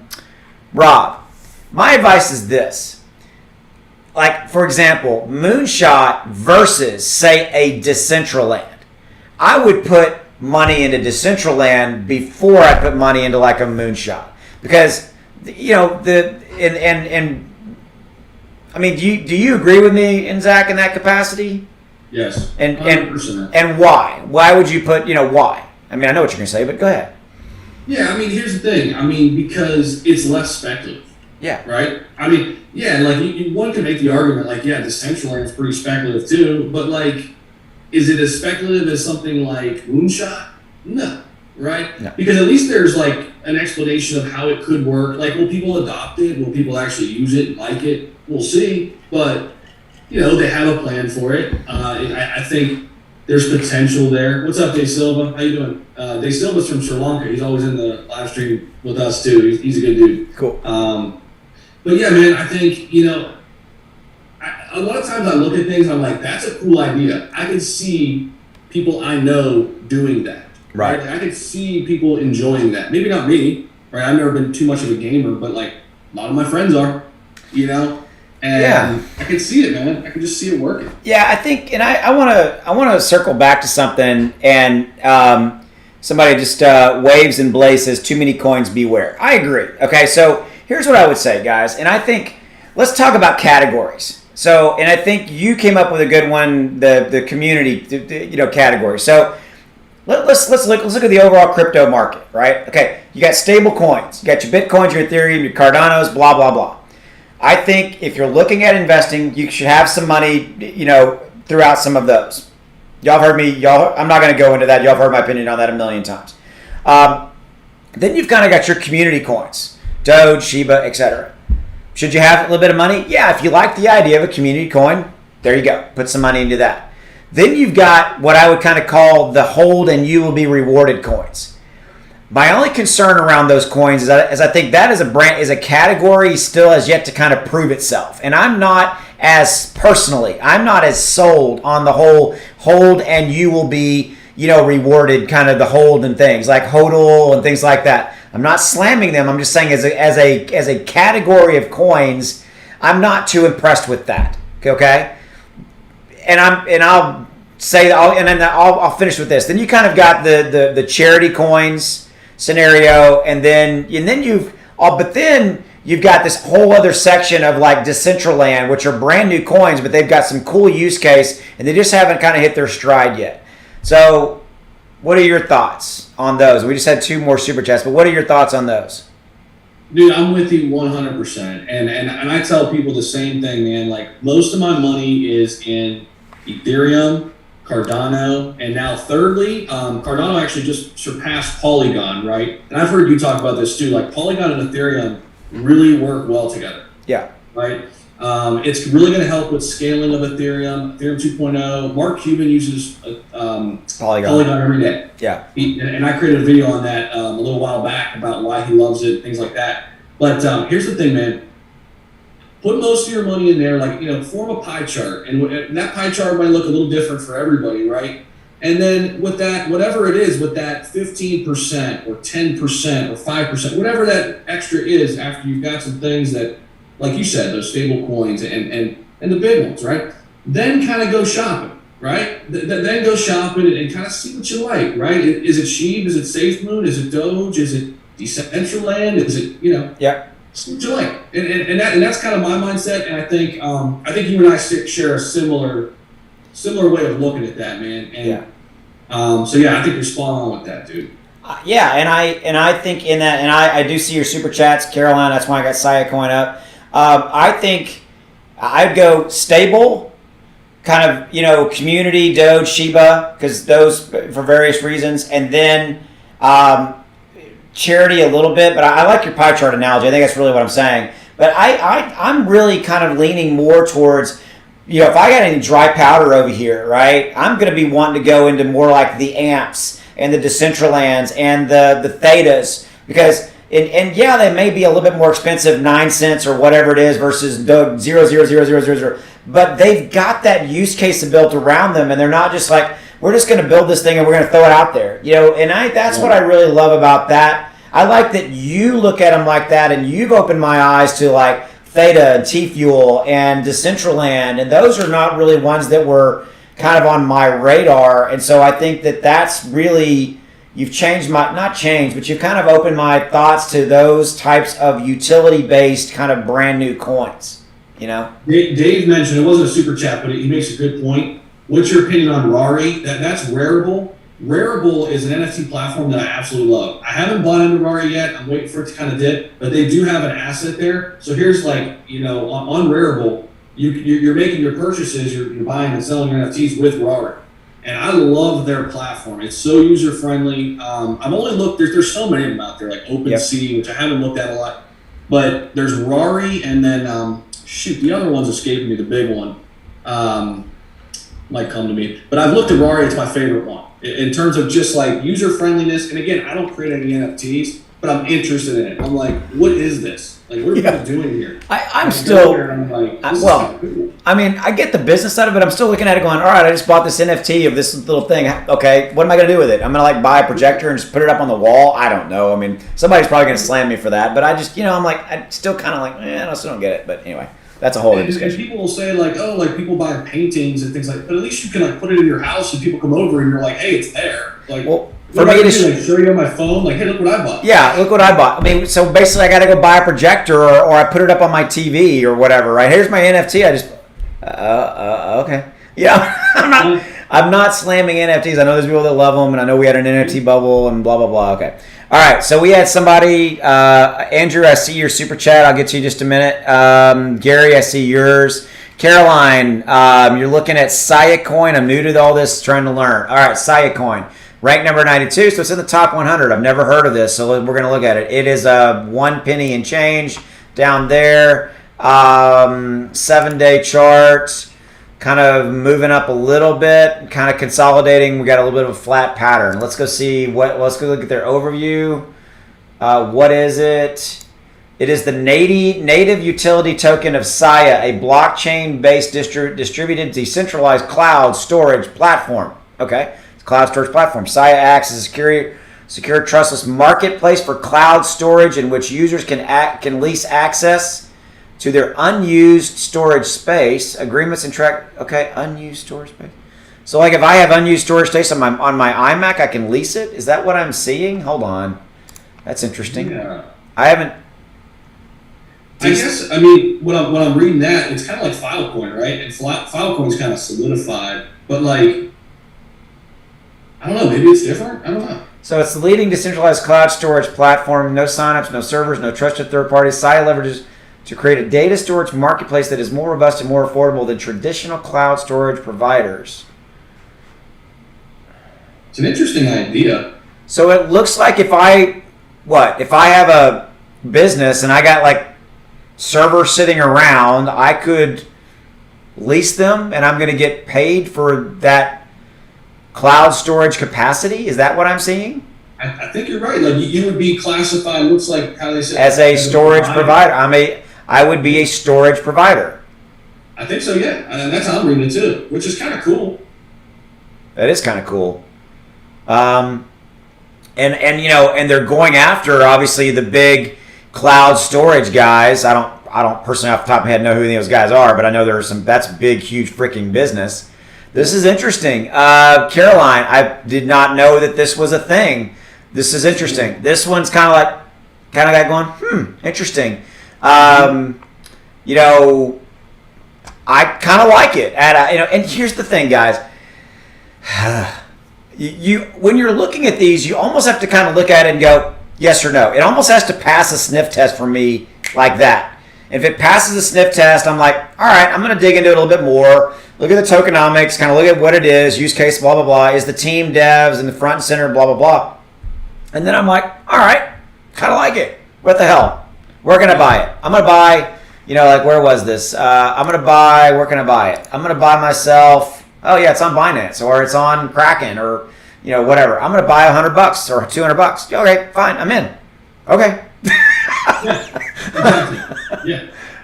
My advice is this. Like, for example, Moonshot versus, say, a Decentraland. I would put money into Decentraland before I put money into, like, a Moonshot. Because, I mean, do you agree with me and Zach in that capacity? Yes, 100%. And why? Why would you put, why? I mean, I know what you're going to say, but go ahead. Yeah, I mean, here's the thing. I mean, because it's less speculative. Yeah. Right? I mean, yeah, like, one could make the argument, like, yeah, Decentraland is pretty speculative too, but, like, is it as speculative as something like Moonshot? No. Right? No. Because at least there's, like, an explanation of how it could work. Like, will people adopt it? Will people actually use it and like it? We'll see. But, they have a plan for it. I think there's potential there. What's up, Dave Silva? How you doing? Dave Silva's from Sri Lanka. He's always in the live stream with us, too. He's a good dude. Cool. But yeah, man, I think, a lot of times I look at things, I'm like, that's a cool idea. I can see people I know doing that. Right. I can see people enjoying that. Maybe not me, right? I've never been too much of a gamer, but, like, a lot of my friends are, And yeah. I can see it, man. I can just see it working. Yeah, I think, and I want to circle back to something, and somebody just waves and Blaze says, too many coins, beware. I agree. Okay, so here's what I would say, guys, and I think let's talk about categories. So, and I think you came up with a good one, the community, category. So, let's look at the overall crypto market, right? Okay, you got stable coins, you got your Bitcoins, your Ethereum, your Cardanos, blah blah blah. I think if you're looking at investing, you should have some money, throughout some of those. Y'all heard me. I'm not going to go into that. Y'all have heard my opinion on that a million times. Then you've kind of got your community coins, Doge, Sheba, etc. Should you have a little bit of money? Yeah, if you like the idea of a community coin, there you go. Put some money into that. Then you've got what I would kind of call the hold and you will be rewarded coins. My only concern around those coins is I think that is a category still has yet to kind of prove itself. And I'm not as sold on the whole hold and you will be, rewarded kind of the hold and things like HODL and things like that. I'm not slamming them. I'm just saying as a category of coins, I'm not too impressed with that. Okay? And I'll finish with this. Then you kind of got the charity coins scenario, and then you've got this whole other section of like Decentraland, which are brand new coins, but they've got some cool use case, and they just haven't kind of hit their stride yet. So, what are your thoughts on those? We just had 2 more super chats, but what are your thoughts on those? Dude, I'm with you 100%, and I tell people the same thing, man. Like, most of my money is in Ethereum, Cardano, and now thirdly, Cardano actually just surpassed Polygon, right? And I've heard you talk about this too. Like, Polygon and Ethereum really work well together. Yeah. Right? It's really going to help with scaling of Ethereum 2.0. Mark Cuban uses Polygon every day. Yeah. And I created a video on that a little while back about why he loves it, things like that. But here's the thing, man. Put most of your money in there, like, form a pie chart. And that pie chart might look a little different for everybody, right? And then with that, whatever it is, with that 15% or 10% or 5%, whatever that extra is after you've got some things that, like you said, those stable coins and the big ones, right? Then kind of go shopping, right? Then go shopping and kind of see what you like, right? Is it Sheba? Is it SafeMoon? Is it Doge? Is it Decentraland? Is it, Yeah. what you like, and that's kind of my mindset. And I think you and I share a similar way of looking at that, man. And so yeah, I think you're spot on with that, dude. Yeah, and I think in that, and I do see your super chats, Caroline. That's why I got Saya Coin up. I think I'd go stable, kind of community, Doge, Sheba, because those for various reasons, and then charity a little bit. But I like your pie chart analogy. I think that's really what I'm saying. But I'm really kind of leaning more towards, if I got any dry powder over here, right? I'm going to be wanting to go into more like the amps and the Decentralands and the Thetas, because yeah, they may be a little bit more expensive, 9 cents or whatever it is versus Doge 0.00000, but they've got that use case built around them, and they're not just like, we're just going to build this thing and we're going to throw it out there, And that's what I really love about that. I like that you look at them like that, and you've opened my eyes to like Theta and T-Fuel and Decentraland, and those are not really ones that were kind of on my radar. And so I think that that's really, you've changed not changed, but you've kind of opened my thoughts to those types of utility-based kind of brand new coins, Dave mentioned, it wasn't a super chat, but he makes a good point. What's your opinion on Rari? That's Rarible. Rarible is an NFT platform that I absolutely love. I haven't bought into Rari yet. I'm waiting for it to kind of dip, but they do have an asset there. So here's on Rarible, you're making your purchases, you're buying and selling your NFTs with Rari. And I love their platform. It's so user friendly. I've only looked, there's so many of them out there, like OpenSea, which I haven't looked at a lot. But there's Rari, and then, the other one's escaping me, the big one. Might come to me. But I've looked at Rari, it's my favorite one. In terms of just like user friendliness. And again, I don't create any NFTs, but I'm interested in it. I'm like, what is this? Like, what are people doing here? I'm still, I get the business side of it. I'm still looking at it going, all right, I just bought this NFT of this little thing. Okay, what am I going to do with it? I'm going to buy a projector and just put it up on the wall? I don't know. Somebody's probably going to slam me for that. But I just, I'm like, I still kind of like, I still don't get it. But anyway, that's a whole other discussion. People will say people buy paintings and things but at least you can put it in your house and people come over and you're like, hey, it's there. For me to show you on my phone, hey, look what I bought. Yeah, look what I bought. So basically, I got to go buy a projector, or I put it up on my TV or whatever. Right? Here's my NFT. I just, okay. Yeah, I'm not slamming NFTs. I know there's people that love them, and I know we had an NFT bubble and blah blah blah. Okay. All right. So we had somebody, Andrew. I see your super chat. I'll get to you in just a minute. Gary, I see yours. Caroline, you're looking at Saya Coin. I'm new to all this, trying to learn. All right, Saya Coin. Ranked number 92, so it's in the top 100. I've never heard of this, so we're going to look at it. It is 1 penny and change down there. 7-day chart, kind of moving up a little bit, kind of consolidating. We got a little bit of a flat pattern. Let's go see let's go look at their overview. What is it? It is the native utility token of Saya, a blockchain-based distributed decentralized cloud storage platform. Okay. Cloud storage platform. Saya acts as a secure, trustless marketplace for cloud storage in which users can lease access to their unused storage space. Agreements and unused storage space. So if I have unused storage space on my iMac, I can lease it. Is that what I'm seeing? Hold on, that's interesting. Yeah. I haven't. I guess when I'm reading that, it's kind of like Filecoin, right? And Filecoin's kind of solidified, but I don't know. Maybe it's different. I don't know. So it's the leading decentralized cloud storage platform. No signups, no servers, no trusted third parties. Saya leverages to create a data storage marketplace that is more robust and more affordable than traditional cloud storage providers. It's an interesting idea. So it looks like if I have a business and I got servers sitting around, I could lease them and I'm going to get paid for that cloud storage capacity. Is that what I'm seeing? I think you're right. You would be classified, looks like how they say, as a storage provider. I would be a storage provider. I think so, yeah. And that's how I'm reading it too, which is kind of cool. That is kind of cool. And they're going after obviously the big cloud storage guys. I don't personally off the top of my head know who those guys are, but I know that's big, huge freaking business. This is interesting. Caroline, I did not know that this was a thing. This is interesting. This one's kind of going, interesting. You know, I kind of like it. And here's the thing, guys. You when you're looking at these, you almost have to kind of look at it and go yes or no. It almost has to pass a sniff test for me like that. If it passes a sniff test, I'm like, all right, I'm going to dig into it a little bit more. Look at the tokenomics, kind of look at what it is, use case, blah, blah, blah. Is the team devs in the front and center, blah, blah, blah. And then I'm like, all right, kind of like it. What the hell? Where can I buy it? I'm going to buy, like where was this? I'm going to buy, where can I buy it? I'm going to buy myself, oh yeah, it's on Binance or it's on Kraken or, whatever. I'm going to buy $100 or $200. Okay, fine, I'm in. Okay.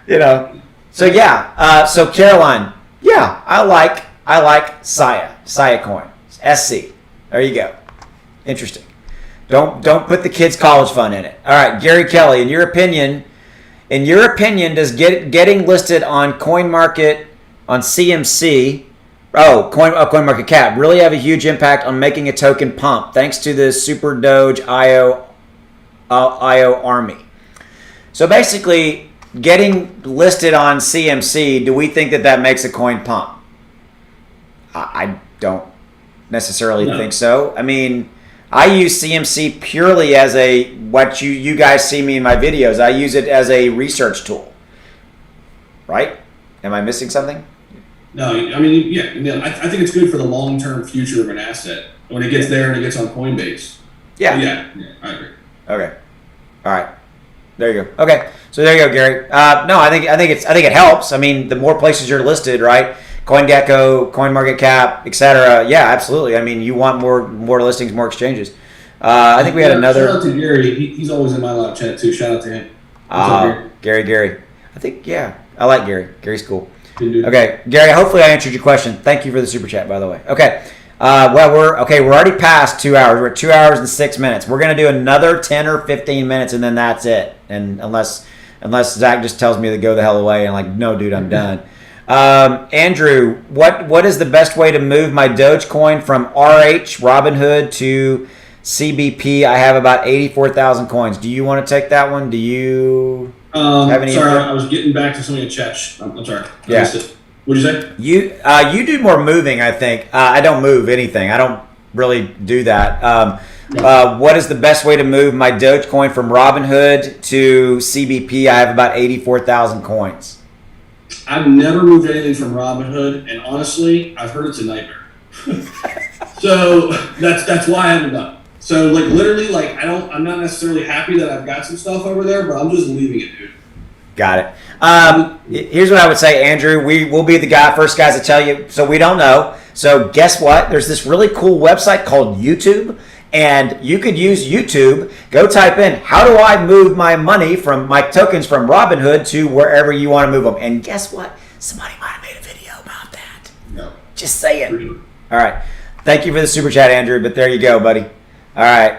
Yeah. So yeah. So Caroline, yeah, I like Sia Coin, SC. There you go. Interesting. Don't put the kids' college fund in it. All right, Gary Kelly, in your opinion, does getting listed on CoinMarket on CMC, CoinMarketCap really have a huge impact on making a token pump thanks to the Super Doge IO army? So basically, getting listed on CMC, do we think that makes a coin pump? I don't necessarily think so. I mean, I use CMC purely as what you guys see me in my videos. I use it as a research tool. Right? Am I missing something? No, I mean, yeah. I think it's good for the long-term future of an asset when it gets there and it gets on Coinbase. Yeah. Yeah, I agree. Okay. All right. There you go. Okay. So there you go, Gary. No, I think it helps. I mean, the more places you're listed, right? CoinGecko, CoinMarketCap, etc. Yeah, absolutely. I mean, you want more listings, more exchanges. I think we had another. Shout out to Gary. He's always in my live chat too. Shout out to him. Gary. I think I like Gary. Gary's cool. Good dude. Okay, Gary. Hopefully, I answered your question. Thank you for the super chat, by the way. Okay. We're already past 2 hours. We're at 2 hours and 6 minutes. We're gonna do another 10 or 15 minutes, and then that's it. And unless Zach just tells me to go the hell away, and like, no, dude, I'm done. Andrew, what is the best way to move my Dogecoin from RH Robinhood to CBP? I have about 84,000 coins. Do you want to take that one? Do you have any? Sorry, I was getting back to something in chat. I'm sorry. Yeah. What'd you say? You do more moving, I think. I don't move anything. I don't really do that. What is the best way to move my Dogecoin from Robinhood to CBP? I have about 84,000 coins. I've never moved anything from Robinhood, and honestly, I've heard it's a nightmare. So that's why I haven't done it. So like literally, like I'm not necessarily happy that I've got some stuff over there, but I'm just leaving it, dude. Got it. Here's what I would say, Andrew. We will be the first guys to tell you. So we don't know. So guess what? There's this really cool website called YouTube, and you could use YouTube. Go type in, how do I move my money from my tokens from Robinhood to wherever you want to move them? And guess what? Somebody might have made a video about that. No. Just saying. All right. Thank you for the super chat, Andrew. But there you go, buddy. All right.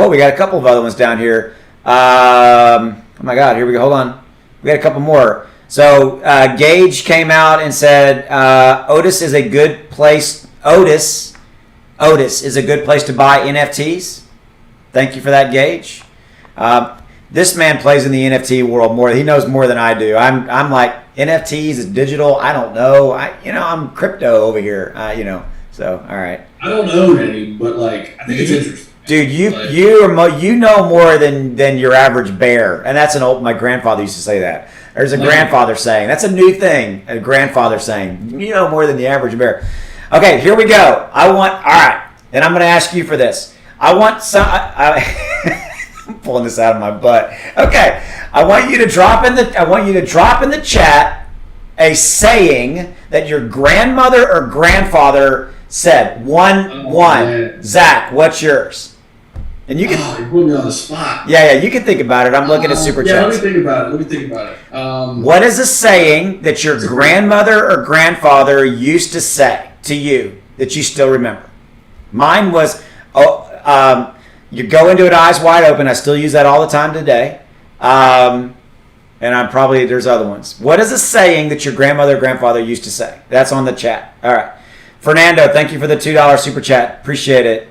We got a couple of other ones down here. Oh my God. Here we go. Hold on. We got a couple more. So Gage came out and said Otis is a good place. Otis is a good place to buy NFTs. Thank you for that, Gage. This man plays in the NFT world more. He knows more than I do. I'm like NFTs is digital. I don't know. I'm crypto over here. So all right. I don't own any, but like I think it's interesting. Dude, you know more than your average bear, and that's my grandfather used to say that. There's a grandfather saying. That's a new thing. A grandfather saying. You know more than the average bear. Okay, here we go. All right, and I'm going to ask you for this. I want some. I'm pulling this out of my butt. Okay, I want you to drop in the chat a saying that your grandmother or grandfather said. One. Man. Zach, what's yours? And you can. You're putting me on the spot. Yeah, you can think about it. I'm looking at super chats. Let me think about it. What is a saying that your grandmother or grandfather used to say to you that you still remember? Mine was, you go into it eyes wide open. I still use that all the time today. And there's other ones. What is a saying that your grandmother or grandfather used to say? That's on the chat. All right. Fernando, thank you for the $2 super chat. Appreciate it.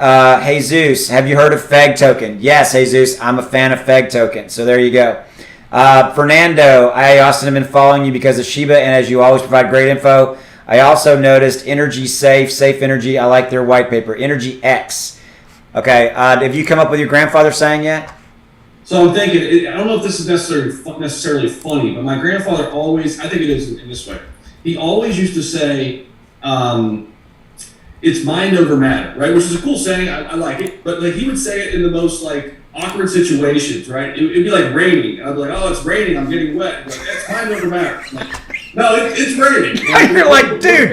Jesus, have you heard of FEG token? Yes, Jesus, I'm a fan of FEG token. So there you go. Fernando, I, Austin, have been following you because of Sheba, and as you always provide great info. I also noticed Energy Safe Energy. I like their white paper. Energy X. Okay, have you come up with your grandfather saying yet? So I'm thinking, I don't know if this is necessarily funny, but my grandfather always, I think it is in this way. He always used to say, it's mind over matter, right? Which is a cool saying. I like it. But like he would say it in the most like awkward situations, right? It'd be like raining. I'd be like, oh, it's raining. I'm getting wet. Like, it's mind over matter. I'm like, no, it's raining. Like, you're like, dude,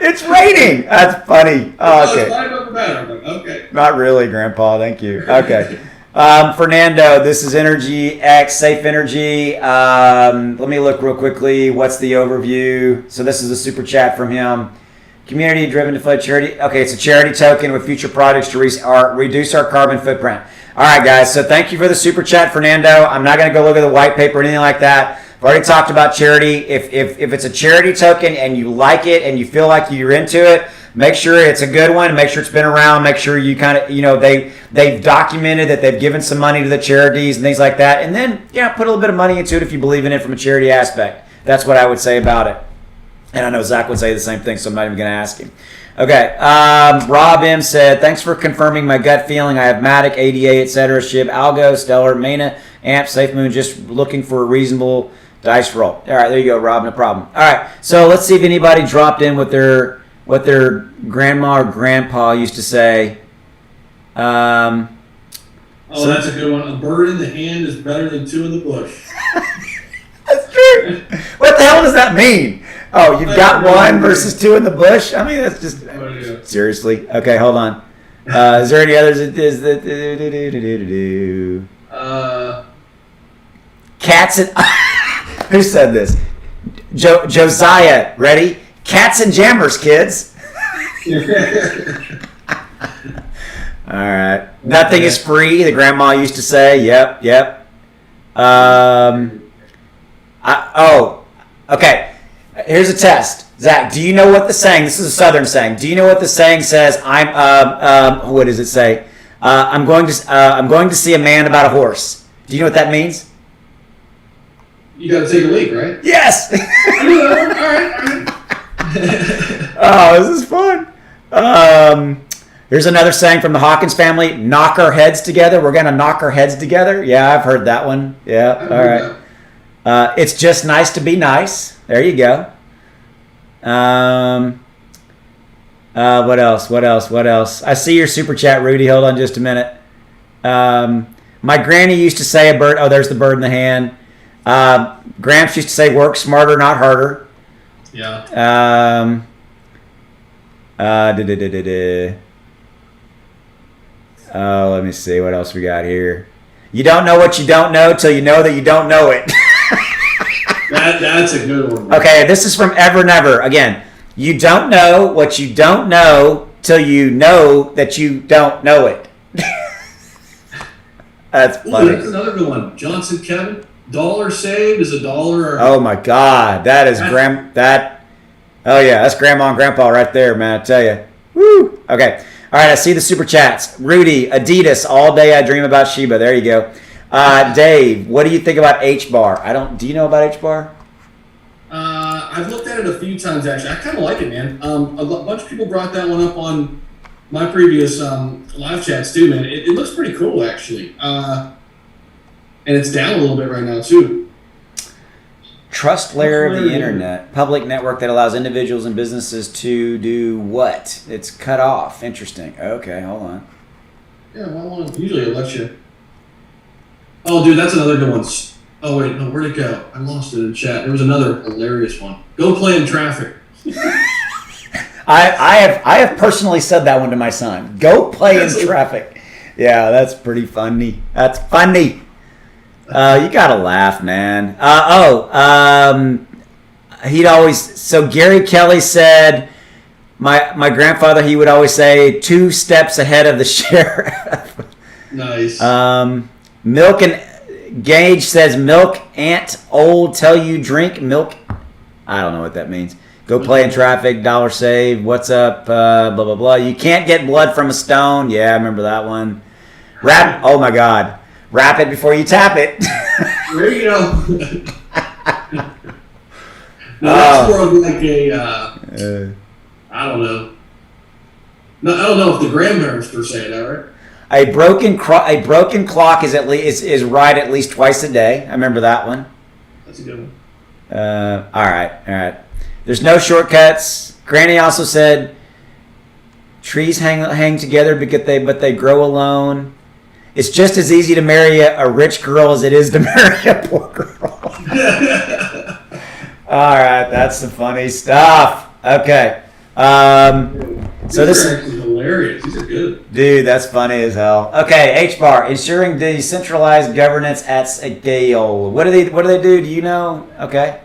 it's raining. That's funny. Oh, okay. It's mind over matter. I'm like, okay. Not really, Grandpa. Thank you. Okay. Fernando, this is Energy X, Safe Energy. Let me look real quickly. What's the overview? So this is a super chat from him. Community driven to fund charity. Okay, it's a charity token with future projects to reduce our carbon footprint. All right, guys. So thank you for the super chat, Fernando. I'm not going to go look at the white paper or anything like that. I've already talked about charity. If it's a charity token and you like it and you feel like you're into it, make sure it's a good one. Make sure it's been around. Make sure you kind of, they've documented that they've given some money to the charities and things like that. And then, put a little bit of money into it if you believe in it from a charity aspect. That's what I would say about it. And I know Zach would say the same thing, so I'm not even going to ask him. Okay. Rob M said, thanks for confirming my gut feeling. I have Matic, ADA, etc. Shib, Algo, Stellar, Mana, Amp, Safe Moon, just looking for a reasonable dice roll. All right, there you go, Rob. No problem. All right, so let's see if anybody dropped in with their grandma or grandpa used to say. That's a good one. A bird in the hand is better than two in the bush. That's true. What the hell does that mean? Oh, you've got one versus two in the bush? I mean, that's just... Seriously? Okay, hold on. Is there any others? Cats and... Who said this? Josiah, ready? Cats and jammers, kids. All right. Nothing is free, the grandma used to say. Yep. Okay. Here's a test. Zach, do you know what the saying, this is a Southern saying, do you know what the saying says? What does it say? I'm going to see a man about a horse. Do you know what that means? You got to take a leak, right? Yes! All right. Oh, this is fun. Here's another saying from the Hawkins family, knock our heads together. We're going to knock our heads together. Yeah, I've heard that one. Yeah, all right. It's just nice to be nice. There you go. What else? I see your super chat, Rudy. Hold on just a minute. My granny used to say a bird. Oh, there's the bird in the hand. Gramps used to say work smarter, not harder. Yeah. Oh, let me see. What else we got here? You don't know what you don't know till you know that you don't know it. That's a good one. Okay, this is from Ever Never. Again, you don't know what you don't know till you know that you don't know it. That's funny. Ooh, that's another good one. Johnson Kevin, dollar saved is a dollar. Oh my God, that is Oh yeah, that's Grandma and Grandpa right there, man. I tell you. Woo. Okay. All right, I see the super chats. Rudy, Adidas, all day I dream about Sheba. There you go. Dave, what do you think about H-Bar? Do you know about H-Bar? I've looked at it a few times, actually. I kind of like it, man. A bunch of people brought that one up on my previous live chats, too, man. It looks pretty cool, actually. And it's down a little bit right now, too. Trust layer of the internet. Public network that allows individuals and businesses to do what? It's cut off. Interesting. Okay, hold on. Yeah, well, usually it lets you. Oh, dude, that's another good one. Oh, wait, no, where'd it go? I lost it in chat. There was another hilarious one. Go play in traffic. I have personally said that one to my son. Go play in traffic. Yeah, that's pretty funny. That's funny. You gotta laugh, man. He'd always. So Gary Kelly said, my grandfather, he would always say 2 steps ahead of the sheriff. Nice. Milk and Gage says milk, aunt, old, tell you drink milk. I don't know what that means. Go play in traffic, dollar saved, what's up, blah, blah, blah. You can't get blood from a stone. Yeah, I remember that one. Oh my God. Wrap it before you tap it. There you go. Now that's more of like I don't know. No, I don't know if the grandparents per se, that right? A broken clock is is right at least twice a day. I remember that one. That's a good one. All right. There's no shortcuts. Granny also said trees hang together but they grow alone. It's just as easy to marry a rich girl as it is to marry a poor girl. All right, that's the funny stuff. Okay. So These are actually hilarious. These are good. Dude, that's funny as hell. Okay, H-bar, ensuring decentralized governance at scale. What do they do? Do you know? Okay.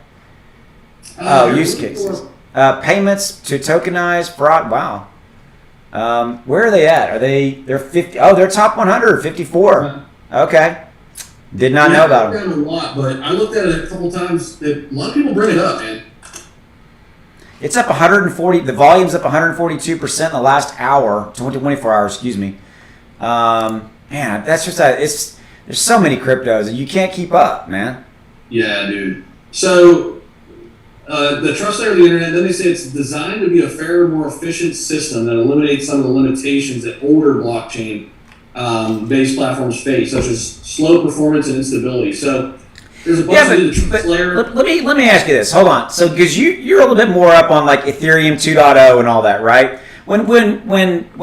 Use cases. Payments to tokenize fraud. Wow. Where are they at? They're 50? Oh, they're top 100, 54. Okay. Did not know about them. A lot, but I looked at it a couple times. A lot of people bring it up, man. It's up 140. The volume's up 142% in the last hour, 24 hours. Excuse me. Man, that's just there's so many cryptos and you can't keep up, man. Yeah, dude. So the trust layer of the internet. Then they say it's designed to be a fairer, more efficient system that eliminates some of the limitations that older blockchain based platforms face, such as slow performance and instability. So there's a bunch of the trust layer. Let me ask you this. Hold on. So because you're a little bit more up on like Ethereum 2.0 and all that, right? When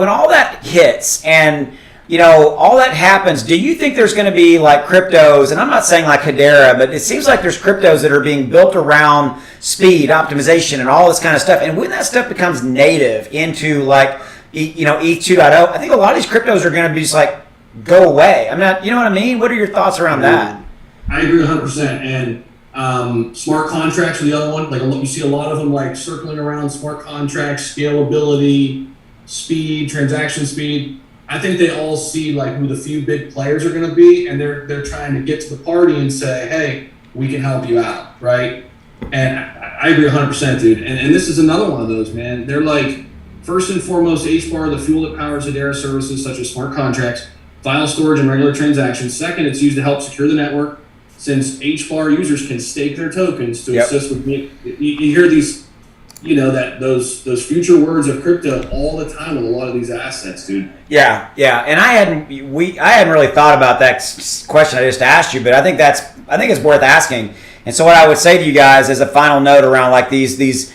all that hits and all that happens, do you think there's going to be like cryptos, and I'm not saying like Hedera, but it seems like there's cryptos that are being built around speed, optimization, and all this kind of stuff. And when that stuff becomes native into like, ETH 2.0, I think a lot of these cryptos are going to be just like go away. I'm not, you know what I mean? What are your thoughts around that? I agree 100%. And smart contracts are the other one. Like you see a lot of them like circling around smart contracts, scalability, speed, transaction speed. I think they all see like who the few big players are going to be, and they're trying to get to the party and say, hey, we can help you out, right? And I agree 100%, dude. And this is another one of those, man. They're like, first and foremost, HBAR, the fuel that powers Hedera services such as smart contracts, file storage, and regular transactions. Second, it's used to help secure the network, since HBAR users can stake their tokens to assist with. You hear these, those future words of crypto all the time with a lot of these assets, dude. Yeah, and I hadn't really thought about that question I just asked you, but I think it's worth asking. And so what I would say to you guys as a final note around like these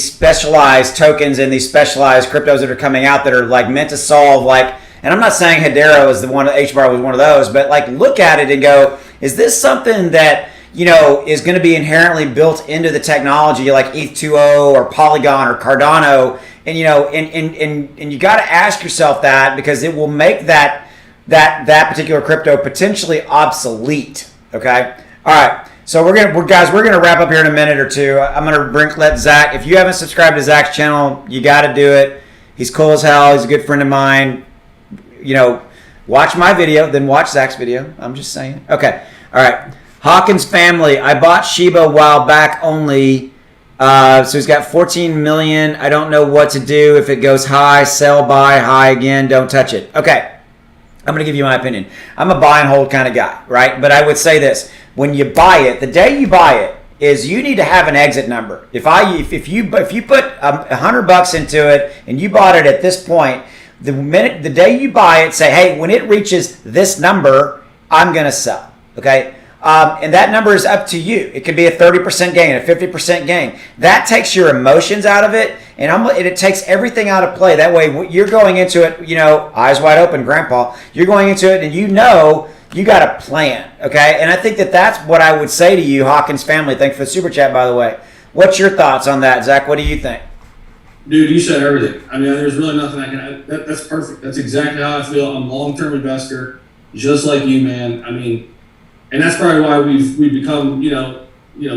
specialized tokens and these specialized cryptos that are coming out that are like meant to solve like, and I'm not saying Hedera was the one, HBAR was one of those, but like look at it and go, is this something that is going to be inherently built into the technology like ETH 2.0 or Polygon or Cardano, and and you got to ask yourself that, because it will make that particular crypto potentially obsolete. Okay, all right. So we're gonna wrap up here in a minute or two. I'm gonna let Zach. If you haven't subscribed to Zach's channel, you got to do it. He's cool as hell. He's a good friend of mine. Watch my video, then watch Zach's video. I'm just saying. Okay, all right. Hawkins family. I bought Sheba a while back only. So he's got 14 million. I don't know what to do. If it goes high, sell, buy, high again. Don't touch it. Okay. I'm going to give you my opinion. I'm a buy and hold kind of guy, right? But I would say this. When you buy it, the day you buy it is you need to have an exit number. If you put $100 into it and you bought it at this point, the day you buy it, say, hey, when it reaches this number, I'm going to sell. Okay? And that number is up to you. It could be a 30% gain, a 50% gain. That takes your emotions out of it, and it takes everything out of play. That way, you're going into it, eyes wide open, Grandpa. You're going into it, and you got a plan, okay? And I think that's what I would say to you, Hawkins family. Thanks for the super chat, by the way. What's your thoughts on that, Zach? What do you think? Dude, you said everything. I mean, there's really nothing I can. That's perfect. That's exactly how I feel. I'm a long-term investor, just like you, man. I mean, and that's probably why we've become,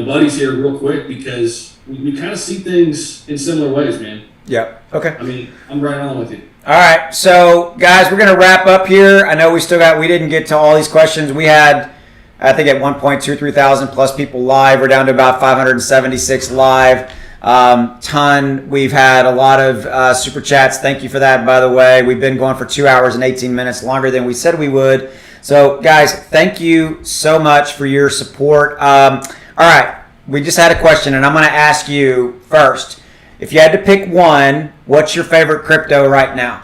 buddies here real quick, because we kind of see things in similar ways, man. Yeah. Okay. I mean, I'm right on with you. All right, so guys, we're gonna wrap up here. I know we didn't get to all these questions. We had, I think at one point 2,000-3,000 plus people live. We're down to about 576 live. ton. We've had a lot of super chats. Thank you for that, by the way. We've been going for 2 hours and 18 minutes, longer than we said we would. So, guys, thank you so much for your support. All right, we just had a question, and I'm going to ask you first. If you had to pick one, what's your favorite crypto right now?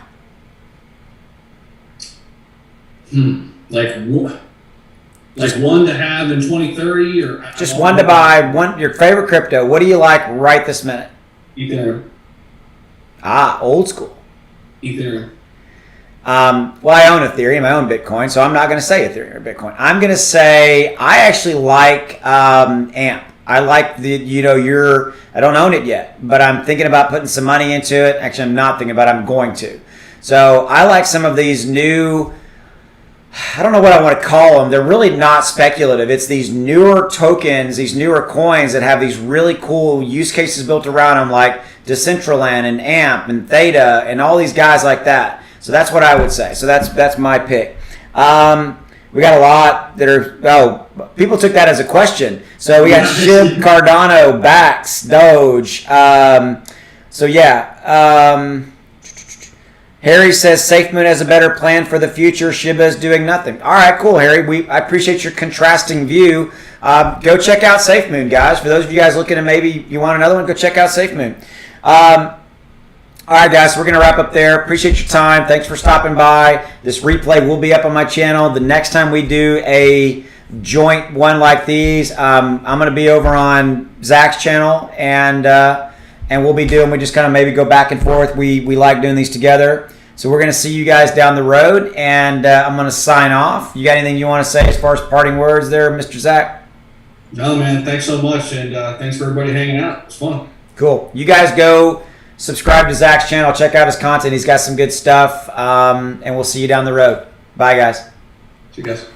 Like one to have in 2030, or just one to buy. Your favorite crypto. What do you like right this minute? Ethereum. Old school. Ethereum. Well, I own Ethereum. I own Bitcoin, so I'm not going to say Ethereum or Bitcoin. I'm going to say I actually like AMP. I like I don't own it yet, but I'm thinking about putting some money into it. Actually, I'm not thinking about it. I'm going to. So I like some of these new, I don't know what I want to call them. They're really not speculative. It's these newer tokens, these newer coins that have these really cool use cases built around them, like Decentraland and AMP and Theta and all these guys like that. So that's what I would say. So that's my pick. We got a lot that are, people took that as a question. So we got Shib, Cardano, Bax, Doge. So yeah. Harry says SafeMoon has a better plan for the future. Shiba is doing nothing. All right, cool, Harry. I appreciate your contrasting view. Go check out SafeMoon, guys. For those of you guys looking at maybe you want another one, go check out SafeMoon. All right, guys, we're going to wrap up there. Appreciate your time. Thanks for stopping by. This replay will be up on my channel. The next time we do a joint one like these, I'm going to be over on Zach's channel, and we just kind of maybe go back and forth. We like doing these together. So we're going to see you guys down the road, and I'm going to sign off. You got anything you want to say as far as parting words there, Mr. Zach? No, man. Thanks so much, and thanks for everybody hanging out. It was fun. Cool. You guys go subscribe to Zach's channel. Check out his content. He's got some good stuff, and we'll see you down the road. Bye, guys. See you guys.